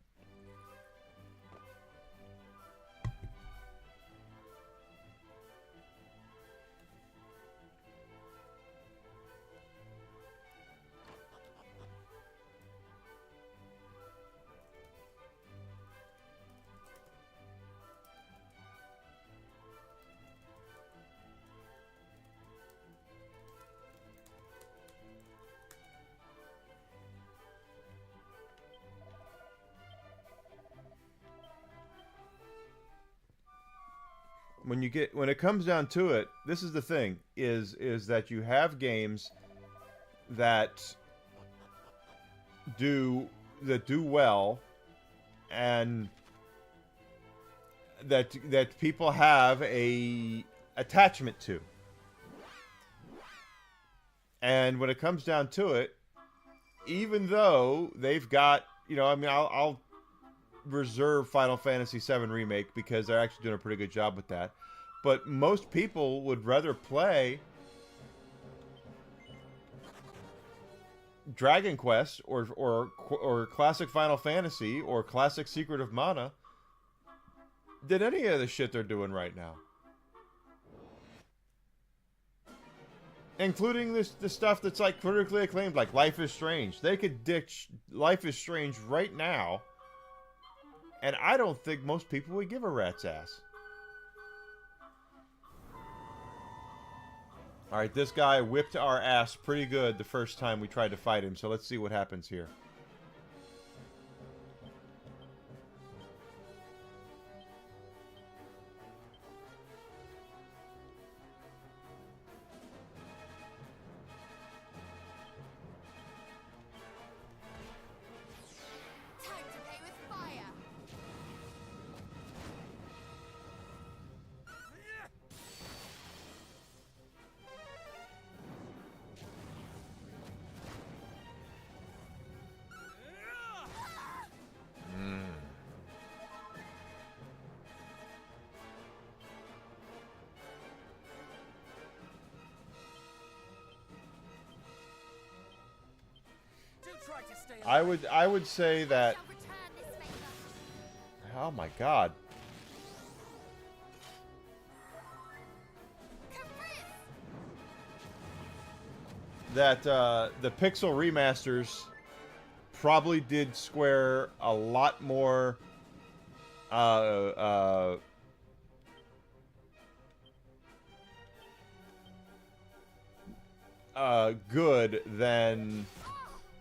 When it comes down to it, this is the thing, is that you have games that do well, and that people have a attachment to. And when it comes down to it, even though they've got, you know, I mean, I'll reserve Final Fantasy VII Remake because they're actually doing a pretty good job with that. But most people would rather play Dragon Quest or classic Final Fantasy or classic Secret of Mana than any of the shit they're doing right now. Including the stuff that's like critically acclaimed, like Life is Strange. They could ditch Life is Strange right now, and I don't think most people would give a rat's ass. Alright, this guy whipped our ass pretty good the first time we tried to fight him, so let's see what happens here. Time to play with fire. try to stay I would say that. Shall return this favor. Oh my God. Caprice. That the Pixel remasters probably did Square a lot more good than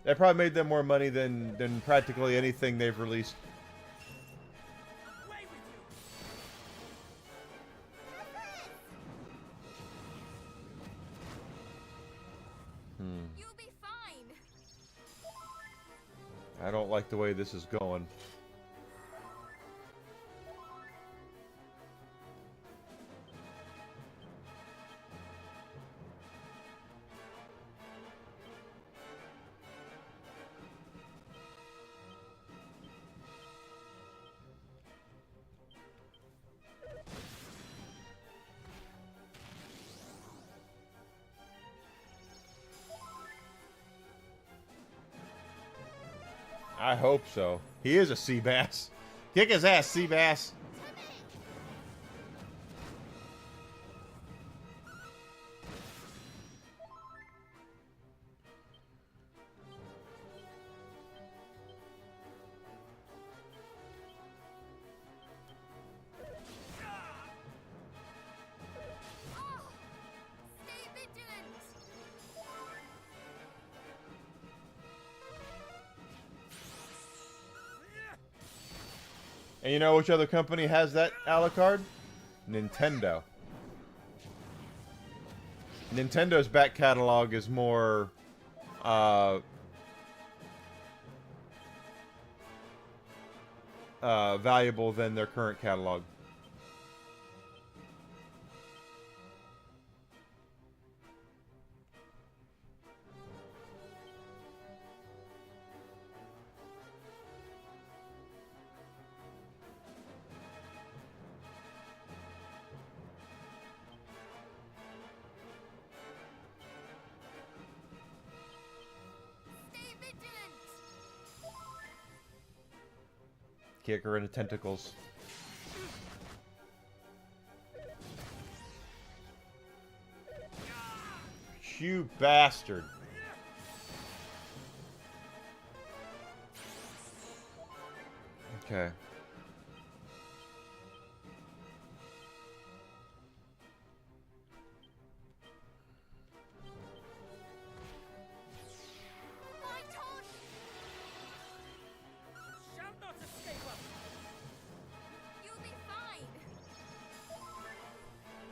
that probably made them more money than practically anything they've released. away with you. You'll be fine. I don't like the way this is going. I hope so. He is a sea bass. Kick his ass, sea bass. Oh, stay vigilant. And you know which other company has that Alucard? Nintendo. Nintendo's back catalog is more valuable than their current catalog. Stay vigilant. Kick her in the tentacles. You bastard. Okay. My torch. Shall not escape us. You'll be fine.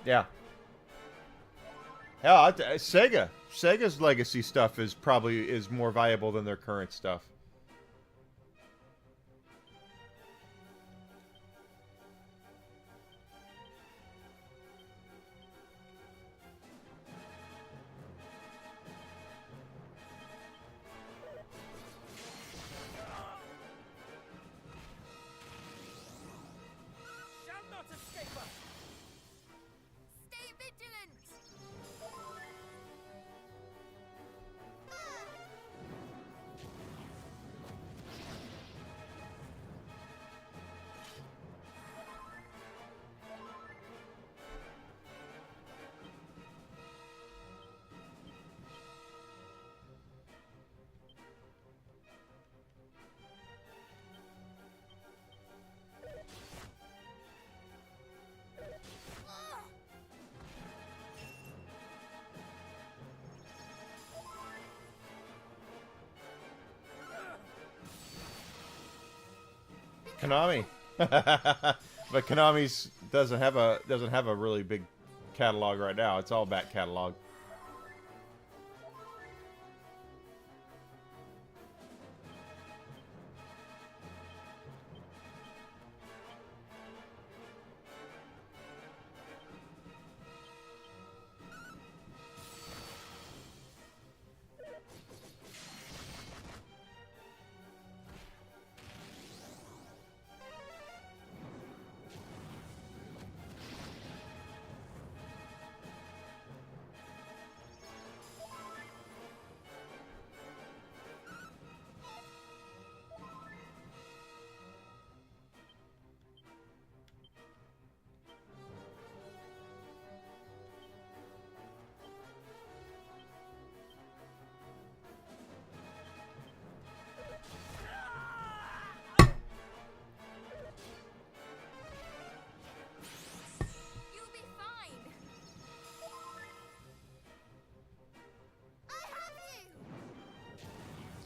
Yeah. Hell, Sega. Sega's legacy stuff is probably more valuable than their current stuff. Shall not escape us. Stay vigilant. Konami. But Konami's doesn't have a really big catalog right now. It's all back catalog.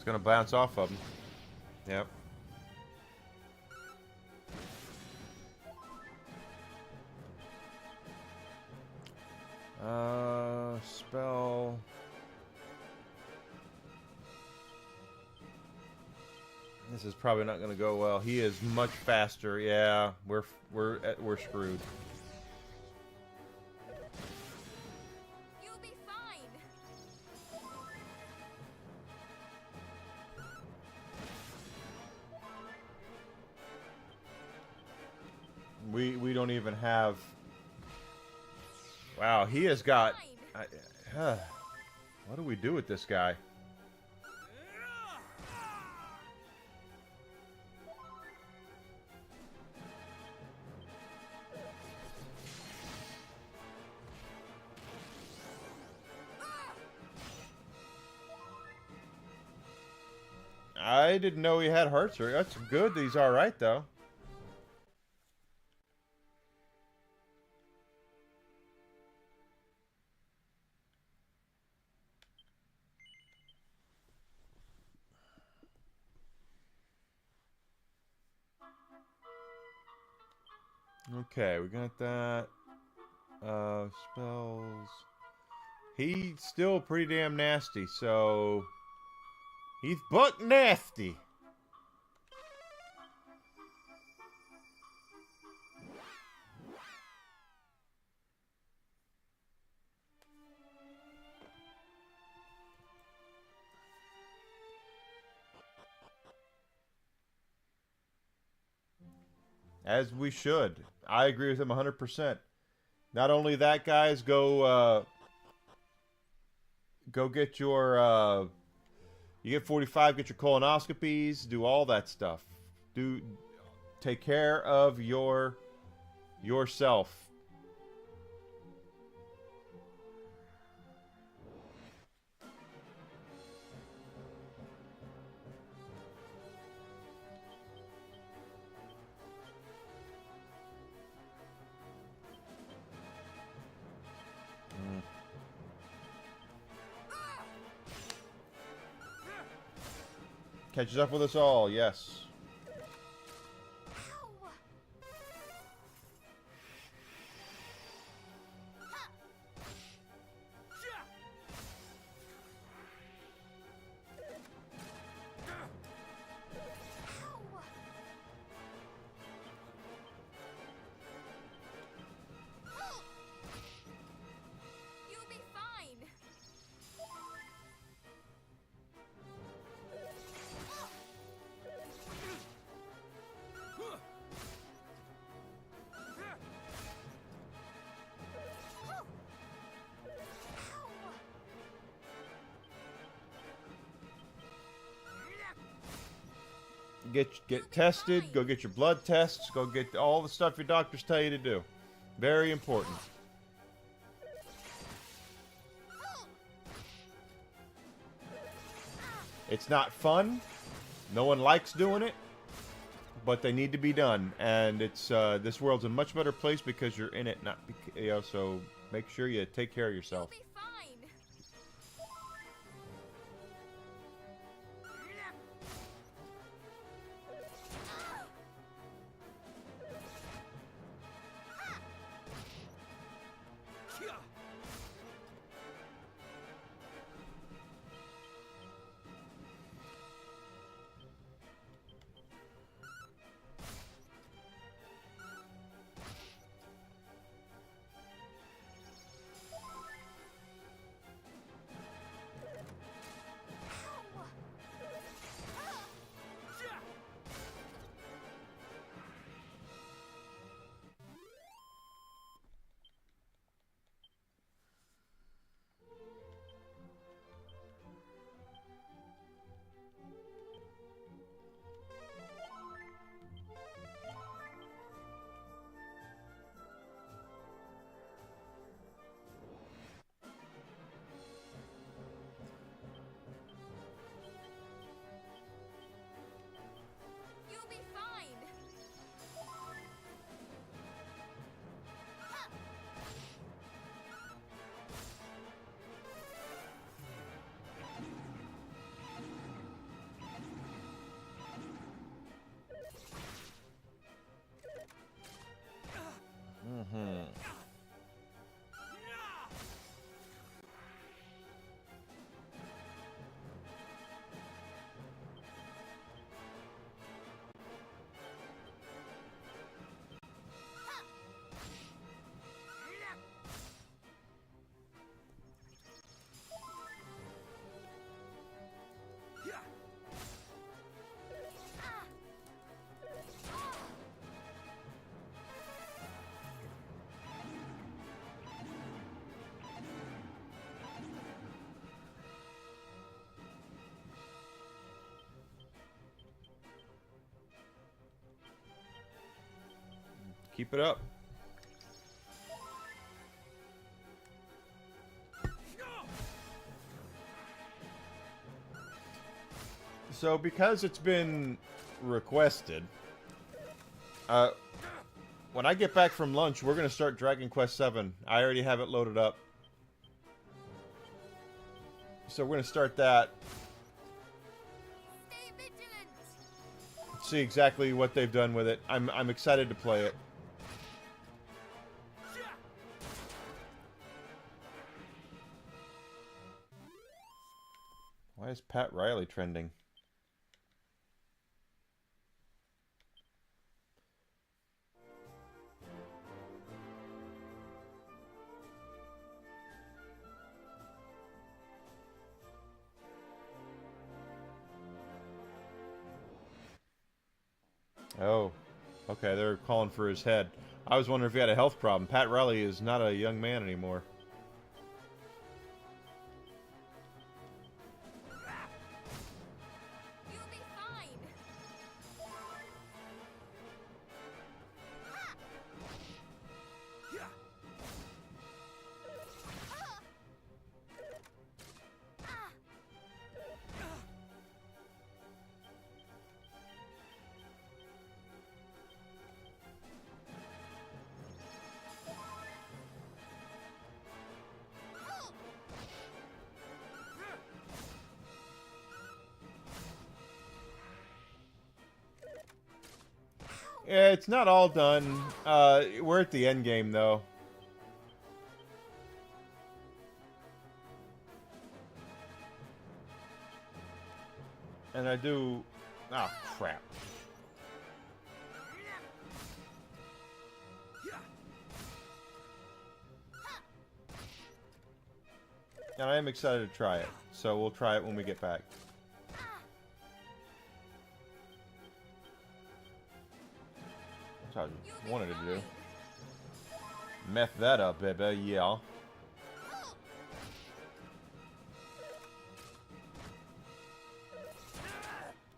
gonna bounce off of him. Yep. Spell. This is probably not gonna go well. He is much faster. Yeah, we're screwed. You'll be fine. We don't even have. Wow, he has got. What do we do with this guy? I didn't know he had heart surgery. That's good that he's alright, though. Okay, we got that. Spells. He's still pretty damn nasty, so... He's buck nasty. As we should. I agree with him 100%. Not only that, guys, go get your, you get 45, get your colonoscopies, do all that stuff. Take care of yourself. Catches up with us all, yes. Ow. Ow. You'll be fine. Get tested, go get your blood tests, go get all the stuff your doctors tell you to do. Very important. It's not fun. No one likes doing it, but they need to be done. And it's this world's a much better place because you're in it, not so make sure you take care of yourself. You'll be fine. Keep it up. So, because it's been requested, when I get back from lunch, we're going to start Dragon Quest VII. I already have it loaded up. So we're going to start that. Stay vigilant. See exactly what they've done with it. I'm excited to play it. Why is Pat Riley trending? Oh, okay, they're calling for his head. I was wondering if he had a health problem. Pat Riley is not a young man anymore. You'll be fine. Yeah, it's not all done. We're at the end game, though. And I do... Oh, crap. And I am excited to try it. So we'll try it when we get back. That's what I wanted to do. Meth that up, baby, yeah.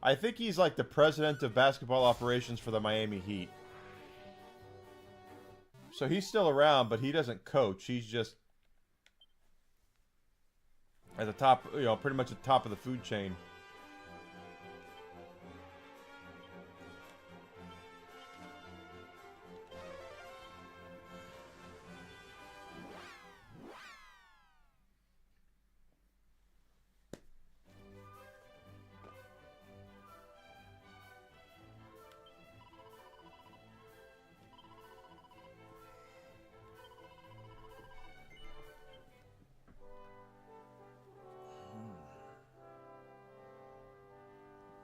I think he's like the president of basketball operations for the Miami Heat. So he's still around, but he doesn't coach. He's just at the top, you know, pretty much at the top of the food chain.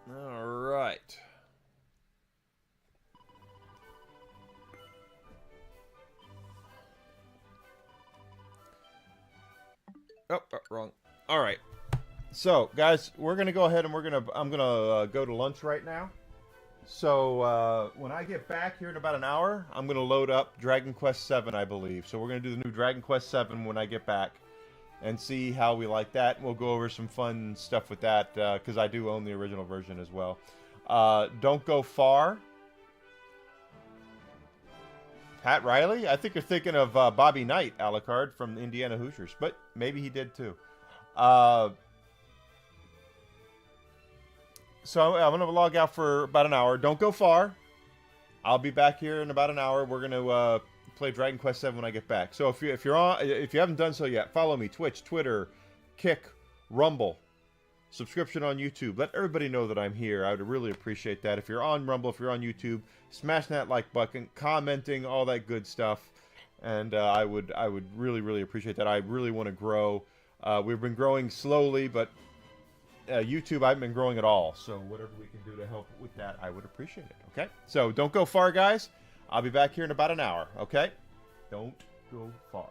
All right. Oh, wrong. All right. So, guys, we're gonna go ahead and I'm gonna go to lunch right now. So when I get back here in about an hour, I'm gonna load up Dragon Quest VII, I believe. So we're gonna do the new Dragon Quest VII when I get back, and see how we like that. We'll go over some fun stuff with that because I do own the original version as well. Don't go far. Pat Riley? I think you're thinking of Bobby Knight, Alucard, from the Indiana Hoosiers. But maybe he did too. So I'm going to log out for about an hour. Don't go far. I'll be back here in about an hour. We're going to play Dragon Quest VII when I get back. So if you haven't done so yet, follow me. Twitch, Twitter, Kick, Rumble. Subscription on YouTube. Let everybody know that I'm here. I would really appreciate that. If you're on Rumble, if you're on YouTube, smash that like button, commenting, all that good stuff. And I would really, really appreciate that. I really want to grow. We've been growing slowly, but YouTube, I haven't been growing at all. So whatever we can do to help with that, I would appreciate it. Okay? So don't go far, guys. I'll be back here in about an hour. Okay? Don't go far.